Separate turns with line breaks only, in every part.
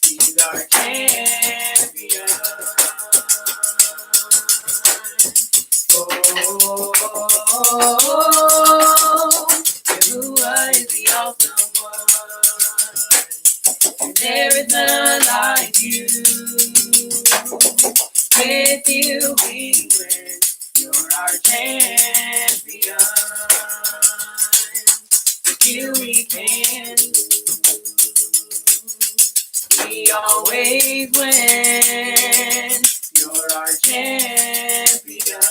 He's our champion. Yahuwah is the awesome one. And there is none like you. With you we win. You're our champion. With you we can lose. We always win. You're our champion.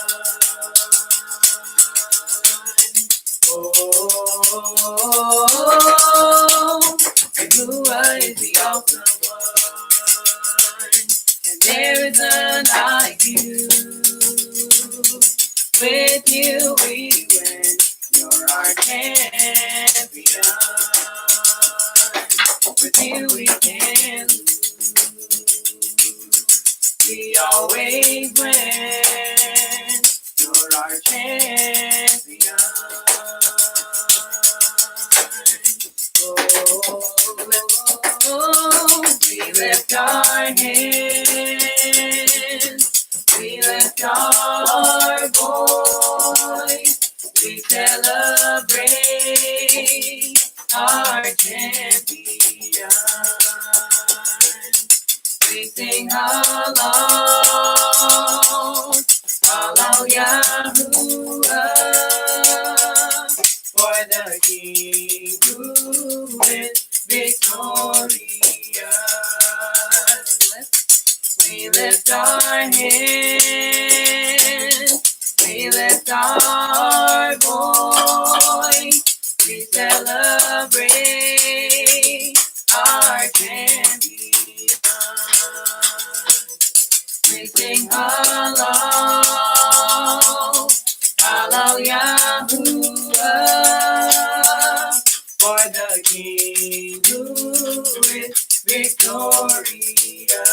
Yahuwah is the awesome one. And there is none like you. With you we win. You're our champion. With you we can lose. We always win. You're our champion. We lift our hands. We lift our voice. We celebrate our champion. We sing halal, halal Yahuwah, for the King who is victorious. We lift our hands, we lift our voice, we celebrate our champion. We sing halal, halal Yahuwah, for the King who is victorious.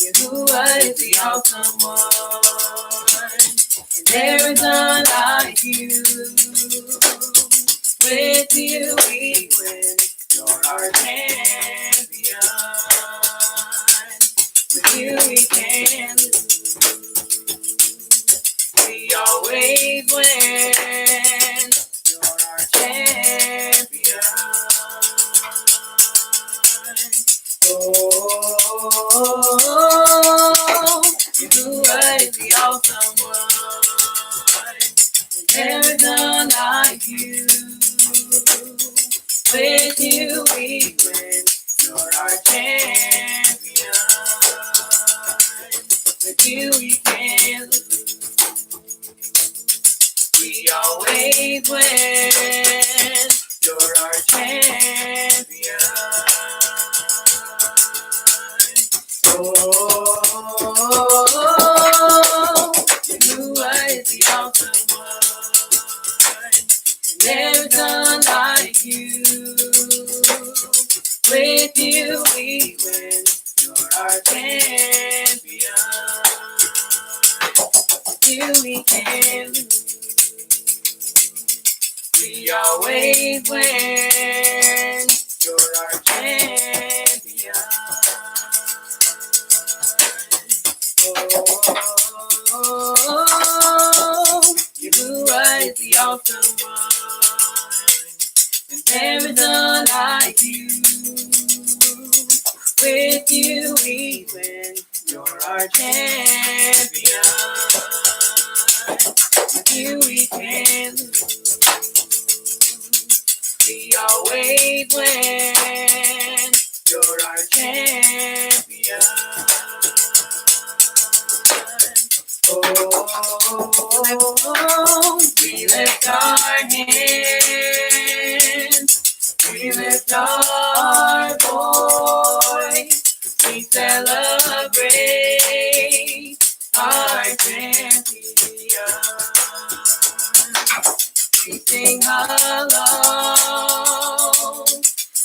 Yahuwah is the awesome one, and there is none like you. With you we win. You're our champion. With you we can lose. We always win. You're our champion. Yahuwah is the awesome one. And there is none like you. With you we win. You're our champion. With you we can lose. We always win. You're our champion. Yahuwah is the awesome one. And there is none like you. With you we win. You're our champion. With you we can lose. We always win. You're our champion. Yahuwah is the awesome one. And there is none like you. With you we win. You're our champion. With you we can lose. We always win. You're our champion. We lift our hands. We lift our voice. We celebrate our champion. We sing halal,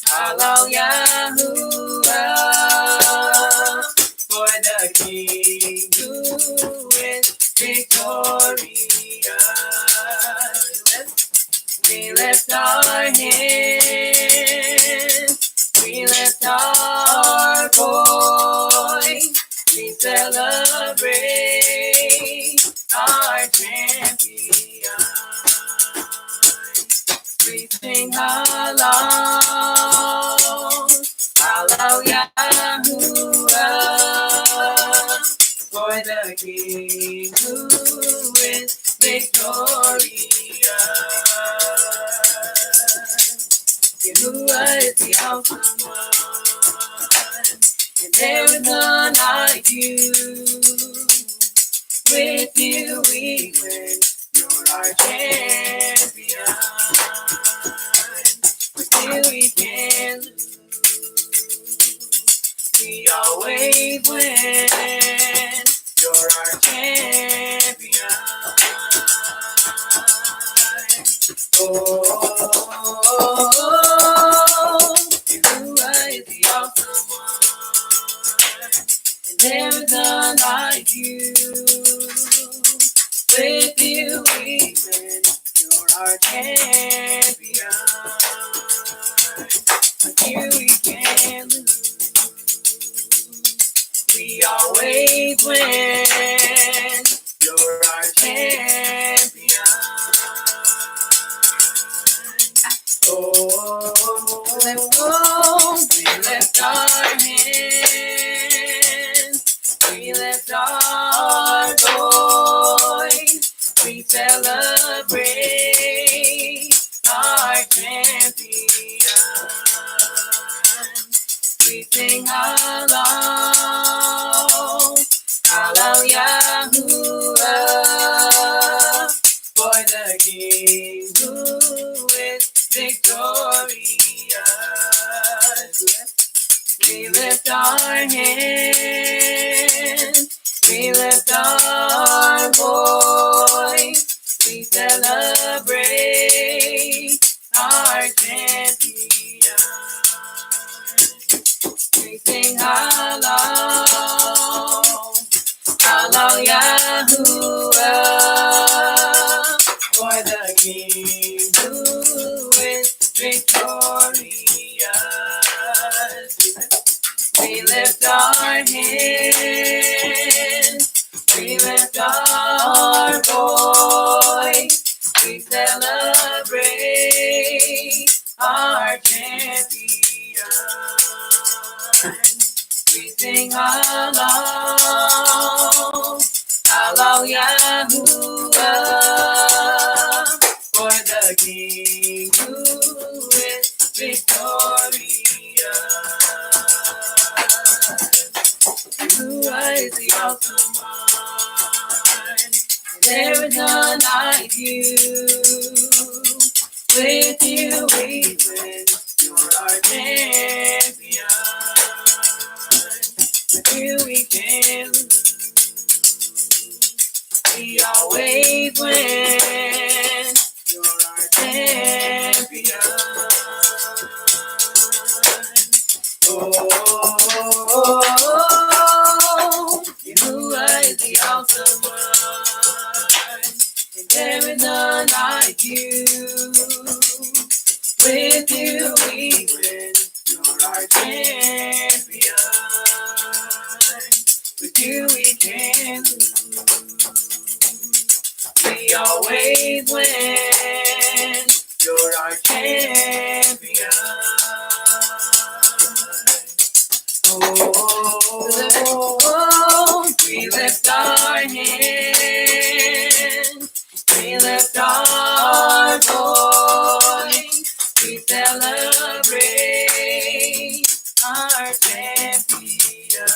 halal Yahuwah, for the King who is victorious. We lift our hands. halal. Halal Yahuwah, for the King who is victorious. Yahuwah is the awesome one, and there is none like you. With you we win, you're our champion. With you we can lose, we always win, you're our champion. Yahuwah is the awesome one, and there is none like you. With you we win, you're our champion. With you we can lose, we always win, you're our champion. We lift our hands, we lift our voice, we celebrate our champion. We sing halal, halal Yahuwah, for the King who is victorious. We lift our hands, we lift our voice, we celebrate our champion. We sing halal, halal Yahuwah, for the King who is victorious. We lift our hands, we lift our voice, we celebrate our champion. We sing halal, halal Yahuwah, for the King who is victorious. Yahuwah is the awesome one, and there is none like you. With you we win, you're our champion. With you we can lose, we always win, you're our champion. Yahuwah is the awesome one, and there is none like you. With you we win, you're our champion. With you we can lose, we always win, you're our champion. We lift our hands, we lift our voice, we celebrate our champion.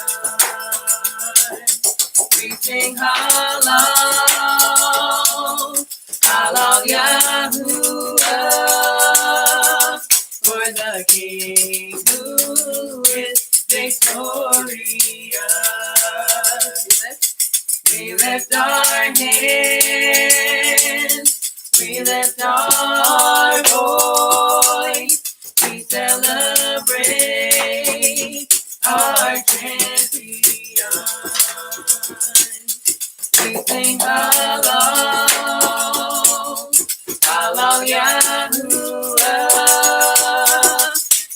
We sing halal, halal Yahuwah, for the King who is victorious. We lift our hands, we lift our voice, we celebrate our champion. We sing halal, halal Yahuwah,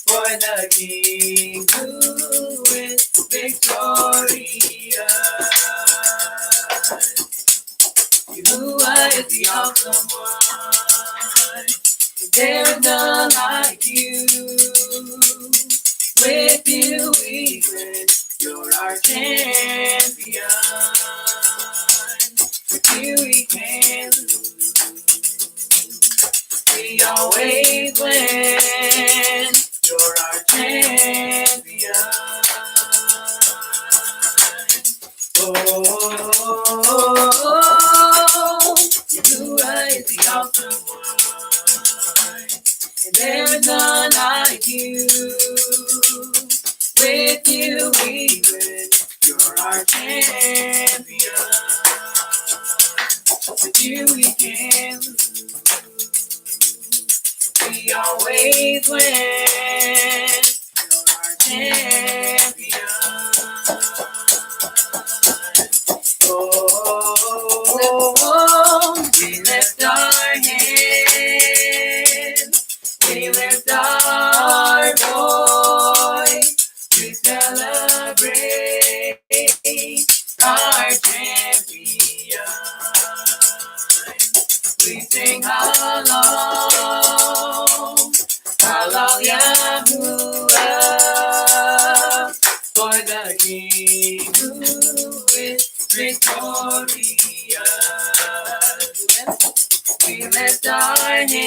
for the King who is victorious. Yahuwah is the awesome one, and There's none like you. With you we win. You're our champion. With you we can't lose. We always win. You're our champion. Oh, you are the awesome one. And there's none like you. With you we win. You're our champion. With you we can't lose. We always win. You're our champion. Oh, we lift our hands. We lift our voice. We celebrate our champion. We sing hallelujah, for the King who is victorious. We lift our hands,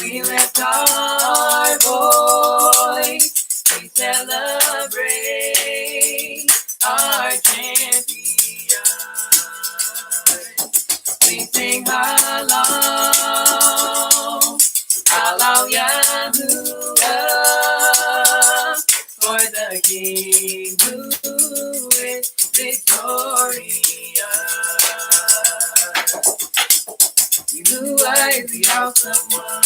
we lift our voice, we celebrate our champion. We sing hallelujah, for the King who is victorious. You are the awesome one,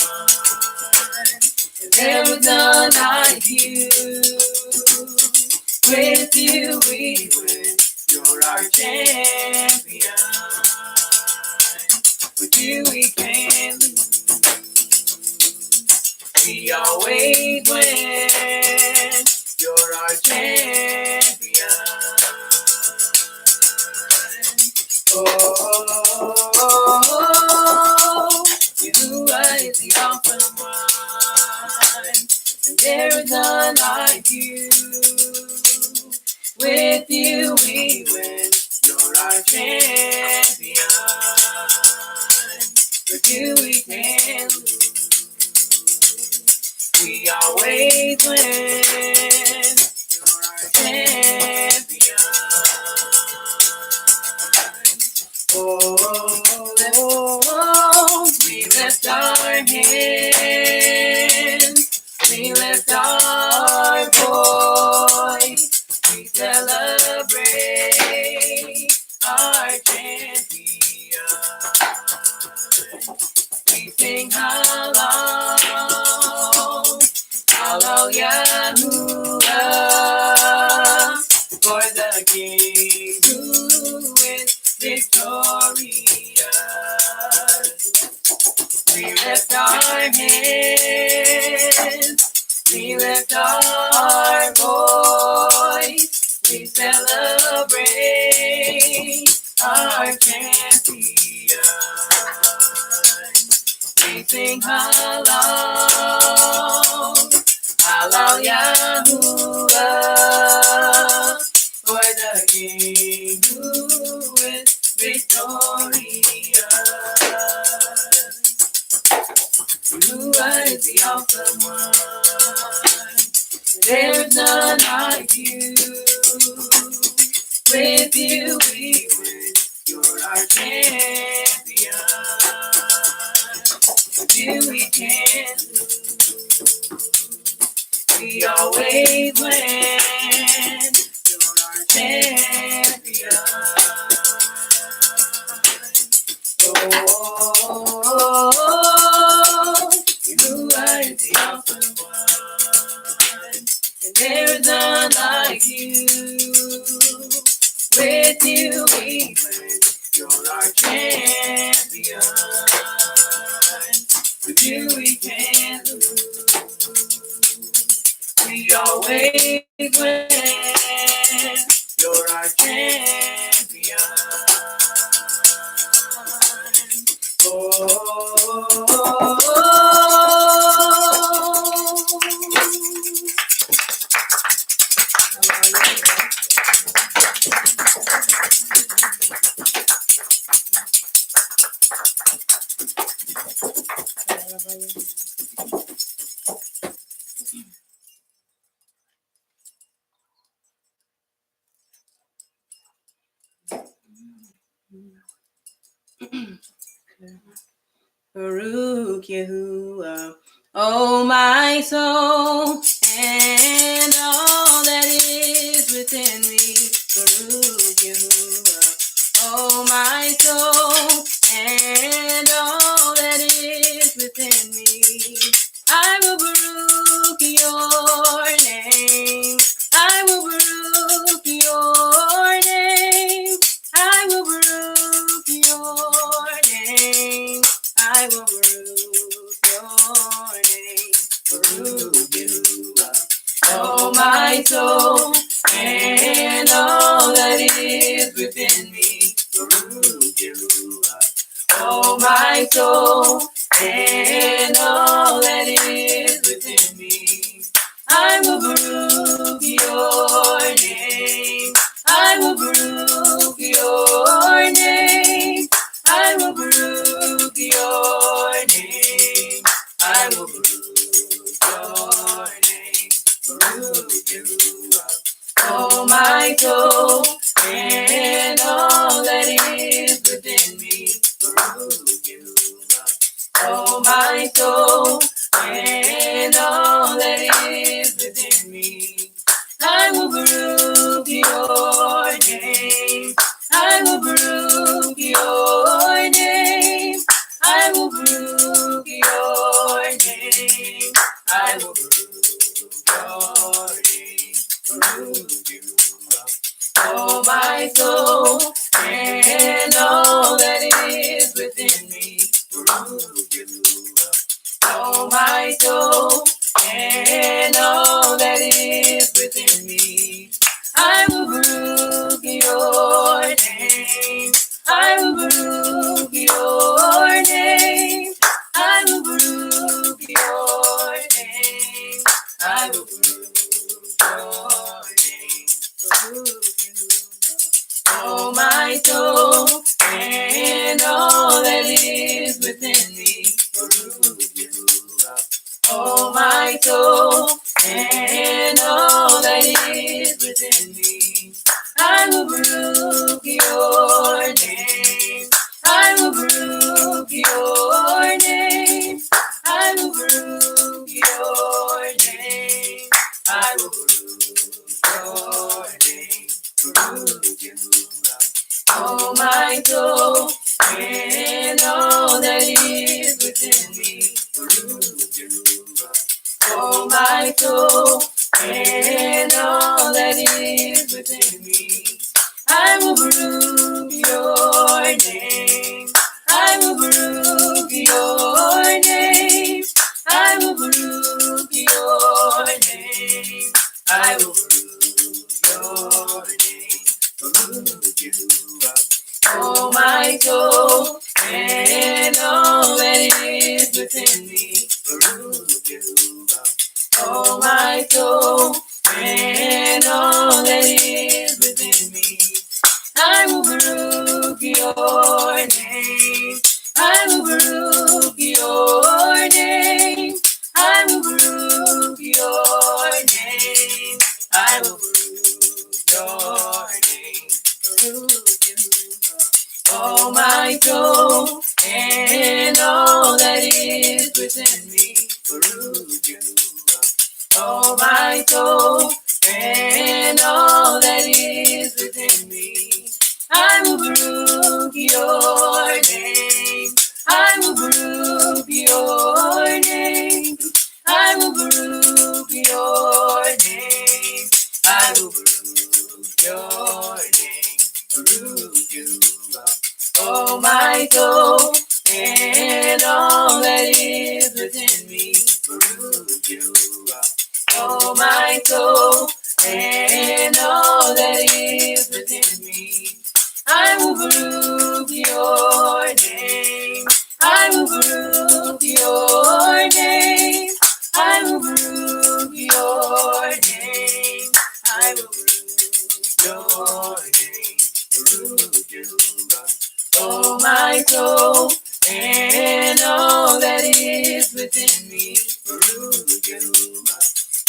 and there is none like you. With you we win. You're our champion. With you we can't lose. We always win. You're our champion. Oh, you are the awesome one, and there is none like you. With you we win. You're our champion. With you we can't lose. We always win. You're our champion. Oh, we lift our hands. We lift our voice. We celebrate our champion. We sing hallelujah, for the King who is victorious. We lift our hands, we lift our voice, we celebrate our champion. We sing hallelujah, for the King who is victorious. You are the awesome one. There's none like you. With you we win. You're our champion. With you we can't lose. We always win. You're our champion. Oh, you are the awesome one, and there's none like you. With you we win. You're our champion. With you we can't lose. We always win. You're our champion. Oh. Baruch Yahuwah, oh my soul, and all that is within me. Baruch Yahuwah, oh my soul, and all that is within me. I will baruch your name. I will baruch your name. I will baruch your name. I will baruch your name. Baruch you, oh my soul, and all that is within me. Baruch you, oh my soul, and all that is within me. I will baruch your name. I will baruch your name. I will baruch your name. I will baruch your name. Baruch you, oh my soul, and all that is within me. Baruch you, oh my soul, and all that is within me. I will baruch your name. I will baruch your name. I will baruch your name. I will baruch your name. Baruch you, oh my soul, and all that is within me. Baruch you, oh my soul, and all that is within me. I will baruch your name. I will baruch your name. I will baruch your name. I will baruch your name. Baruch you, oh my soul, and all that is within me. Baruch you, oh my soul, and all that is within me. I will baruch your name. I will baruch your name. I will baruch your name. I will baruch your name. Baruch you, oh my soul, and all that is within me. Baruch you, oh my soul, and all that is within me. I will baruch your name. I will baruch your name. I will baruch your name. I will baruch your name. Baruch you, oh my soul, and all that is within me. Baruch you, oh my soul, and all that is within me. I will baruch your name. I will baruch your name. I will baruch your name. I will baruch your name. Baruch you, oh my soul, and all that is within me. Baruch you, oh my soul, and all that is within me. I will baruch your name. I will baruch your name. I will baruch your name. I will baruch your name. Baruch you, oh my soul, and all that is within me. Baruch you, oh my soul, Baruch you,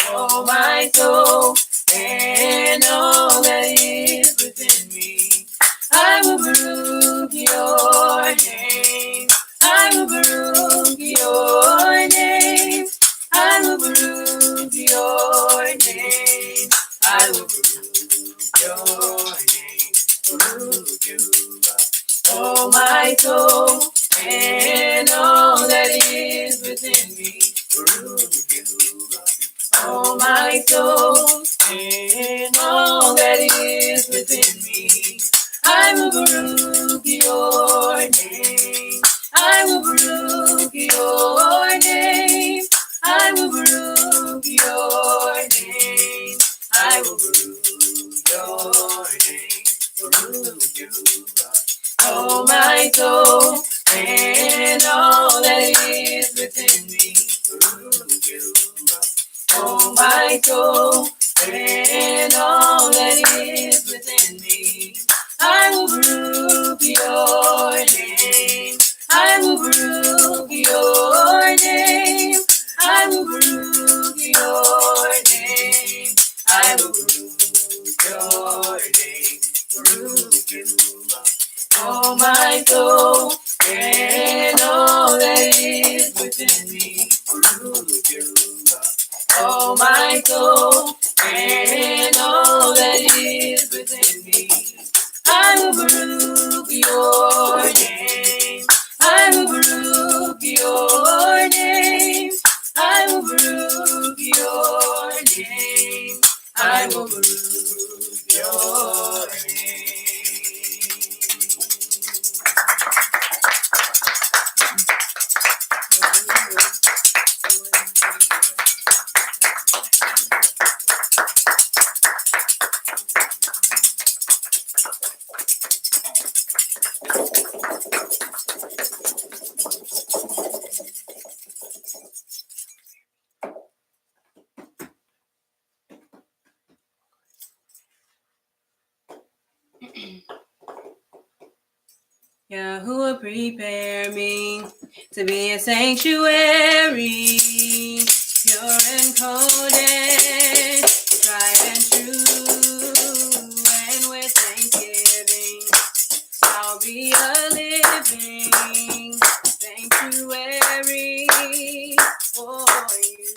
oh my soul, and all that is within me. I will baruch your name. I will baruch your name. I will baruch your name. I will baruch your name. Baruch you, oh my soul, and all that is within me. Baruch you, oh my soul, and all that is within me. I will baruch your name. I will baruch your name. I will baruch your name. I will baruch your name. Baruch you, oh my soul, and all that is within me. Baruch you, oh my soul, and all that is within me. I will baruch your name. I will baruch your name. I will baruch your name. I will baruch your name. Baruch you, oh my soul, and all that is within me. Baruch you, oh my soul, and all that is within me. I will baruch your name. I will baruch your name. I will baruch your name. I will baruch your name. Yahuwah, prepare me to be a sanctuary, pure and coded, tried and true, and with thanksgiving, I'll be a living sanctuary for you.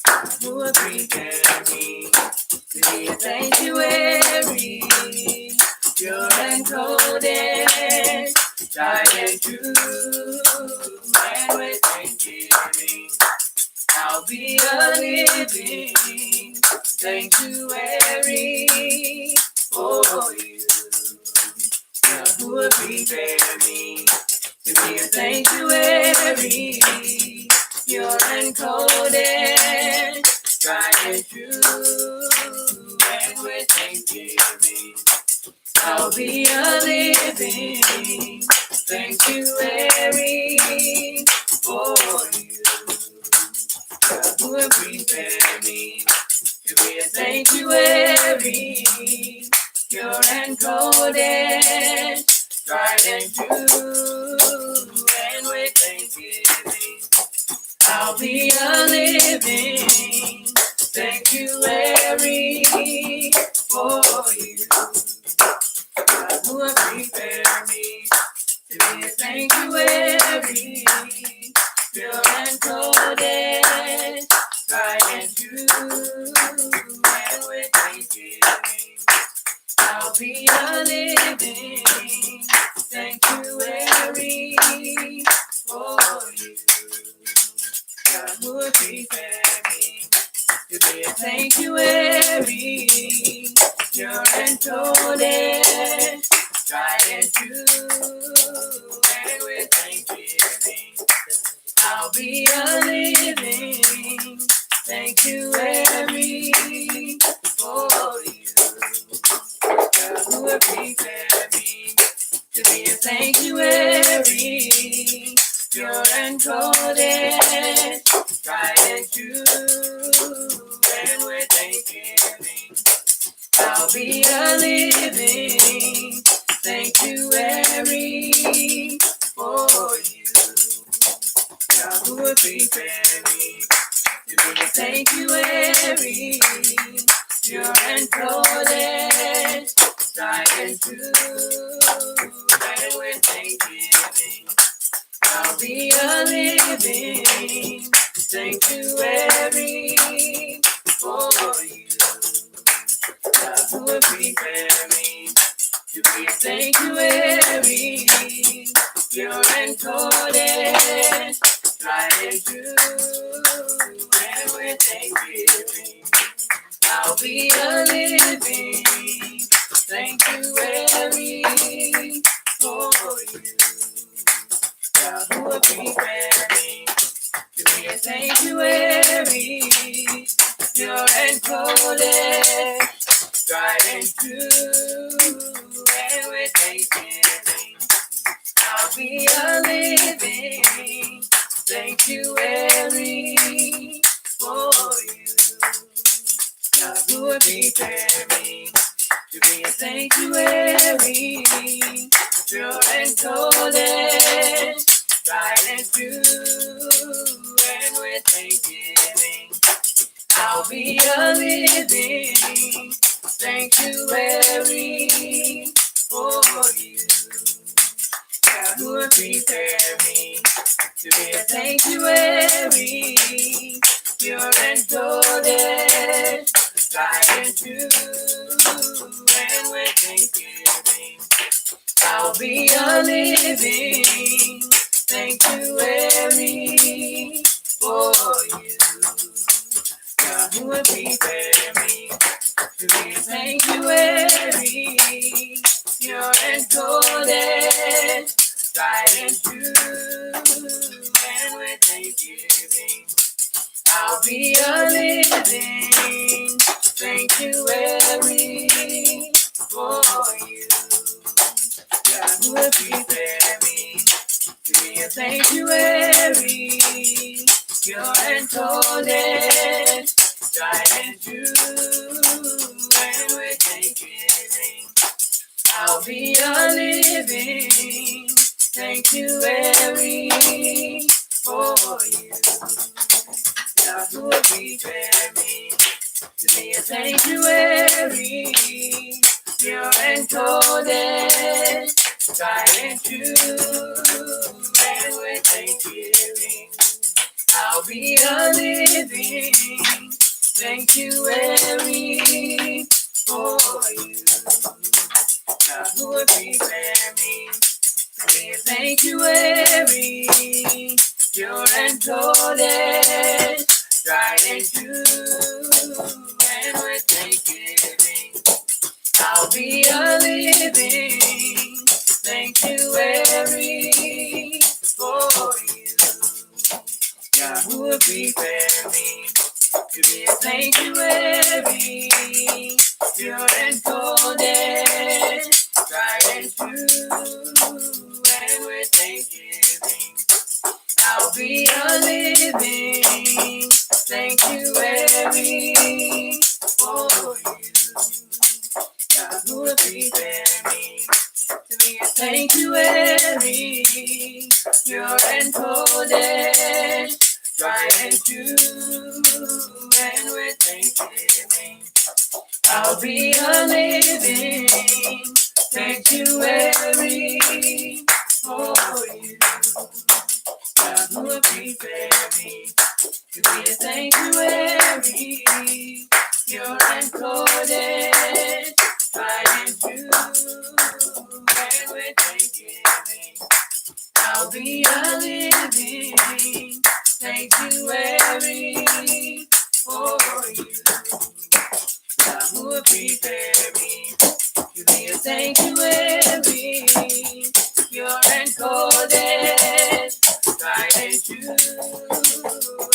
Yahuwah, prepare me to be a sanctuary, pure and coded, tried and true, and with thanksgiving, I'll be a living sanctuary for you. Yahuwah, prepare me to be a sanctuary, pure and coded, tried and true, and with thanksgiving, I'll be a living sanctuary for you. Yahuwah, prepare me to be a sanctuary, pure and coded, tried and true, and with thanksgiving, I'll be a living sanctuary for you. Yahuwah, prepare me to be a sanctuary, pure and coded, tried and true, and with thanksgiving, I'll be a living sanctuary for you. Yahuwah, prepare me to be a sanctuary, pure and coded, tried and true, and with thanksgiving, I'll be a living sanctuary for you. Yahuwah, prepare me to be a sanctuary, pure and coded, tried and true, and with thanksgiving, I'll be a living sanctuary for you. Yahuwah, prepare to be a sanctuary, pure and golden, tried and true, and with thanksgiving, I'll be a living sanctuary for you. God who would prepare me to be a sanctuary, pure and golden, tried and true, and with thanksgiving, I'll be a living sanctuary for you. God who will prepare me to be a sanctuary, pure and golden, tried and true, and with thanksgiving, I'll be a living sanctuary for you. God who will prepare me to be a sanctuary, pure and golden, tried and true, and with thanksgiving, I'll be a living sanctuary for you. God who will prepare me to be a sanctuary, pure and golden, tried and true, and with thanksgiving, I'll be a living sanctuary for you. God who will prepare me to be a sanctuary, pure and golden, tried and true, and with thanksgiving, I'll be a living sanctuary for you. God who will prepare me to be a sanctuary, pure and golden, tried and true, and with thanksgiving, I'll be a living sanctuary for you. God who will prepare me to be a sanctuary, pure and golden, tried and true, and with thanksgiving, I'll be a living sanctuary for you. God who will prepare me to be a sanctuary, pure and golden, tried and true, and with thanksgiving, I'll be a living sanctuary for you. God who will prepare me to be a sanctuary, pure and golden, tried and true, and with thanksgiving, I'll be a living sanctuary for you. God who will prepare me to be a sanctuary, pure and golden, tried and true, and with thanksgiving, I'll be a living sanctuary for you. God who will prepare me to be a sanctuary, pure and golden, tried and true, and with thanksgiving, I'll be a living sanctuary for you. God who will prepare me to be a sanctuary, pure and golden, tried and true,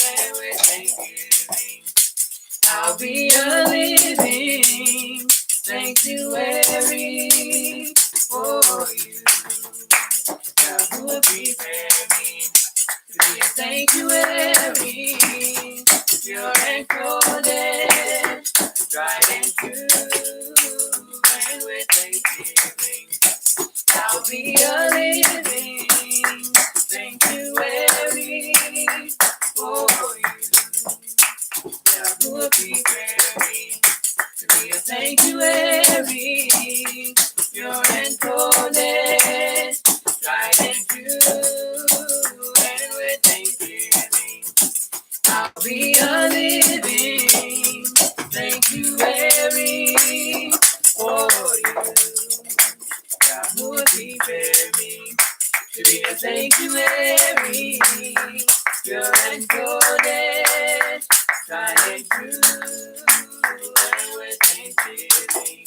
and with thanksgiving, I'll be a living sanctuary for you. God who will prepare me to be a sanctuary, pure and golden, tried and true, and with thanksgiving, I'll be a living sanctuary for you. be a living sanctuary for you. Yahuwah, prepare me to be a sanctuary, pure and golden, tried and true, and with thanksgiving,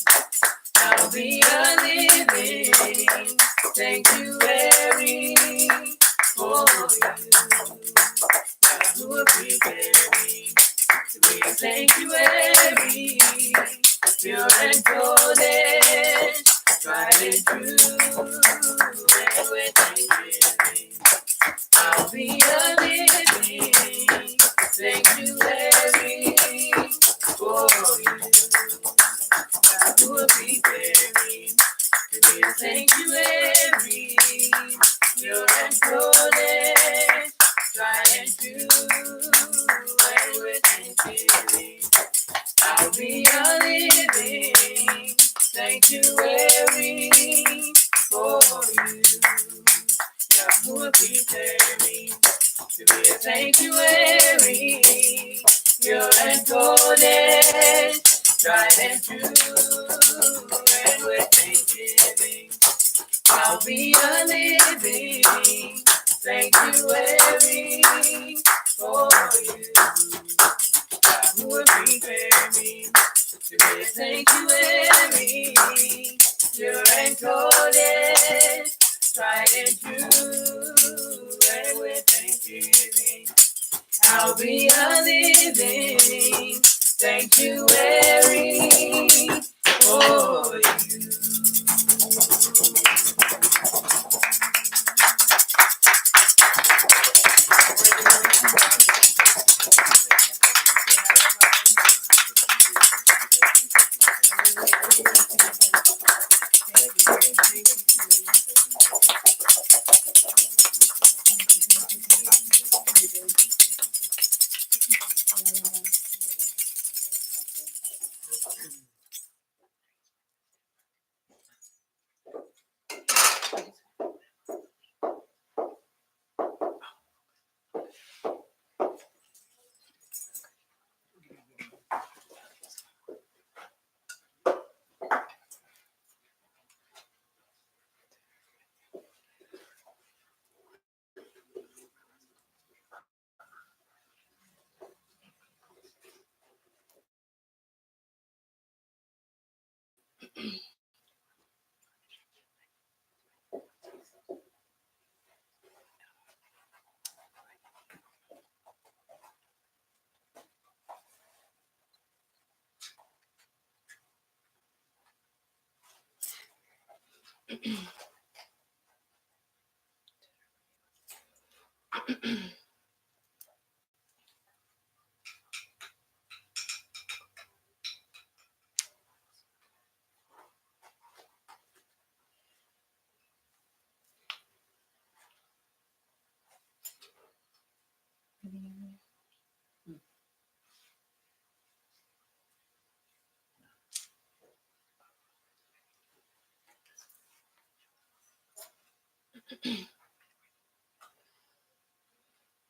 I'll be a living sanctuary for you. Yahuwah, prepare me to be a sanctuary, pure and golden, tried and true, and with thanksgiving, I'll be a living sanctuary for you. Yahuwah, prepare me to be a sanctuary, pure and golden, tried and true, and with thanksgiving, I'll be a living sanctuary for you. Yahuwah, prepare me to be a sanctuary, pure and golden, tried and true, and with thanksgiving, I'll be a living sanctuary for you. Yahuwah, prepare me to be a sanctuary, pure and golden, tried and true, and with thanksgiving, I'll be a living sanctuary for you.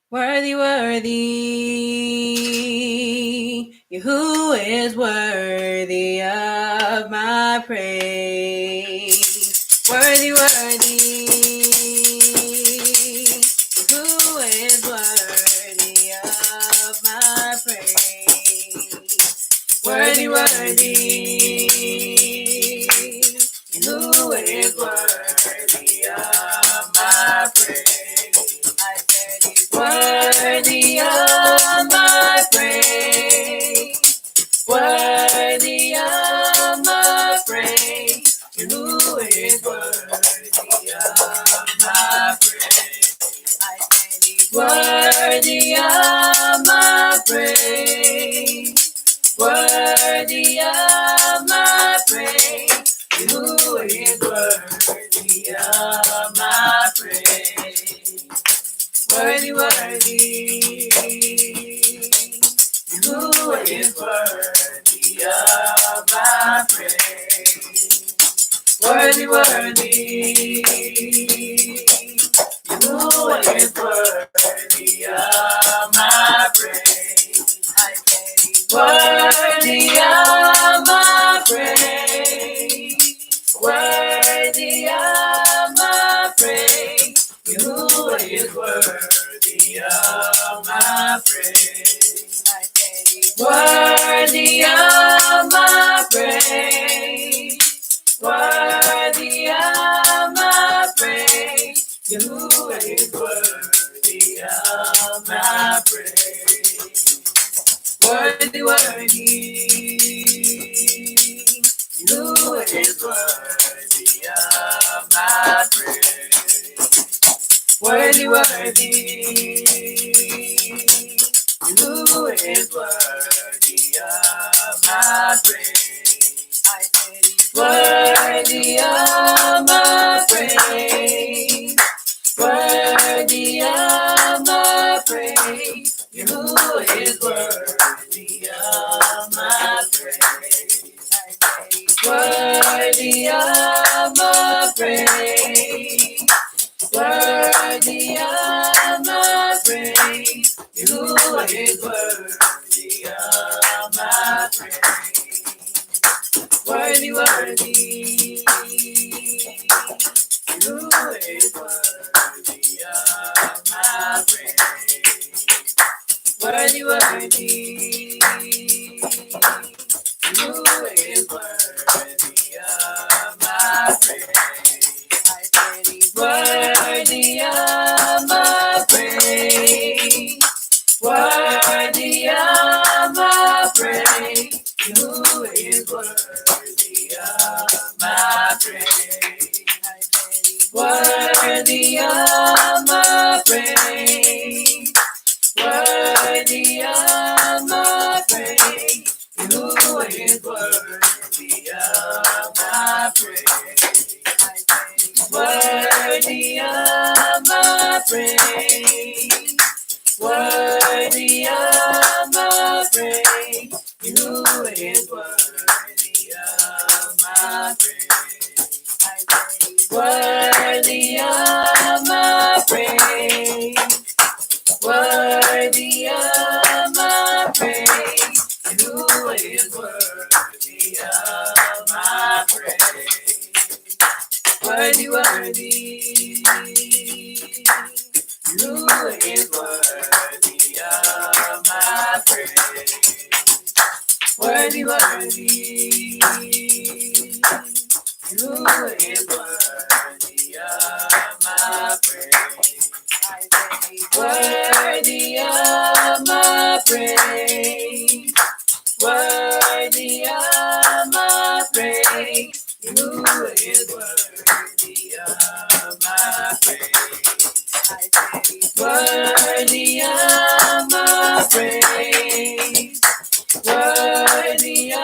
Worthy, worthy, who is worthy of my praise. Worthy, worthy, who is worthy of my praise. Worthy, worthy, who is worthy of my praise. Worthy of my praise, worthy of my praise, who is worthy of my praise. I said he's worthy of my praise, worthy of my praise, who is worthy of my praise. Worthy, worthy, who is worthy of my praise. Worthy, worthy, who is worthy of my praise. Worthy of my praise. Worthy of my praise. Yahuwah is worthy of my praise. Worthy of my praise. Worthy of my praise. Yahuwah is worthy of my praise. Worthy, worthy. Yahuwah is worthy of my praise. Worthy, worthy. Yahuwah is worthy of my praise. Worthy of my praise. Worthy of my praise. Yahuwah is worthy of my praise. Worthy of my praise. Worthy of my praise. Yahuwah is worthy of my praise. Worthy, worthy. Yahuwah is worthy of my praise. Worthy, worthy. Yahuwah is worthy of my praise. Worthy of my praise. Worthy of my praise. Yahuwah is worthy of my praise. Worthy of my praise. Worthy of my praise. Yahuwah is worthy of my praise. Worthy of my praise. Worthy of my praise. Yahuwah is worthy of my praise. Worthy of my praise. Worthy of my praise. Yahuwah is worthy of my praise. Worthy, worthy. Yahuwah is worthy of my praise. Worthy, worthy. Yahuwah is worthy of my praise. Worthy of my praise. Worthy of my praise. Yahuwah is worthy of my praise. Worthy of my praise. Worthy of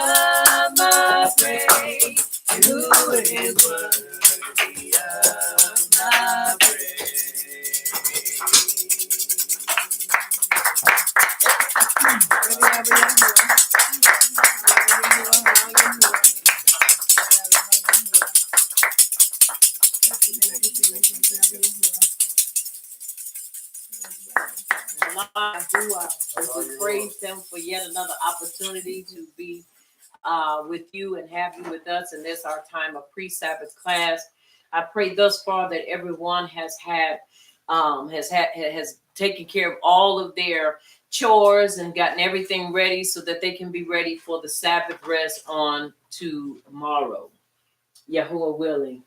my praise. Yahuwah is worthy of my praise. We praise Him for yet another opportunity to be with you and have you with us, and this our time of pre-Sabbath class. I pray thus far that everyone has taken care of all of their chores and gotten everything ready so that they can be ready for the Sabbath rest on tomorrow. Yahuwah willing.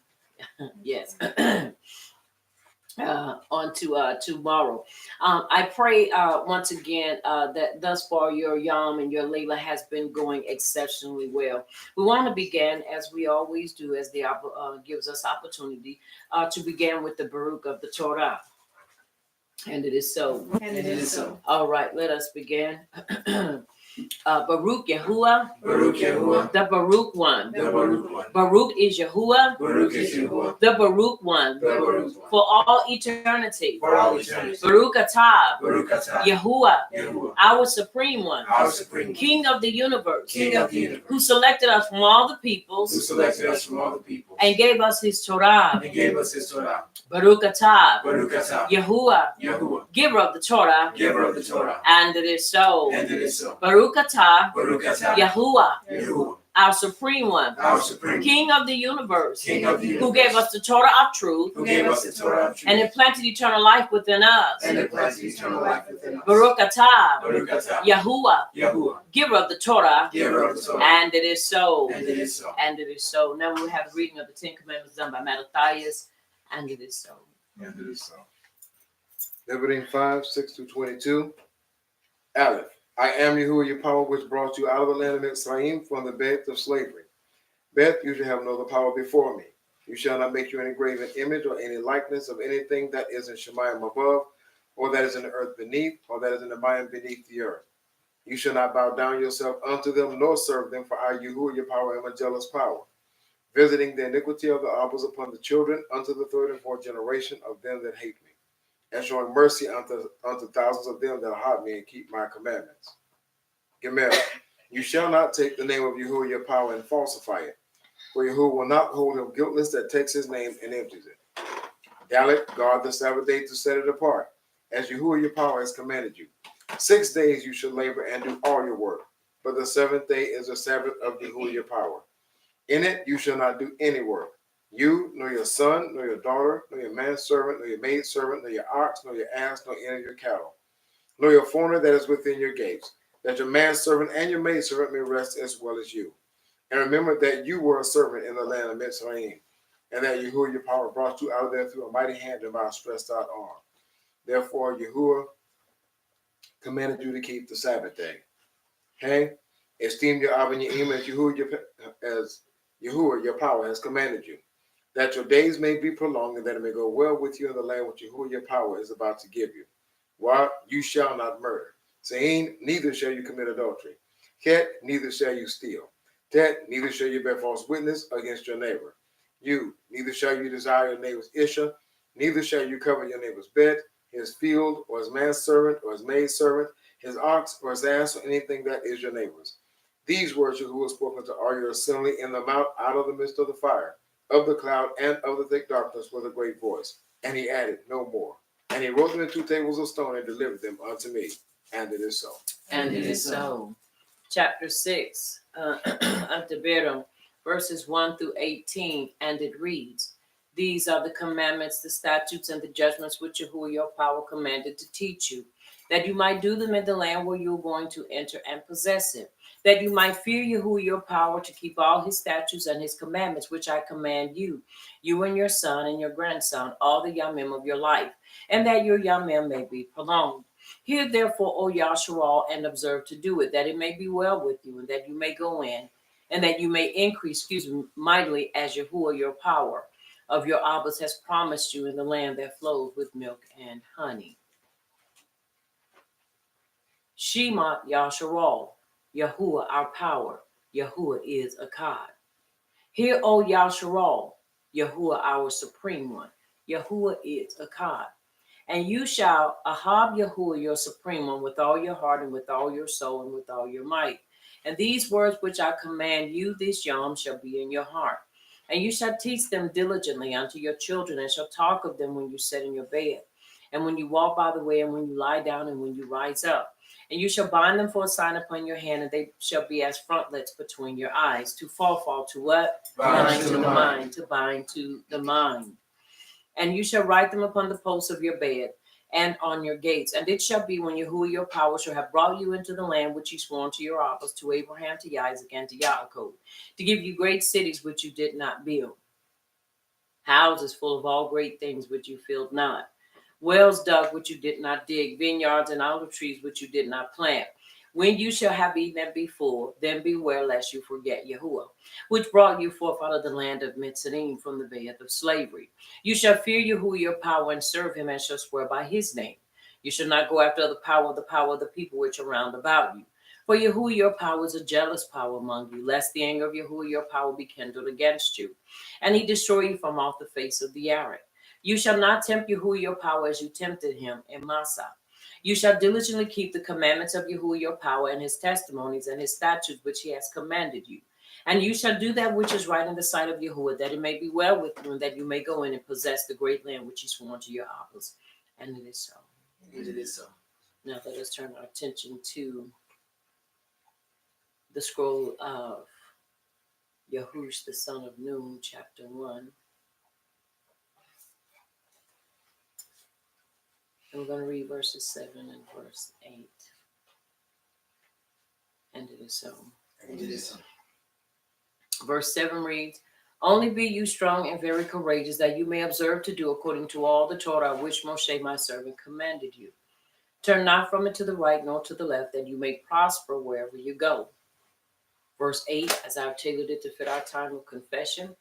Yes. On to tomorrow. I pray once again that thus far your Yom and your Layla has been going exceptionally well. We want to begin, as we always do, as the gives us opportunity, to begin with the Baruch of the Torah. And it is so.
And it is so.
All right, let us begin. Baruch Yahuwah.
Baruch Yahuwah.
The Baruch one.
The Baruch one.
Baruch is Yahuwah.
Baruch is Yahuwah.
The Baruch one.
The Baruch one.
For all eternity.
For all eternity.
Baruch atah.
Baruch atah.
Yahuwah.
Yahuwah.
Our supreme one.
Our supreme one.
King of the universe.
King of the universe.
Who selected us from all the peoples.
Who selected us from all the peoples.
And gave us his Torah.
And gave us his Torah.
Baruch atah.
Baruch atah.
Yahuwah.
Yahuwah.
Giver of the Torah.
Giver of the Torah.
And it is so.
And it is so.
Baruch Baruch atah
Baruch atah
Yahuwah,
Yahuwah,
our supreme one,
our supreme
King of the universe,
King of the universe,
who gave us the Torah of truth
who gave us the Torah of truth,
and implanted eternal life within us.
and implanted eternal life within us.
Baruch atah
Baruch atah
Yahuwah,
Yahuwah,
giver of the Torah,
giver of the Torah,
and it is so.
and it is so.
And it is so. Now we have the reading of the Ten Commandments done by Mattathias, and it is so.
And it is so.
Leviticus 5:6-22. Aleph. I am Yahuwah your power, which brought you out of the land of Mitzrayim from the bed of slavery. Beth, you shall have no other power before me. You shall not make you any graven image or any likeness of anything that is in Shemayim above, or that is in the earth beneath, or that is in the Mayim beneath the earth. You shall not bow down yourself unto them, nor serve them, for I, Yahuwah your power, am a jealous power, visiting the iniquity of the fathers upon the children unto the third and fourth generation of them that hate me, and showing mercy unto thousands of them that hate me and keep my commandments. Gemara, you shall not take the name of Yahuwah your power and falsify it, for Yahuwah will not hold him guiltless that takes his name and empties it. Dalet, guard the Sabbath day to set it apart, as Yahuwah your power has commanded you. 6 days you shall labor and do all your work, but the seventh day is the Sabbath of Yahuwah your power. In it you shall not do any work, you, nor your son, nor your daughter, nor your manservant, nor your maidservant, nor your ox, nor your ass, nor any of your cattle, nor your foreigner that is within your gates, that your manservant and your maidservant may rest as well as you. And remember that you were a servant in the land of Mitzrayim, and that Yahuwah your power brought you out of there through a mighty hand and by a stretched out arm. Therefore Yahuwah commanded you to keep the Sabbath day. Hey, esteem your Av and your Im as Yahuwah your power has commanded you, that your days may be prolonged and that it may go well with you in the land which Yahuwah your power is about to give you. Why? You shall not murder. Zayin, neither shall you commit adultery. Ket, neither shall you steal. Tet, neither shall you bear false witness against your neighbor. You, neither shall you desire your neighbor's isha, neither shall you cover your neighbor's bed, his field, or his manservant, or his maidservant, his ox, or his ass, or anything that is your neighbor's. These words Yahuwah spoke unto all your assembly in the mount out of the midst of the fire, of the cloud, and of the thick darkness with a great voice. And he added no more. And he wrote them in 2 tables of stone and delivered them unto me. And it is so.
And it is so. Chapter 6, Anteberum, verses 1-18, and it reads, These are the commandments, the statutes, and the judgments which Yahuwah your power commanded to teach you, that you might do them in the land where you are going to enter and possess it, that you might fear Yahuwah your power to keep all his statutes and his commandments, which I command you, you and your son and your grandson, all the yamim of your life, and that your yamim may be prolonged. Hear therefore, O Yasharal, and observe to do it, that it may be well with you, and that you may go in, and that you may increase, mightily as Yahuwah your power of your Abbas has promised you in the land that flows with milk and honey. Shema Yasharal, Yahuwah our power, Yahuwah is Akkad. Hear, O Yasharal, Yahuwah our supreme one, Yahuwah is Akkad. And you shall ahab Yahuwah your supreme one with all your heart and with all your soul and with all your might. And these words which I command you this yom shall be in your heart. And you shall teach them diligently unto your children, and shall talk of them when you sit in your bed, and when you walk by the way, and when you lie down, and when you rise up. And you shall bind them for a sign upon your hand, and they shall be as frontlets between your eyes. To fall to what?
Bind
to the mind. To bind to the mind. And you shall write them upon the posts of your bed and on your gates. And it shall be when Yahuwah your power shall have brought you into the land which he swore to your fathers, to Abraham, to Isaac, and to Yaakov, to give you great cities which you did not build, houses full of all great things which you filled not, wells dug which you did not dig, vineyards and olive trees which you did not plant. When you shall have eaten and be full, then beware lest you forget Yahuwah, which brought you forth out of the land of Mitzrayim from the bed of slavery. You shall fear Yahuwah your power and serve him, and shall swear by his name. You shall not go after the power of the people which are round about you. For Yahuwah your power is a jealous power among you, lest the anger of Yahuwah your power be kindled against you, and he destroy you from off the face of the earth. You shall not tempt Yahuwah your power as you tempted him in Massah. You shall diligently keep the commandments of Yahuwah your power, and his testimonies and his statutes which he has commanded you. And you shall do that which is right in the sight of Yahuwah, that it may be well with you, and that you may go in and possess the great land which he swore to your fathers. And it is so.
And it is so.
Now let us turn our attention to the scroll of Yahush, the son of Nun, chapter 1. And we're going to read verses 7 and verse 8. And it is so.
And it is so.
Verse 7 reads, Only be you strong and very courageous, that you may observe to do according to all the Torah which Moshe my servant commanded you. Turn not from it to the right nor to the left, that you may prosper wherever you go. Verse 8, as I've tailored it to fit our time of confession.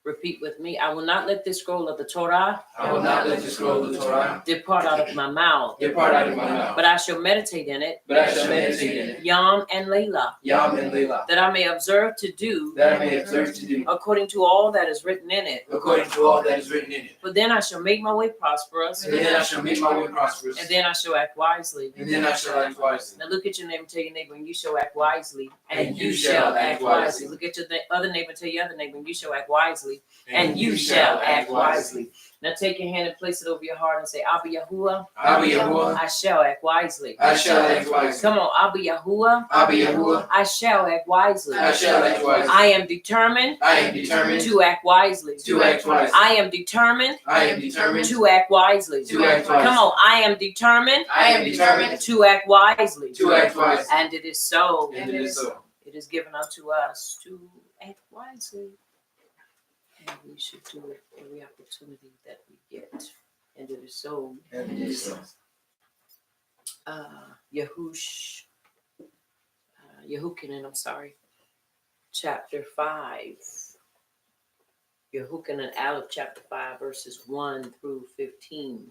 Repeat with me. I will not let this scroll of the Torah
I will not let the scroll of the Torah
depart out of my mouth,
depart out of my mouth,
but I shall meditate in it,
but I shall meditate in it,
Yom and Layla,
Yom and Layla,
that I may observe to do
that I may observe to do
according to all that is written in it.
according to all that is written in it.
For then I shall make my way prosperous,
And then I shall make my way prosperous,
and then I shall act wisely.
and then I shall act wisely.
Now look at your neighbor and tell your neighbor, and you shall act wisely,
And you shall act wisely.
Look at your other neighbor and tell your other neighbor, and you shall act wisely, and you shall act wisely. Now take your hand and place it over your heart and say, Abba Yahuwah,
Abba Yahuwah,
I shall act wisely.
I shall act wisely.
Come on, Abba Yahuwah,
Abba Yahuwah,
I shall act wisely.
I shall act wisely.
I am determined
I am determined
to act wisely.
to act wisely.
I am determined
I am determined
to act wisely.
to act wisely.
Come on, I am determined
I am determined
to act wisely.
to act wisely.
And it is so.
And it is so.
It is given unto us to act wisely. And we should do it every opportunity that we get. And it is so.
And it is so.
Yehukanan, I'm sorry. Chapter 5. Yehukanan Aleph, chapter 5, verses 1 through 15.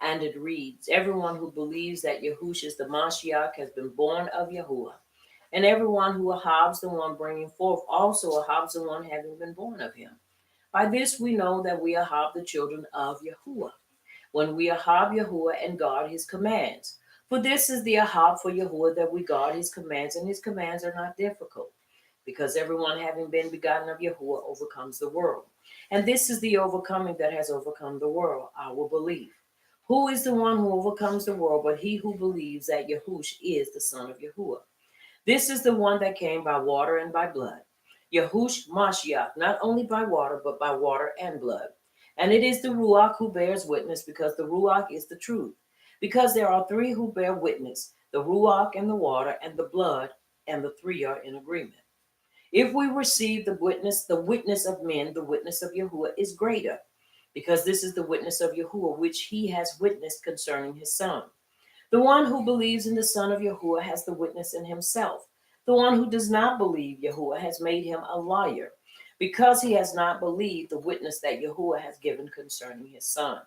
And it reads, Everyone who believes that Yahush is the Mashiach has been born of Yahuwah. And everyone who ahabs the one bringing forth also ahabs the one having been born of him. By this we know that we ahab the children of Yahuwah, when we ahab Yahuwah and guard his commands. For this is the ahab for Yahuwah, that we guard his commands, and his commands are not difficult, because everyone having been begotten of Yahuwah overcomes the world. And this is the overcoming that has overcome the world, our belief. Who is the one who overcomes the world but he who believes that Yahush is the son of Yahuwah? This is the one that came by water and by blood. Yahush Mashiach, not only by water, but by water and blood. And it is the Ruach who bears witness, because the Ruach is the truth. Because there are three who bear witness, the Ruach and the water and the blood, and the three are in agreement. If we receive the witness of men, the witness of Yahuwah is greater, because this is the witness of Yahuwah, which he has witnessed concerning his son. The one who believes in the Son of Yahuwah has the witness in himself. The one who does not believe Yahuwah has made him a liar, because he has not believed the witness that Yahuwah has given concerning his son.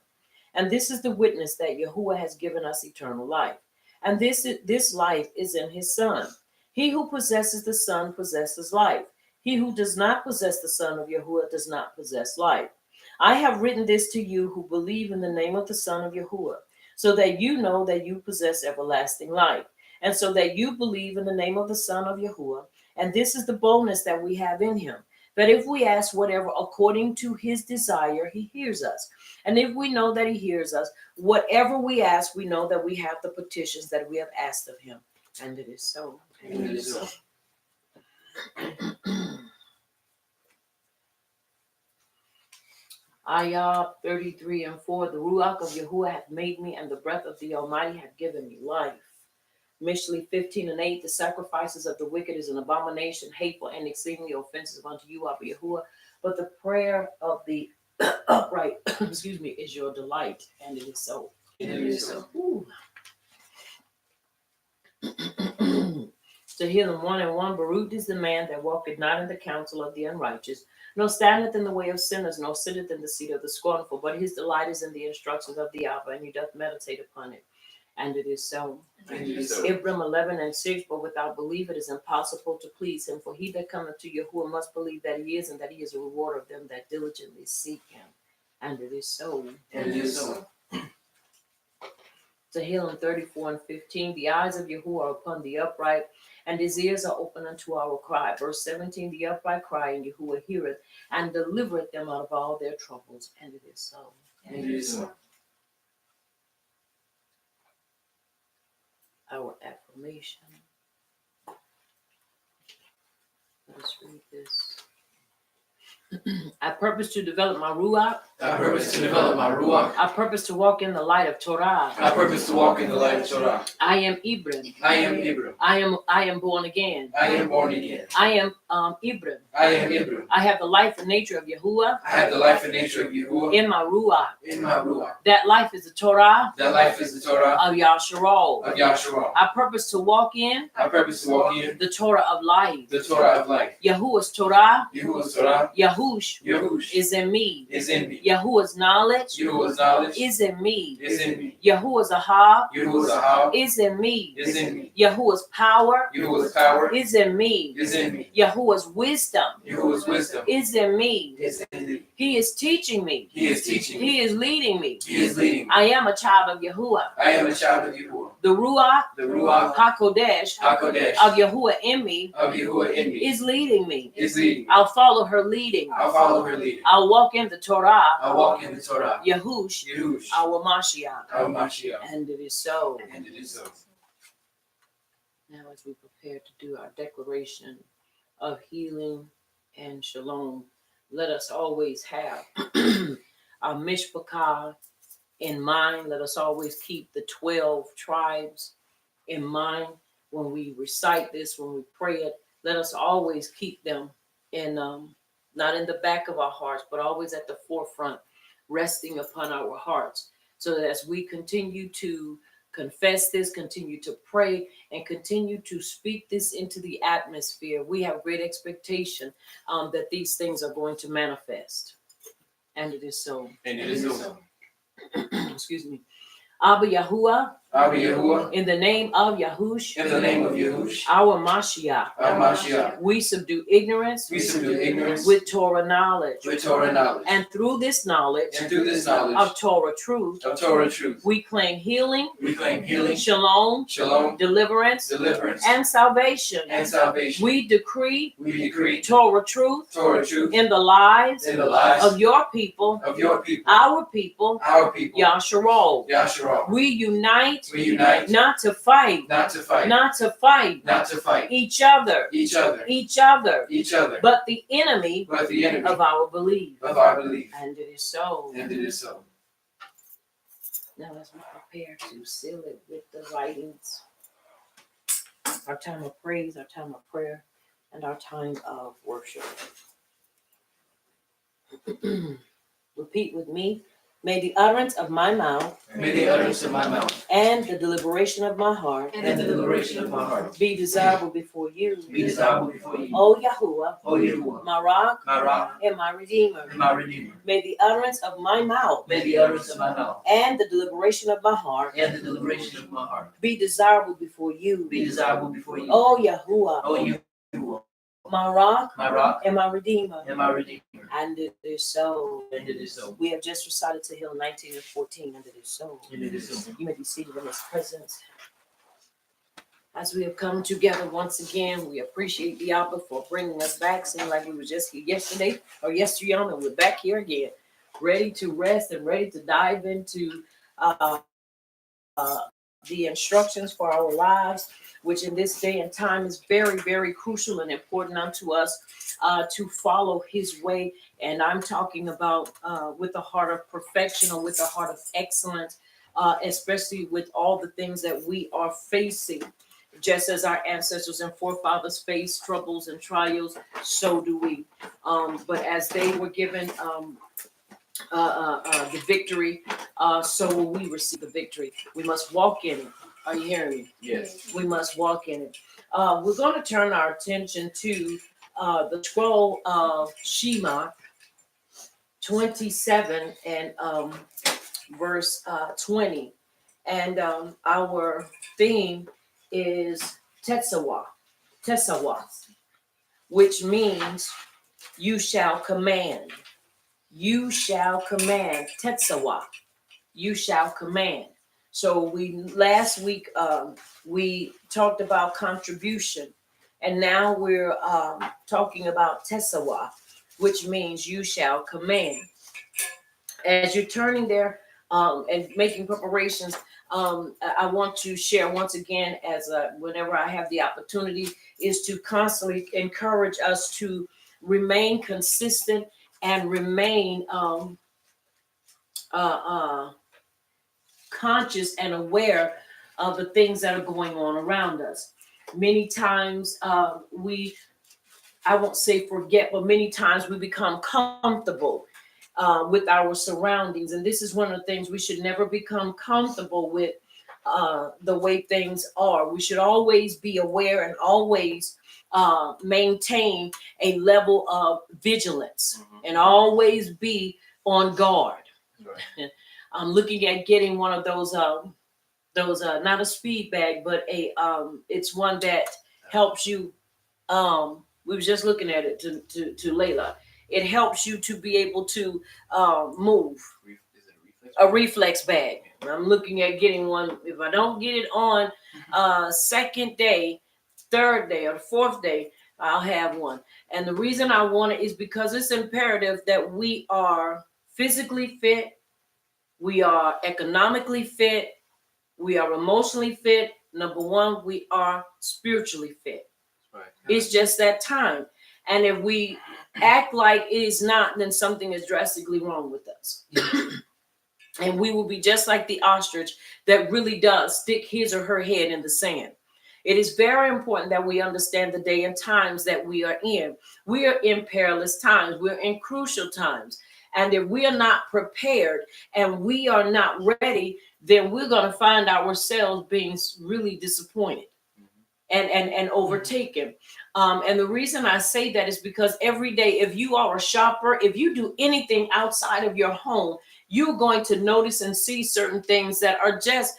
And this is the witness that Yahuwah has given us eternal life. And this life is in his son. He who possesses the son possesses life. He who does not possess the Son of Yahuwah does not possess life. I have written this to you who believe in the name of the Son of Yahuwah, so that you know that you possess everlasting life, and so that you believe in the name of the Son of Yahuwah. And this is the boldness that we have in him, that if we ask whatever according to his desire, he hears us. And if we know that he hears us, whatever we ask, we know that we have the petitions that we have asked of him. And it is so.
And it is so.
Ayah 33 and 4, the Ruach of Yahuwah hath made me, and the breath of the Almighty hath given me life. Mishlei 15 and 8, the sacrifices of the wicked is an abomination, hateful, and exceedingly offensive unto you, Abba Yahuwah. But the prayer of the upright, is your delight, and it is so.
And it is so.
Ooh. Tehillim 1 and 1, Baruch is the man that walketh not in the counsel of the unrighteous, nor standeth in the way of sinners, nor sitteth in the seat of the scornful, but his delight is in the instructions of the Abba, and he doth meditate upon it. And it is so.
And it is so.
Ibram 11 and 6, but without belief it is impossible to please him, for he that cometh to Yahuwah must believe that he is, and that he is a rewarder of them that diligently seek him. And it is so.
And it is so.
Tehillim 34 and 15, the eyes of Yahuwah are upon the upright, and his ears are open unto our cry. Verse 17, the upright cry, and Yahuwah heareth, and delivereth them out of all their troubles. And it is so.
And it is so.
Our affirmation. Let's read this. I purpose to develop my ruach.
I purpose to develop my ruach.
I purpose to walk in the light of Torah.
I purpose to walk in the light of Torah.
I am Ibram.
I am Ibram.
I am born again.
I am born again.
I am Ibram.
I am Ibram.
I have the life and nature of Yahuwah
I have the life and nature of Yahuwah
in my ruach.
in my ruach.
That life is the Torah
That life is the Torah
of Yasharal.
of Yahshua.
I purpose to walk in
I purpose to walk in
the Torah of life.
the Torah of life.
Yahuwah's Torah,
Yahuwah's Torah,
Yahush,
Yahush,
is in me.
is in me.
Yahuwah's knowledge
Yahuwah's knowledge
is in me.
is in me.
Yahuwah's Ahab
Yahuwah's Ahab
is in me.
is in me.
Yahuwah's power
Yahuwah's power
is in me.
is in me.
Yahuwah's wisdom
Yahuwah's wisdom
is in me.
is in me.
He is teaching me.
He is teaching me.
He is leading me.
He is leading me.
I am a child of Yahuwah.
I am a child of Yahuwah.
The Ruach
The Ruach
HaKodesh
HaKodesh
of Yahuwah in me
of Yahuwah in me
is leading me.
is leading me.
I'll follow her leading.
I'll follow her leading.
I'll walk in the Torah.
I'll walk in the Torah.
Yahush,
Yahush,
our Mashiach.
our Mashiach.
And it is so.
And it is so.
Now, as we prepare to do our declaration of healing and shalom, let us always have our mishpachah in mind. Let us always keep the 12 tribes in mind when we recite this, when we pray it. Let us always keep them in, not in the back of our hearts, but always at the forefront, resting upon our hearts, so that as we continue to confess this, continue to pray, and continue to speak this into the atmosphere, we have great expectation that these things are going to manifest. And it is so.
And it is so.
Excuse me. Abba Yahuwah,
Abba Yahuwah,
in the name of Yahush,
in the name of Yahush,
our Mashiach,
our Mashiach,
we subdue ignorance
we subdue ignorance
with Torah knowledge.
with Torah knowledge.
And through this knowledge
And through this knowledge
of Torah truth,
of Torah truth,
we claim healing,
we claim healing,
shalom,
shalom,
deliverance,
deliverance,
and salvation.
and salvation.
We decree
We decree
Torah truth
Torah truth
in the lives
in the lives
of your people,
of your people,
our people, Yasharal.
Yahshua.
We unite
We unite
not to fight,
not to fight,
not to fight
not to fight
each other,
each other,
each other,
each other,
but the enemy
but the enemy
of our belief.
of our belief.
And it is so.
And it is so.
Now, as we prepare to seal it with the writings, our time of praise, our time of prayer, and our time of worship. Repeat with me. May the utterance of my mouth
May the utterance of my mouth
and the deliberation of my heart
and the deliberation of my heart
be desirable before you,
be desirable before you,
O Yahuwah,
O Yahuwah,
my rock
my rock
and my redeemer.
and my redeemer.
May the utterance of my mouth
May the utterance of my mouth
and the deliberation of my heart
and the deliberation of my heart
be desirable before you,
be desirable before you,
O Yahuwah,
O Yahuwah,
my rock
my rock
and my redeemer.
and my redeemer.
And it is so.
And it is so.
We have just recited Tehillim 19 and 14, and it is so.
And it is so.
You may be seated in His presence. As we have come together once again, we appreciate the Abba for bringing us back. Seemed like we were just here yesterday or yesterday, and we're back here again, ready to rest and ready to dive into the instructions for our lives, which in this day and time is very, very crucial and important unto us to follow His way. And I'm talking about with a heart of perfection or with a heart of excellence, especially with all the things that we are facing. Just as our ancestors and forefathers faced troubles and trials, so do we. But as they were given the victory, so will we receive the victory. We must walk in it. Are you hearing me?
Yes.
We must walk in it. We're going to turn our attention to the scroll of Shema 27 and verse 20. And our theme is Tetzaweh, which means you shall command. You shall command. Tetzaweh, you shall command. So last week we talked about contribution, and now we're talking about Tetzaweh, which means you shall command. As you're turning there and making preparations, I want to share once again, as whenever I have the opportunity, is to constantly encourage us to remain consistent and remain conscious and aware of the things that are going on around us. Many times I won't say forget, but many times we become comfortable with our surroundings. And this is one of the things: we should never become comfortable with the way things are. We should always be aware and always maintain a level of vigilance and always be on guard. Right. I'm looking at getting one of those not a speed bag, but it's one that helps you. We were just looking at it to Layla. It helps you to be able to move.
Is it a reflex?
A reflex bag. I'm looking at getting one. If I don't get it on second day, third day, or fourth day, I'll have one. And the reason I want it is because it's imperative that we are physically fit, we are economically fit, we are emotionally fit. Number one, we are spiritually fit. Right. It's just that time. And if we act like it is not, then something is drastically wrong with us. And we will be just like the ostrich that really does stick his or her head in the sand. It is very important that we understand the day and times that we are in. We are in perilous times. We're in crucial times. And if we are not prepared and we are not ready, then we're going to find ourselves being really disappointed and overtaken. And the reason I say that is because every day, if you are a shopper, if you do anything outside of your home, you're going to notice and see certain things that are just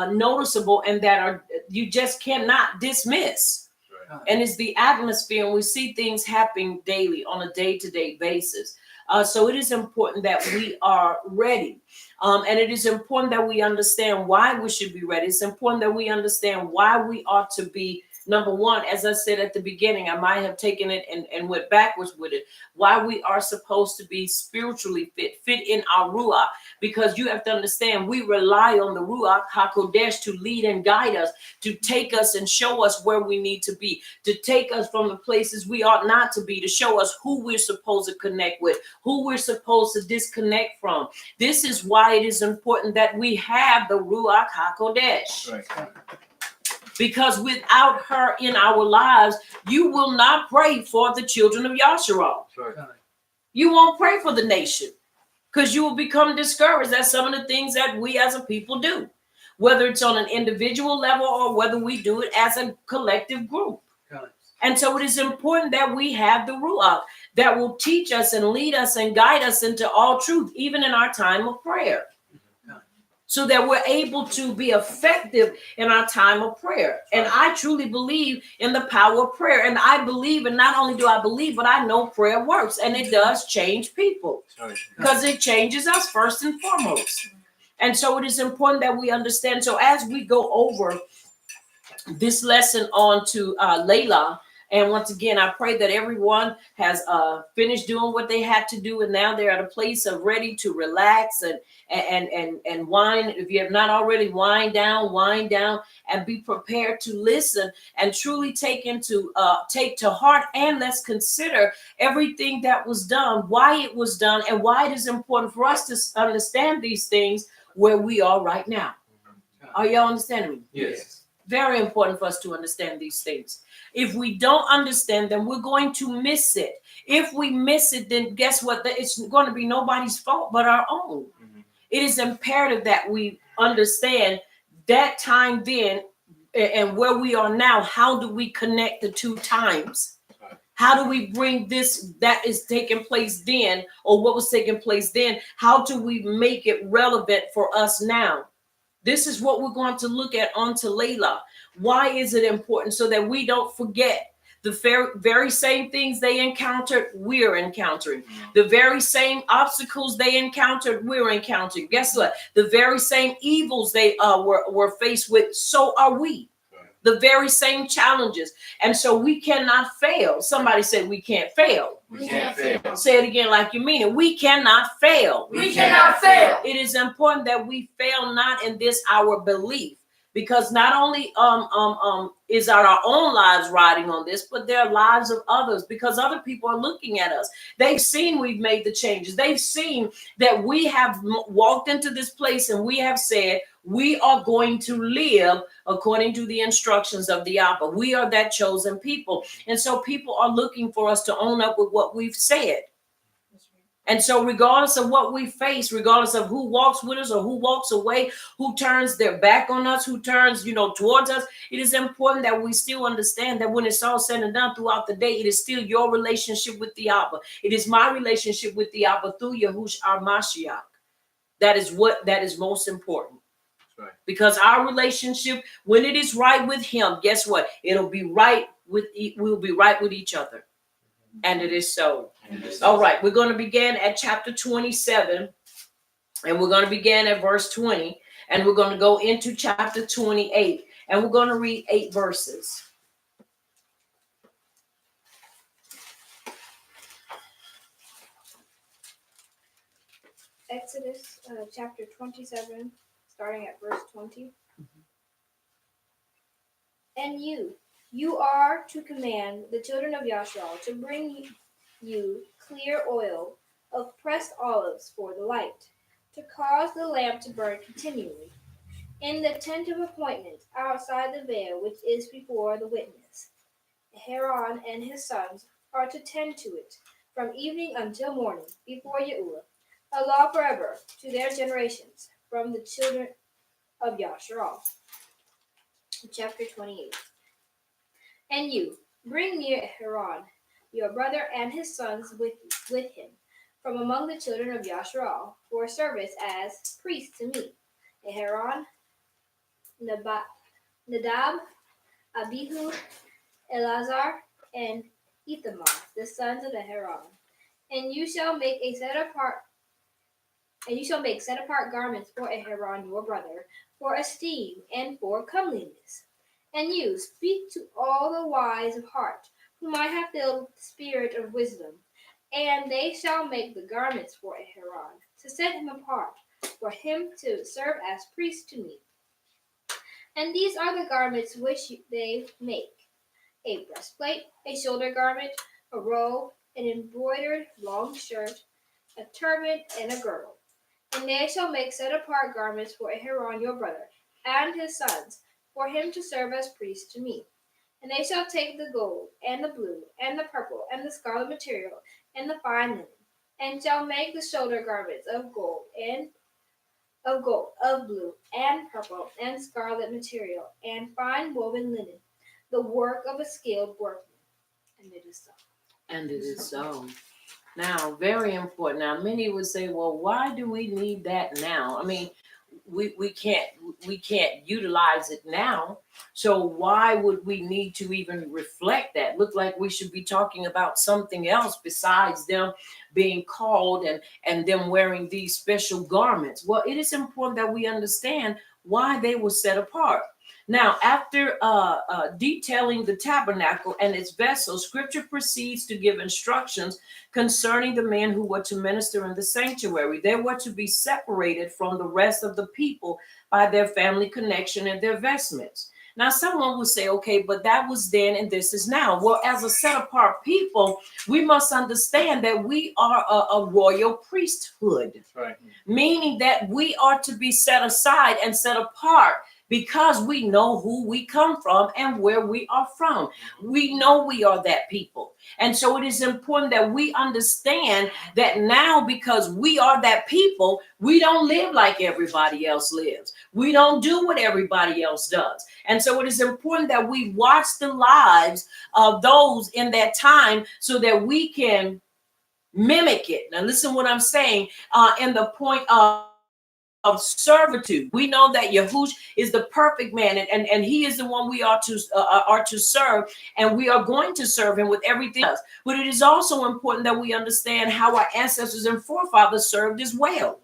noticeable and that are you just cannot dismiss. Right. And it's the atmosphere, and we see things happening daily on a day-to-day basis. So it is important that we are ready. And it is important that we understand why we should be ready. It's important that we understand why we ought to be. Number one, as I said at the beginning, I might have taken it and went backwards with it. Why we are supposed to be spiritually fit in our Ruach, because you have to understand we rely on the Ruach HaKodesh to lead and guide us, to take us and show us where we need to be, to take us from the places we ought not to be, to show us who we're supposed to connect with, who we're supposed to disconnect from. This is why it is important that we have the Ruach HaKodesh. Right. Because without her in our lives, you will not pray for the children of Yasharal. Right. You won't pray for the nation because you will become discouraged at some of the things that we as a people do, whether it's on an individual level or whether we do it as a collective group. Right. And so it is important that we have the Ruach that will teach us and lead us and guide us into all truth, even in our time of prayer, so that we're able to be effective in our time of prayer. And I truly believe in the power of prayer. And I believe, and not only do I believe, but I know prayer works. And it does change people because it changes us first and foremost. And so it is important that we understand. So as we go over this lesson on to Layla, and once again, I pray that everyone has finished doing what they had to do, and now they're at a place of ready to relax and wind. If you have not already, wind down, and be prepared to listen and truly take to heart. And let's consider everything that was done, why it was done, and why it is important for us to understand these things where we are right now. Are y'all understanding me?
Yes.
Very important for us to understand these things. If we don't understand them, we're going to miss it. If we miss it, then guess what? It's going to be nobody's fault but our own. Mm-hmm. It is imperative that we understand that time then and where we are now. How do we connect the two times? How do we bring this that is taking place then, or what was taking place then? How do we make it relevant for us now? This is what we're going to look at onto Layla. Why is it important? So that we don't forget the very same things they encountered, we're encountering. The very same obstacles they encountered, we're encountering. Guess what? The very same evils they were faced with, so are we. the very same challenges. And so we cannot fail. Somebody said we can't fail.
We can't fail.
Say it again like you mean it. We cannot fail.
We cannot fail.
It is important that we fail not in this our belief, because not only is our own lives riding on this, but there are lives of others, because other people are looking at us. They've seen we've made the changes. They've seen that we have walked into this place and we have said we are going to live according to the instructions of the Abba. We are that chosen people. And so people are looking for us to own up with what we've said. And so regardless of what we face, regardless of who walks with us or who walks away, who turns their back on us, who turns, towards us, it is important that we still understand that when it's all said and done throughout the day, it is still your relationship with the Abba. It is my relationship with the Abba through Yahushua our Mashiach. That is most important.
Right.
Because our relationship, when it is right with him, guess what? We'll be right with each other. And it is so. All right, we're going to begin at chapter 27, and we're going to begin at verse 20, and we're going to go into chapter 28, and we're going to read 8 verses.
Exodus chapter 27, starting at verse 20. And you are to command the children of Yashar to bring you clear oil of pressed olives for the light, to cause the lamp to burn continually, in the tent of appointment outside the veil which is before the witness. Aaron and his sons are to tend to it from evening until morning before Yahuwah, a law forever to their generations from the children of Yasharal. Chapter 28. And you, bring near Aaron, your brother and his sons with him, from among the children of Yasharal, for service as priests to me. Aaron, Nadab, Abihu, Eleazar, and Ithamar, the sons of Aaron. And you shall make set apart garments for Aaron your brother, for esteem and for comeliness. And you speak to all the wise of heart, whom I have filled with the spirit of wisdom, and they shall make the garments for Aaron, to set him apart, for him to serve as priest to me. And these are the garments which they make: a breastplate, a shoulder garment, a robe, an embroidered long shirt, a turban, and a girdle. And they shall make set apart garments for Aaron your brother, and his sons, for him to serve as priest to me. And they shall take the gold, and the blue, and the purple, and the scarlet material, and the fine linen, and shall make the shoulder garments of gold, of blue, and purple, and scarlet material, and fine woven linen, the work of a skilled workman. And it is so.
And it is so. Now, very important. Now, many would say, well, why do we need that now? I mean, we can't utilize it now. So why would we need to even reflect that? Look like we should be talking about something else besides them being called and them wearing these special garments. Well, it is important that we understand why they were set apart. Now, after detailing the tabernacle and its vessels, scripture proceeds to give instructions concerning the men who were to minister in the sanctuary. They were to be separated from the rest of the people by their family connection and their vestments. Now, someone would say, okay, but that was then and this is now. Well, as a set apart people, we must understand that we are a royal priesthood.
That's right.
Meaning that we are to be set aside and set apart, because we know who we come from and where we are from. We know we are that people. And so it is important that we understand that now, because we are that people, we don't live like everybody else lives. We don't do what everybody else does. And so it is important that we watch the lives of those in that time so that we can mimic it. Now, listen what I'm saying in the point of servitude. We know that Yahushua is the perfect man, and he is the one we are to serve, and we are going to serve him with everything else. But it is also important that we understand how our ancestors and forefathers served as well.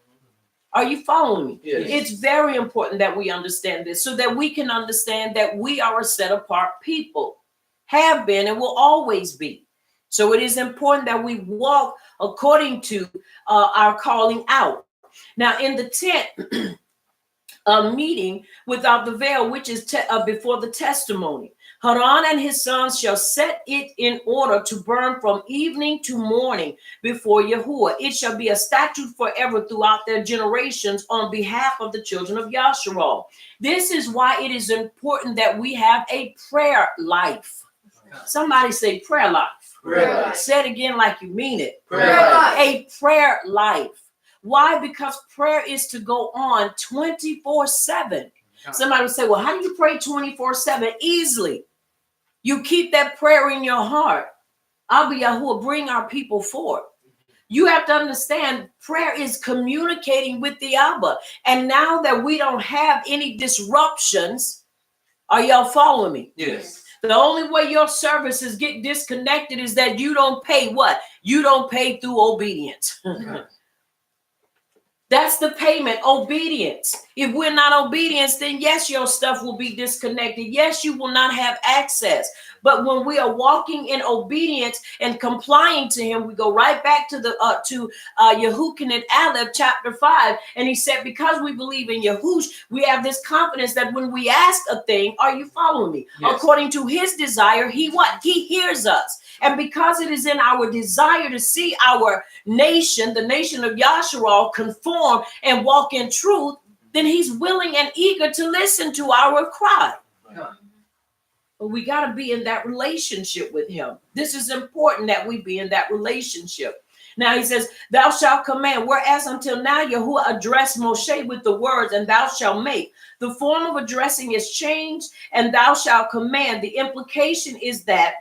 Are you following me?
Yes.
It's very important that we understand this so that we can understand that we are a set apart people, have been and will always be. So it is important that we walk according to our calling out. Now, in the tent meeting without the veil, which is before the testimony, Haran and his sons shall set it in order to burn from evening to morning before Yahuwah. It shall be a statute forever throughout their generations on behalf of the children of Yasharal. This is why it is important that we have a prayer life. Somebody say prayer life.
Prayer life.
Say it again like you mean it.
Prayer life.
A prayer life. Why? Because prayer is to go on 24/7. Somebody would say, well, how do you pray 24/7? Easily. You keep that prayer in your heart. Abba Yahuwah, bring our people forth. You have to understand prayer is communicating with the Abba. And now that we don't have any disruptions, are y'all following me?
Yes.
The only way your services get disconnected is that you don't pay what? You don't pay through obedience. That's the payment, obedience. If we're not obedience, then yes, your stuff will be disconnected. Yes, you will not have access. But when we are walking in obedience and complying to him, we go right back to the Yehukin and Aleph chapter 5. And he said, because we believe in Yahush, we have this confidence that when we ask a thing, are you following me?
Yes.
According to his desire, he what? He hears us. And because it is in our desire to see our nation, the nation of Yasharal, conform and walk in truth, then he's willing and eager to listen to our cry. But we got to be in that relationship with him. This is important that we be in that relationship. Now he says, thou shalt command, whereas until now Yahuwah addressed Moshe with the words, and thou shalt make. The form of addressing is changed, and thou shalt command. The implication is that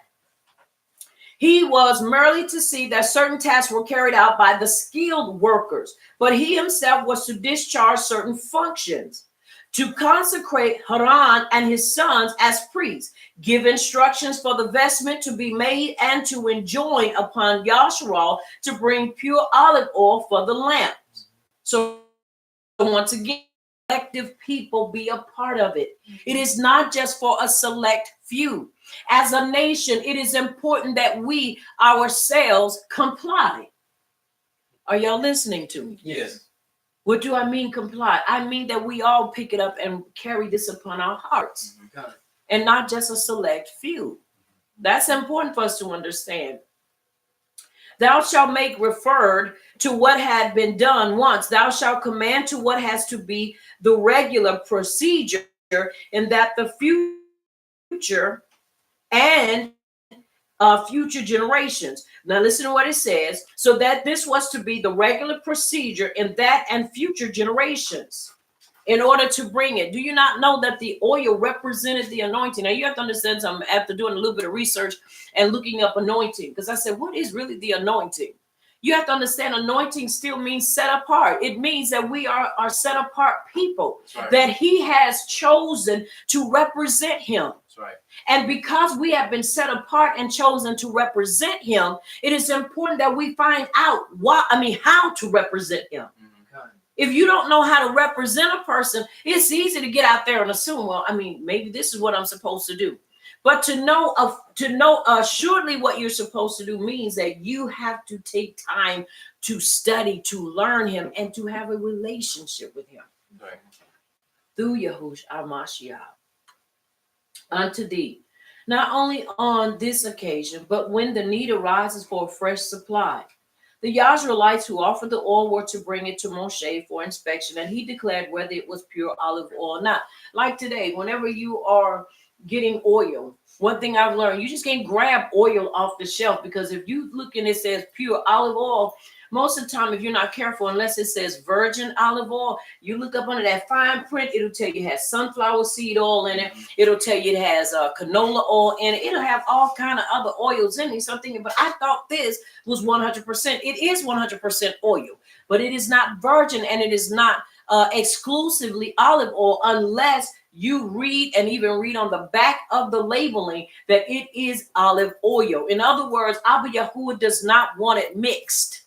he was merely to see that certain tasks were carried out by the skilled workers, but he himself was to discharge certain functions, to consecrate Haran and his sons as priests, give instructions for the vestment to be made, and to enjoin upon Yasharal to bring pure olive oil for the lamps. So once again, collective people be a part of it. It is not just for a select few. As a nation, it is important that we ourselves comply. Are y'all listening to me?
Yes.
What do I mean comply? I mean that we all pick it up and carry this upon our hearts, and not just a select few. That's important for us to understand. Thou shalt make referred to what had been done once. Thou shalt command to what has to be the regular procedure, in that the future and future generations. Now listen to what it says. So that this was to be the regular procedure in that and future generations, in order to bring it. Do you not know that the oil represented the anointing? Now you have to understand something after doing a little bit of research and looking up anointing, because I said, what is really the anointing? You have to understand anointing still means set apart. It means that we are set apart people,
Right.
that he has chosen to represent him.
That's right.
And because we have been set apart and chosen to represent him, it is important that we find out how to represent him. If you don't know how to represent a person, it's easy to get out there and assume, well, maybe this is what I'm supposed to do. But to know assuredly what you're supposed to do means that you have to take time to study, to learn him, and to have a relationship with him.
Right.
Through Yahush Amashiach. Unto thee, not only on this occasion, but when the need arises for a fresh supply. The Yasraelites who offered the oil were to bring it to Moshe for inspection, and he declared whether it was pure olive oil or not. Like today, whenever you are getting oil, one thing I've learned, you just can't grab oil off the shelf, because if you look and it says pure olive oil, most of the time, if you're not careful, unless it says virgin olive oil, you look up under that fine print, it'll tell you it has sunflower seed oil in it. It'll tell you it has canola oil in it. It'll have all kind of other oils in it. So I'm thinking, but I thought this was 100%. It is 100% oil, but it is not virgin, and it is not exclusively olive oil, unless you read and even read on the back of the labeling that it is olive oil. In other words, Abba Yahuwah does not want it mixed.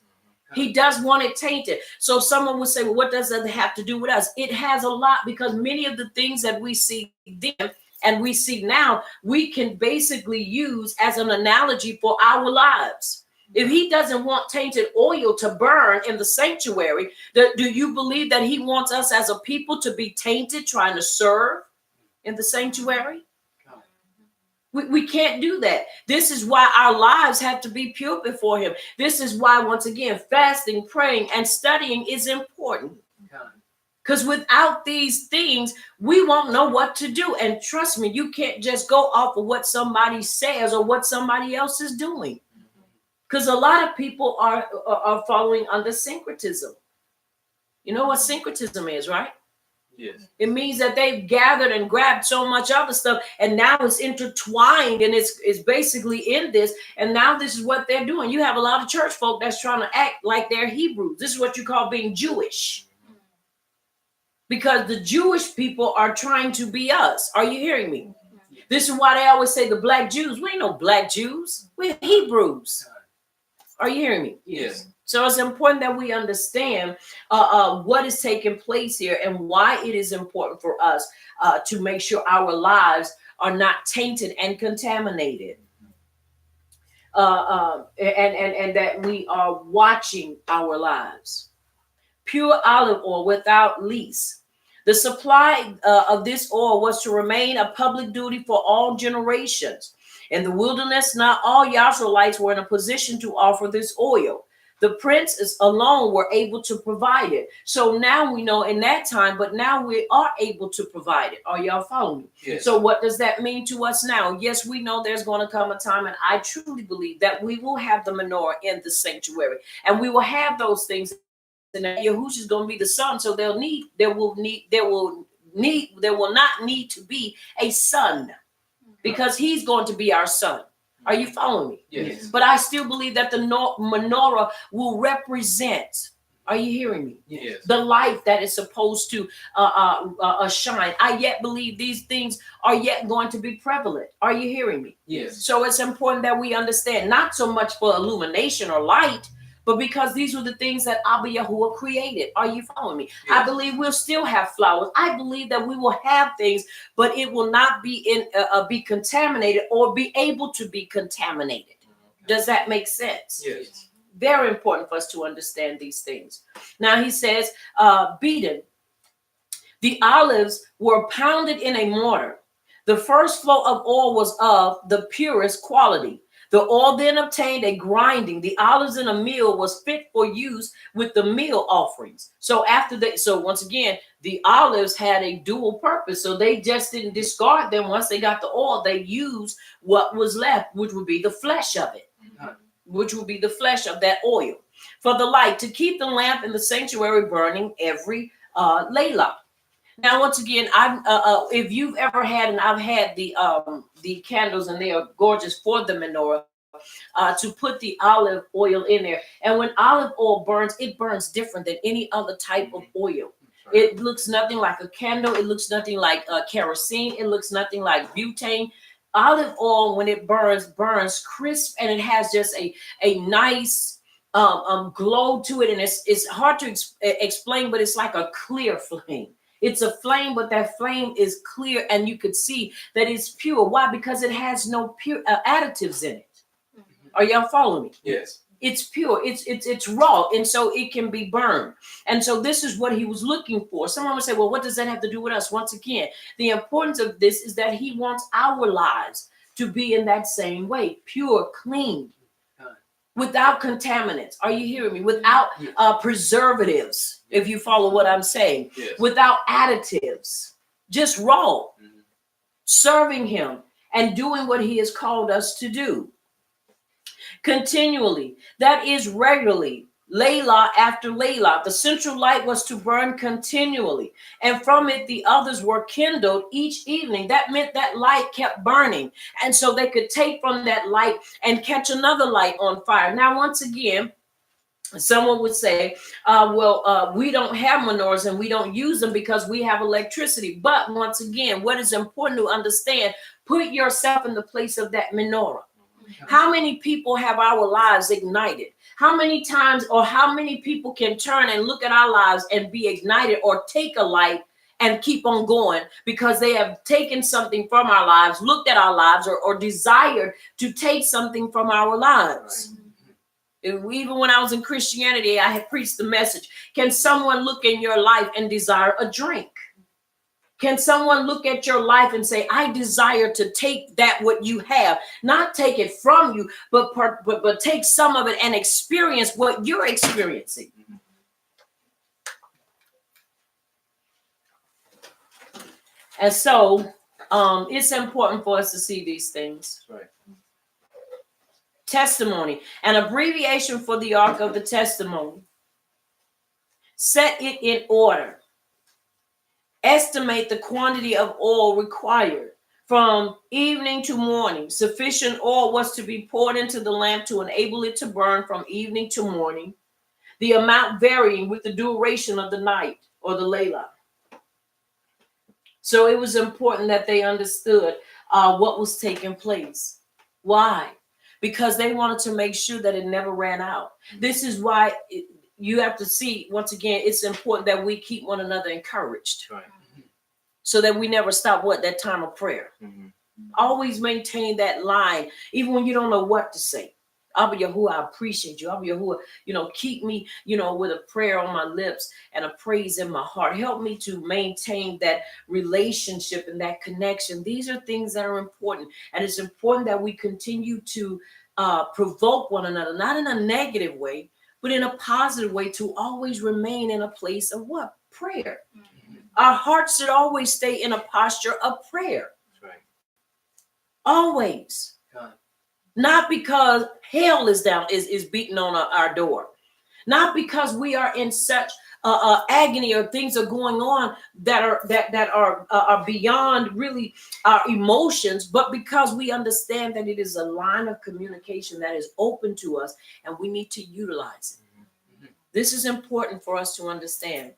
He does want it tainted. So someone would say, well, what does that have to do with us? It has a lot, because many of the things that we see then and we see now, we can basically use as an analogy for our lives. If he doesn't want tainted oil to burn in the sanctuary, do you believe that he wants us as a people to be tainted trying to serve in the sanctuary? We can't do that. This is why our lives have to be pure before him. This is why, once again, fasting, praying, and studying is important. Because without these things, we won't know what to do. And trust me, you can't just go off of what somebody says or what somebody else is doing. Because a lot of people are following under syncretism. You know what syncretism is, right?
Yes.
It means that they've gathered and grabbed so much other stuff, and now it's intertwined, and it's basically in this. And now this is what they're doing. You have a lot of church folk that's trying to act like they're Hebrews. This is what you call being Jewish. Because the Jewish people are trying to be us. Are you hearing me? This is why they always say the black Jews. We ain't no black Jews. We're Hebrews. Are you hearing me?
Yes.
So it's important that we understand what is taking place here and why it is important for us to make sure our lives are not tainted and contaminated. And that we are watching our lives. Pure olive oil without lease. The supply of this oil was to remain a public duty for all generations. In the wilderness, not all Yasharites were in a position to offer this oil. The princes alone were able to provide it. So now we know in that time, but now we are able to provide it. Are y'all following me?
Yes.
So what does that mean to us now? Yes, we know there's going to come a time, and I truly believe that we will have the menorah in the sanctuary, and we will have those things. And Yahushua is going to be the son, so there will not need to be a son, because he's going to be our son. Are you following me?
Yes.
But I still believe that the menorah will represent, are you hearing me?
Yes.
The light that is supposed to shine. I yet believe these things are yet going to be prevalent. Are you hearing me?
Yes.
So it's important that we understand, not so much for illumination or light, but because these were the things that Abba Yahuwah created. Are you following me?
Yes.
I believe we'll still have flowers. I believe that we will have things, but it will not be be contaminated or be able to be contaminated. Does that make sense?
Yes.
Very important for us to understand these things. Now he says, beaten. The olives were pounded in a mortar. The first flow of oil was of the purest quality. The oil then obtained a grinding. The olives in a meal was fit for use with the meal offerings. So once again, the olives had a dual purpose. So they just didn't discard them. Once they got the oil, they used what was left, which would be the flesh of it, which would be the flesh of that oil. For the light, to keep the lamp in the sanctuary burning every layla. Now, once again, if you've ever had, and I've had the candles, and they are gorgeous for the menorah, to put the olive oil in there. And when olive oil burns, it burns different than any other type of oil. It looks nothing like a candle. It looks nothing like kerosene. It looks nothing like butane. Olive oil, when it burns crisp, and it has just a nice glow to it. And it's hard to explain, but it's like a clear flame. It's a flame, but that flame is clear, and you could see that it's pure. Why? Because it has no pure additives in it. Are y'all following me?
Yes.
It's pure. It's raw, and so it can be burned. And so this is what he was looking for. Someone would say, well, what does that have to do with us? Once again, the importance of this is that he wants our lives to be in that same way, pure, clean, without contaminants. Are you hearing me? Without preservatives, if you follow what I'm saying.
Yes.
Without additives, just raw, serving him and doing what he has called us to do. Continually, that is regularly, layla after layla. The central light was to burn continually, and from it the others were kindled each evening. That meant that light kept burning, and so they could take from that light and catch another light on fire. Now, once again, someone would say, we don't have menorahs and we don't use them because we have electricity. But once again, what is important to understand, put yourself in the place of that menorah. How many people have our lives ignited? How many times or how many people can turn and look at our lives and be ignited or take a light and keep on going because they have taken something from our lives, looked at our lives, or desired to take something from our lives. Right. Even when I was in Christianity, I had preached the message. Can someone look in your life and desire a drink? Can someone look at your life and say, I desire to take that what you have, not take it from you, but take some of it and experience what you're experiencing? And so it's important for us to see these things. Right. Testimony, an abbreviation for the Ark of the Testimony. Set it in order. Estimate the quantity of oil required from evening to morning. Sufficient oil was to be poured into the lamp to enable it to burn from evening to morning, the amount varying with the duration of the night or the layla. So it was important that they understood what was taking place. Why? Because they wanted to make sure that it never ran out. This is why you have to see, once again, it's important that we keep one another encouraged. Right. So that we never stop that time of prayer. Mm-hmm. Always maintain that line, even when you don't know what to say. Abba Yahuwah, I appreciate you. Abba Yahuwah, keep me, with a prayer on my lips and a praise in my heart. Help me to maintain that relationship and that connection. These are things that are important. And it's important that we continue to provoke one another, not in a negative way, but in a positive way, to always remain in a place of what? Prayer. Mm-hmm. Our hearts should always stay in a posture of prayer. That's right. Always. God. Not because hell is beating on our door. Not because we are in such agony or things are going on that are beyond really our emotions, but because we understand that it is a line of communication that is open to us and we need to utilize it. Mm-hmm. This is important for us to understand.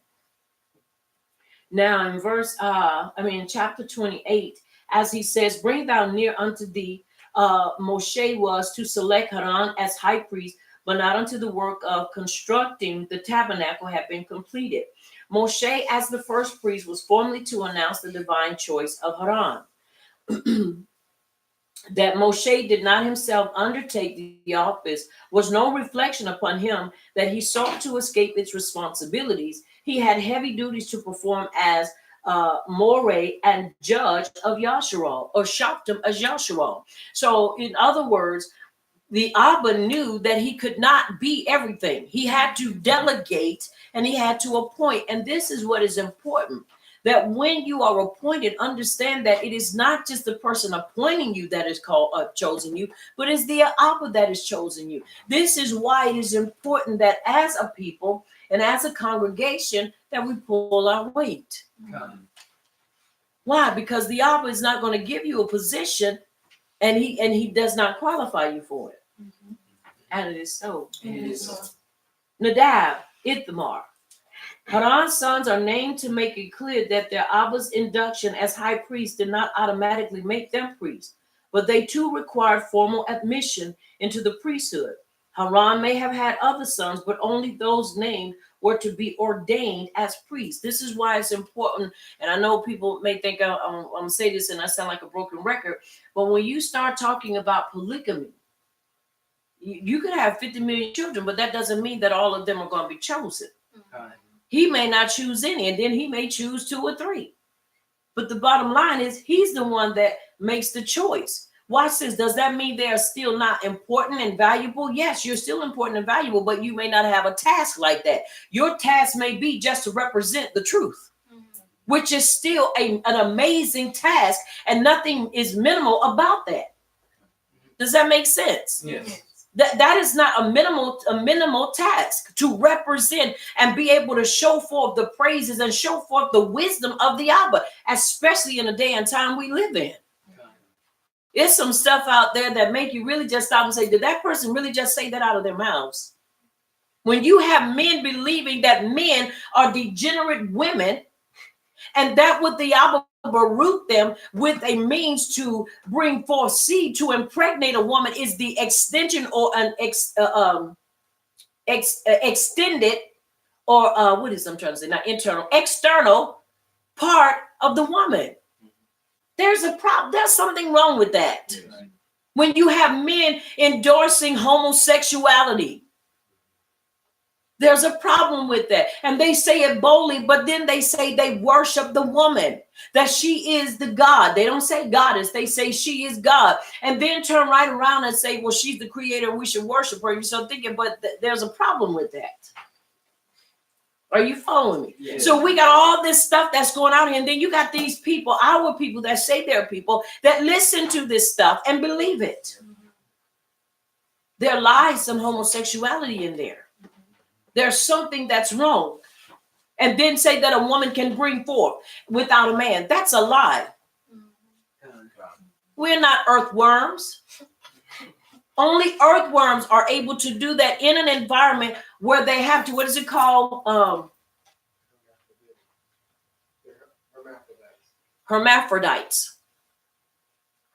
Now in chapter 28, as he says, bring thou near unto thee. Moshe was to select Haran as high priest, but not until the work of constructing the tabernacle had been completed. Moshe, as the first priest, was formally to announce the divine choice of Haran. That Moshe did not himself undertake the office was no reflection upon him that he sought to escape its responsibilities. He had heavy duties to perform as Moreh and judge of Yasharal, or Shoptim as Yasharal. So in other words, the Abba knew that he could not be everything. He had to delegate and he had to appoint. And this is what is important, that when you are appointed, understand that it is not just the person appointing you that is chosen you, but it's the Abba that has chosen you. This is why it is important that as a people and as a congregation that we pull our weight. God. Why? Because the Abba is not going to give you a position and he does not qualify you for it. Mm-hmm. And it is so. It is so. Nadab, Ithamar. Haran's sons are named to make it clear that their Abba's induction as high priest did not automatically make them priests, but they too required formal admission into the priesthood. Haran may have had other sons, but only those named were to be ordained as priests. This is why it's important. And I know people may think I'm going to say this and I sound like a broken record, but when you start talking about polygamy, you could have 50 million children, but that doesn't mean that all of them are going to be chosen. Mm-hmm. He may not choose any, and then he may choose 2 or 3. But the bottom line is he's the one that makes the choice. Watch this. Does that mean they are still not important and valuable? Yes, you're still important and valuable, but you may not have a task like that. Your task may be just to represent the truth, which is still an amazing task, and nothing is minimal about that. Does that make sense? Yes. That is not a minimal task to represent and be able to show forth the praises and show forth the wisdom of the Abba, especially in the day and time we live in. There's some stuff out there that make you really just stop and say, did that person really just say that out of their mouths? When you have men believing that men are degenerate women, and that what the Abba root them with a means to bring forth seed to impregnate a woman is the extension or extended, or what is I'm trying to say? Not internal, external part of the woman. There's a problem. There's something wrong with that. When you have men endorsing homosexuality, there's a problem with that. And they say it boldly, but then they say they worship the woman, that she is the God. They don't say goddess. They say she is God. And then turn right around and say, well, she's the creator. We should worship her. You're so thinking, but there's a problem with that. Are you following me? Yeah. So we got all this stuff that's going on here. And then you got these people, our people that say they're people that listen to this stuff and believe it. There lies some homosexuality in there. There's something that's wrong. And then say that a woman can bring forth without a man. That's a lie. We're not earthworms. Only earthworms are able to do that in an environment where they have to, what is it called? Hermaphrodites.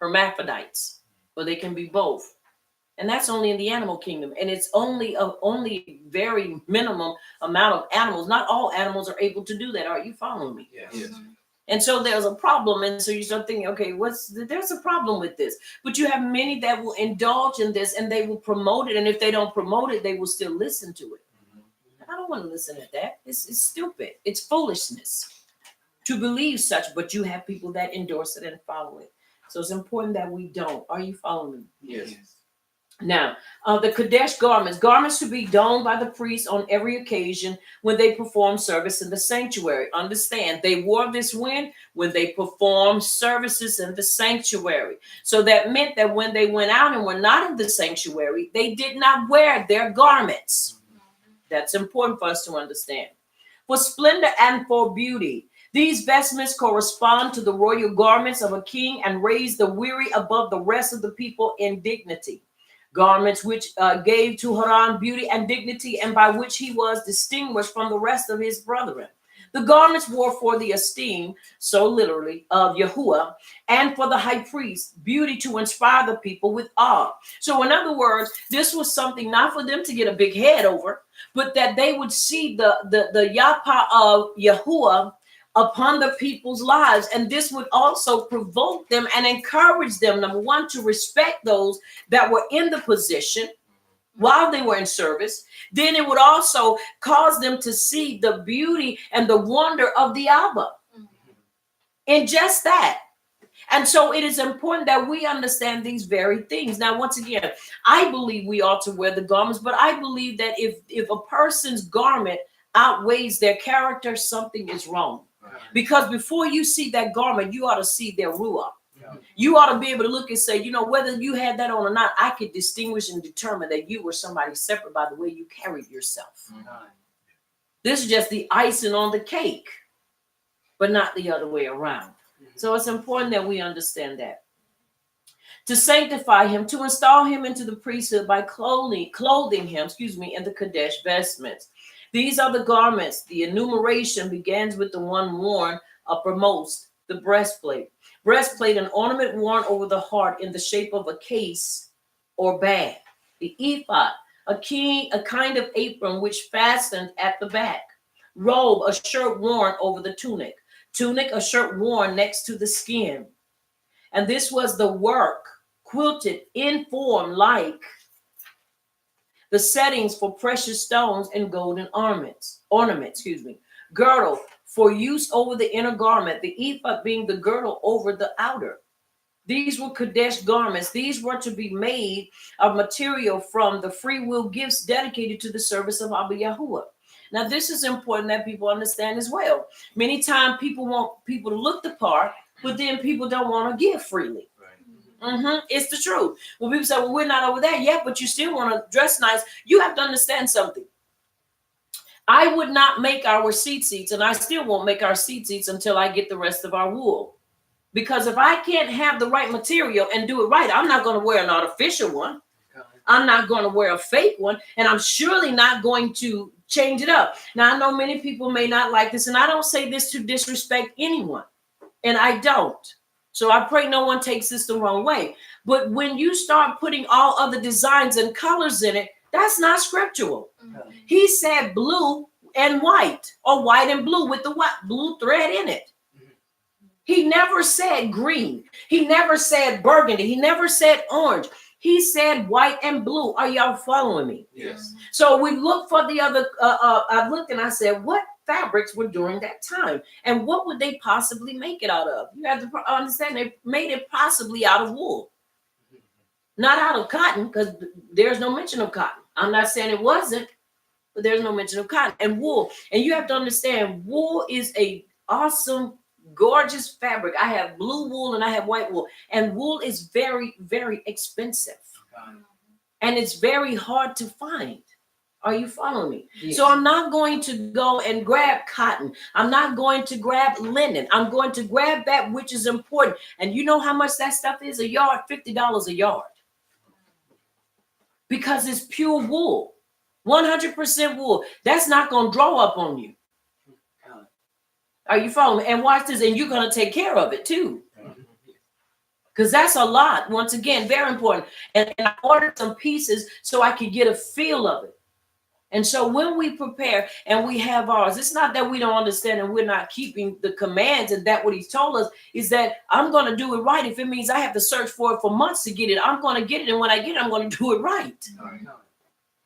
Hermaphrodites. Well, they can be both. And that's only in the animal kingdom. And it's only very minimum amount of animals. Not all animals are able to do that. Are you following me?
Yes.
And so there's a problem. And so you start thinking, okay, there's a problem with this. But you have many that will indulge in this and they will promote it. And if they don't promote it, they will still listen to it. I don't want to listen to that. It's stupid. It's foolishness to believe such. But you have people that endorse it and follow it. So it's important that we don't. Are you following me?
Yes.
Now, the Kadesh garments to be donned by the priests on every occasion when they perform service in the sanctuary. Understand, they wore this when they performed services in the sanctuary. So that meant that when they went out and were not in the sanctuary, they did not wear their garments. That's important for us to understand. For splendor and for beauty, these vestments correspond to the royal garments of a king and raise the weary above the rest of the people in dignity. Garments which gave to Haran beauty and dignity, and by which he was distinguished from the rest of his brethren. The garments were for the esteem, so literally, of Yahuwah, and for the high priest, beauty to inspire the people with awe. So in other words, this was something not for them to get a big head over, but that they would see the Yapa of Yahuwah upon the people's lives. And this would also provoke them and encourage them, number one, to respect those that were in the position while they were in service. Then it would also cause them to see the beauty and the wonder of the Abba in just that. And so it is important that we understand these very things. Now, once again, I believe we ought to wear the garments, but I believe that if a person's garment outweighs their character, something is wrong. Because before you see that garment, you ought to see their ruach. You ought to be able to look and say, you know, whether you had that on or not, I could distinguish and determine that you were somebody separate by the way you carried yourself. This is just the icing on the cake, but not the other way around. So it's important that we understand that. To sanctify him, to install him into the priesthood by clothing him, in the Kadesh vestments. These are the garments. The enumeration begins with the one worn uppermost, the breastplate. Breastplate, an ornament worn over the heart in the shape of a case or bag. The ephod, a kind of apron which fastened at the back. Robe, a shirt worn over the tunic. Tunic, a shirt worn next to the skin. And this was the work, quilted in form like the settings for precious stones and golden ornaments. Girdle for use over the inner garment, the ephod being the girdle over the outer. These were Kadesh garments. These were to be made of material from the free will gifts dedicated to the service of Abba Yahuwah. Now, this is important that people understand as well. Many times people want people to look the part, but then people don't want to give freely. It's the truth. When people say, well, we're not over there yet, but you still want to dress nice, you have to understand something. I would not make our seats, and I still won't make our seats until I get the rest of our wool. Because if I can't have the right material and do it right, I'm not going to wear an artificial one. I'm not going to wear a fake one, and I'm surely not going to change it up. Now, I know many people may not like this, and I don't say this to disrespect anyone, and I don't. So I pray no one takes this the wrong way. But when you start putting all other designs and colors in it, That's not scriptural. He said blue and white, or white and blue with the blue thread in it. He never said green. He never said burgundy. He never said orange. He said white and blue. Are y'all following me?
Yes.
So we look for the other. I looked and I said, what fabrics were during that time, and what would they possibly make it out of? You have to understand they made it possibly out of wool, not out of cotton, because there's no mention of cotton. I'm not saying it wasn't, but there's no mention of cotton and wool. And you have to understand, wool is a awesome, gorgeous fabric. I have blue wool and I have white wool, and wool is very, very expensive, and it's very hard to find. Are you following me? Yes. So I'm not going to go and grab cotton. I'm not going to grab linen. I'm going to grab that which is important. And you know how much that stuff is a yard? $50 a yard. Because it's pure wool. 100% wool. That's not going to draw up on you. Are you following me? And watch this. And you're going to take care of it too. Because that's a lot. Once again, very important. And I ordered some pieces so I could get a feel of it. And so when we prepare and we have ours, it's not that we don't understand and we're not keeping the commands, and that what he's told us is that I'm going to do it right. If it means I have to search for it for months to get it, I'm going to get it. And when I get it, I'm going to do it right.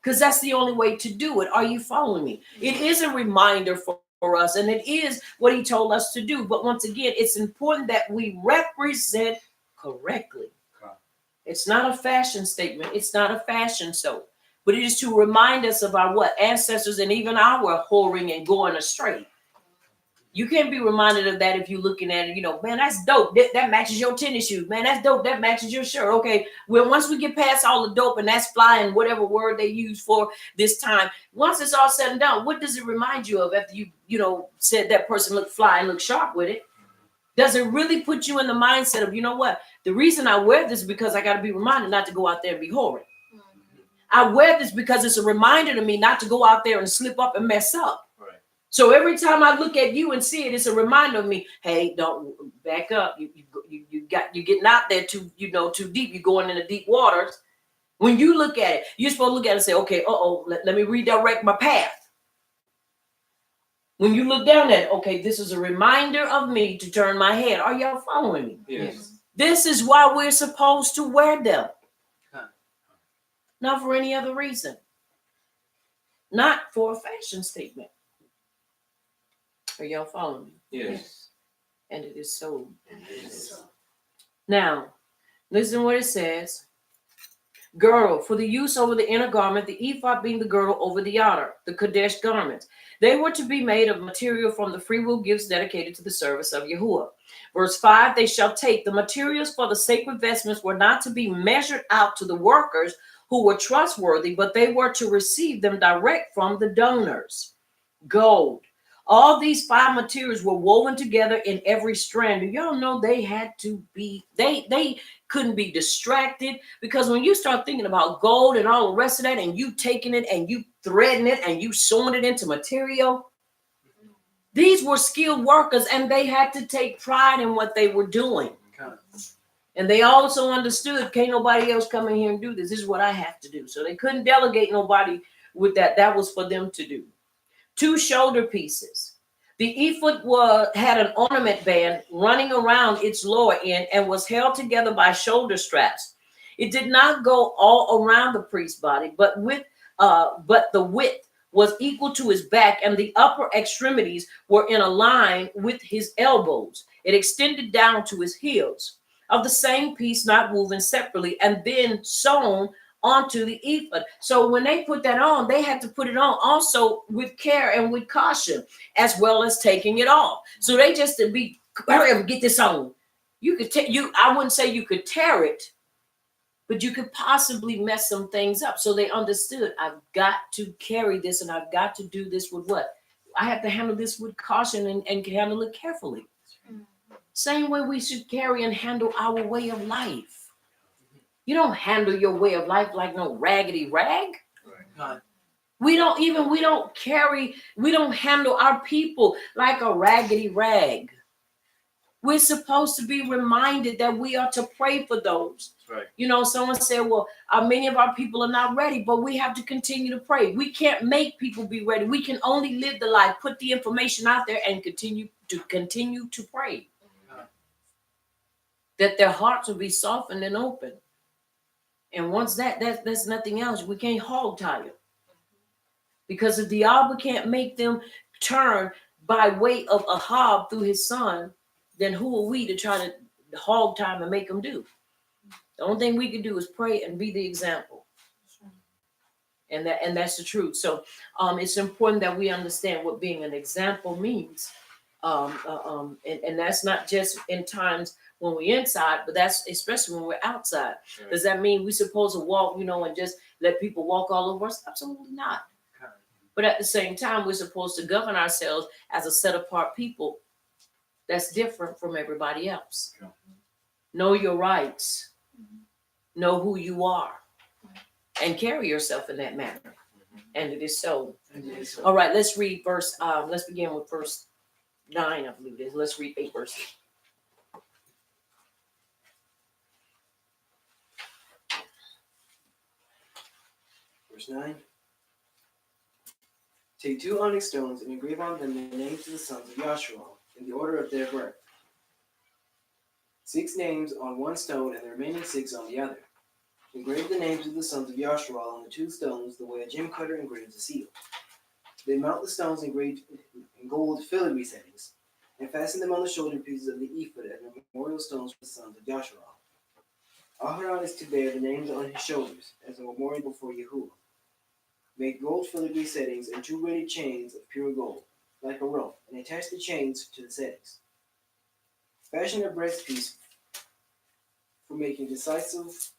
Because that's the only way to do it. Are you following me? It is a reminder for us, and it is what he told us to do. But once again, it's important that we represent correctly. It's not a fashion statement. It's not a fashion show. But it is to remind us of our ancestors, and even our whoring and going astray. You can't be reminded of that if you're looking at it, man, that's dope. That matches your tennis shoes. Man, that's dope. That matches your shirt. Okay, well, once we get past all the dope and that's flying, whatever word they use for this time, once it's all said and done, what does it remind you of after you said that person looked fly and looked sharp with it? Does it really put you in the mindset of, you know what? The reason I wear this is because I got to be reminded not to go out there and be whoring. I wear this because it's a reminder to me not to go out there and slip up and mess up. Right. So every time I look at you and see it, it's a reminder of me. Hey, don't back up. You're getting out there too deep. You're going into deep waters. When you look at it, you're supposed to look at it and say, okay, let me redirect my path. When you look down at it, okay, this is a reminder of me to turn my head. Are y'all following me?
Yes.
This is why we're supposed to wear them. Not for any other reason. Not for a fashion statement. Are y'all following me?
Yes.
And it is so. Now, listen what it says. Girdle, for the use over the inner garment, the ephod being the girdle over the outer, the Kadesh garments. They were to be made of material from the freewill gifts dedicated to the service of Yahuwah. Verse 5, they shall take the materials for the sacred vestments were not to be measured out to the workers who were trustworthy, but they were to receive them direct from the donors. Gold. All these 5 materials were woven together in every strand. Do y'all know they had to be, they couldn't be distracted, because when you start thinking about gold and all the rest of that, and you taking it and you threading it and you sewing it into material, these were skilled workers, and they had to take pride in what they were doing. And they also understood, can't nobody else come in here and do this. This is what I have to do. So they couldn't delegate nobody with that. That was for them to do. 2 shoulder pieces. The ephod had an ornament band running around its lower end and was held together by shoulder straps. It did not go all around the priest's body, but the width was equal to his back, and the upper extremities were in a line with his elbows. It extended down to his heels. Of the same piece, not woven separately, and then sewn onto the ephod. So when they put that on, they had to put it on also with care and with caution, as well as taking it off. So they just to be, hurry up, get this on. You could I wouldn't say you could tear it, but you could possibly mess some things up. So they understood, I've got to carry this, and I've got to do this with what? I have to handle this with caution and handle it carefully. Same way we should carry and handle our way of life. You don't handle your way of life like no raggedy rag. Right. We don't handle our people like a raggedy rag. We're supposed to be reminded that we are to pray for those.
Right.
You know, someone said, well, many of our people are not ready, but we have to continue to pray. We can't make people be ready. We can only live the life, put the information out there, and continue to pray. That their hearts will be softened and open. And once that's nothing else, we can't hog tie them. Because if the diablo can't make them turn by way of Ahab through his son, then who are we to try to hog time and make them do? The only thing we can do is pray and be the example. And that's the truth. So it's important that we understand what being an example means. And that's not just in times when we're inside, but that's especially when we're outside.
Right.
Does that mean we're supposed to walk, and just let people walk all over us? Absolutely not. But at the same time, we're supposed to govern ourselves as a set apart people that's different from everybody else.
Yeah.
Know your rights. Know who you are. And carry yourself in that manner. And it is so. All right, let's read let's begin with verse 9, I believe it is. Let's read 8 verses.
Verse 9. Take 2 onyx stones and engrave on them the names of the sons of Yasharal in the order of their birth. 6 names on one stone and the remaining 6 on the other. Engrave the names of the sons of Yasharal on the 2 stones the way a gem cutter engraves a seal. Then mount the stones engraved in gold filigree settings and fasten them on the shoulder pieces of the ephod as memorial stones for the sons of Yasharal. Aharon is to bear the names on his shoulders as a memorial before Yahuwah. Make gold filigree settings and 2 braided chains of pure gold, like a rope, and attach the chains to the settings. Fashion a breastpiece for making decisions,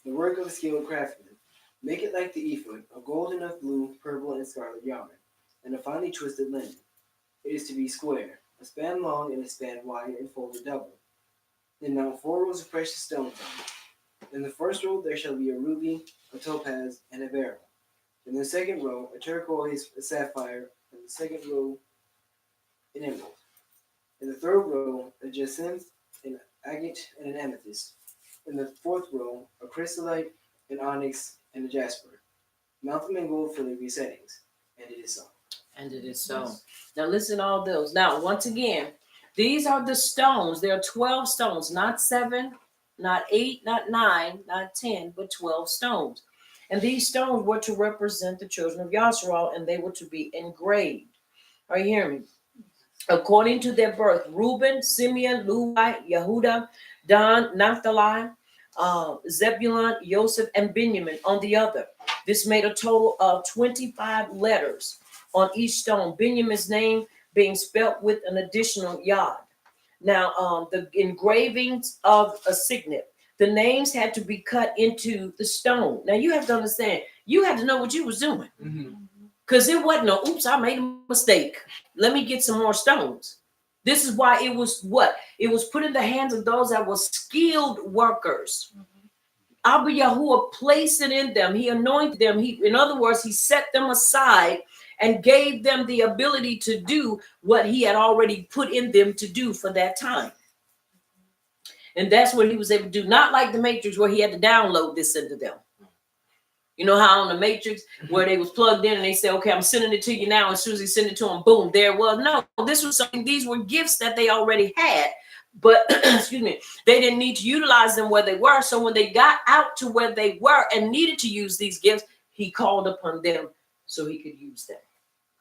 the work of a skilled craftsman. Make it like the ephod, of gold enough blue, purple, and scarlet yarn, and a finely twisted linen. It is to be square, a span long and a span wide, and folded double. Then mount 4 rows of precious stones on it. In the first row there shall be a ruby, a topaz, and a beryl. In the second row, a turquoise, a sapphire, and the second row, an emerald. In the third row, a jacinth, an agate, and an amethyst. In the fourth row, a chrysolite, an onyx, and a jasper. Mount them in gold filigree settings. And it is so.
And it is so. Now listen to all those. Now, once again, these are the stones. There are 12 stones, not 7, not 8, not 9, not 10, but 12 stones. And these stones were to represent the children of Yasharal, and they were to be engraved. Are you hearing me? According to their birth, Reuben, Simeon, Levi, Yehuda, Dan, Naphtali, Zebulun, Joseph, and Benjamin on the other. This made a total of 25 letters on each stone, Benjamin's name being spelt with an additional yod. Now, the engravings of a signet, the names had to be cut into the stone. Now, you have to understand, you had to know what you was doing. Because it wasn't no, oops, I made a mistake. Let me get some more stones. This is why it was what? It was put in the hands of those that were skilled workers. Abba Yahuwah placed it in them. He anointed them. In other words, he set them aside and gave them the ability to do what he had already put in them to do for that time. And that's what he was able to do. Not like the Matrix where he had to download this into them. You know how on the Matrix where they was plugged in and they say, okay, I'm sending it to you now. As soon as he sent it to them, boom, there it was. No, this was something, these were gifts that they already had. But, excuse me, they didn't need to utilize them where they were. So when they got out to where they were and needed to use these gifts, he called upon them so he could use them.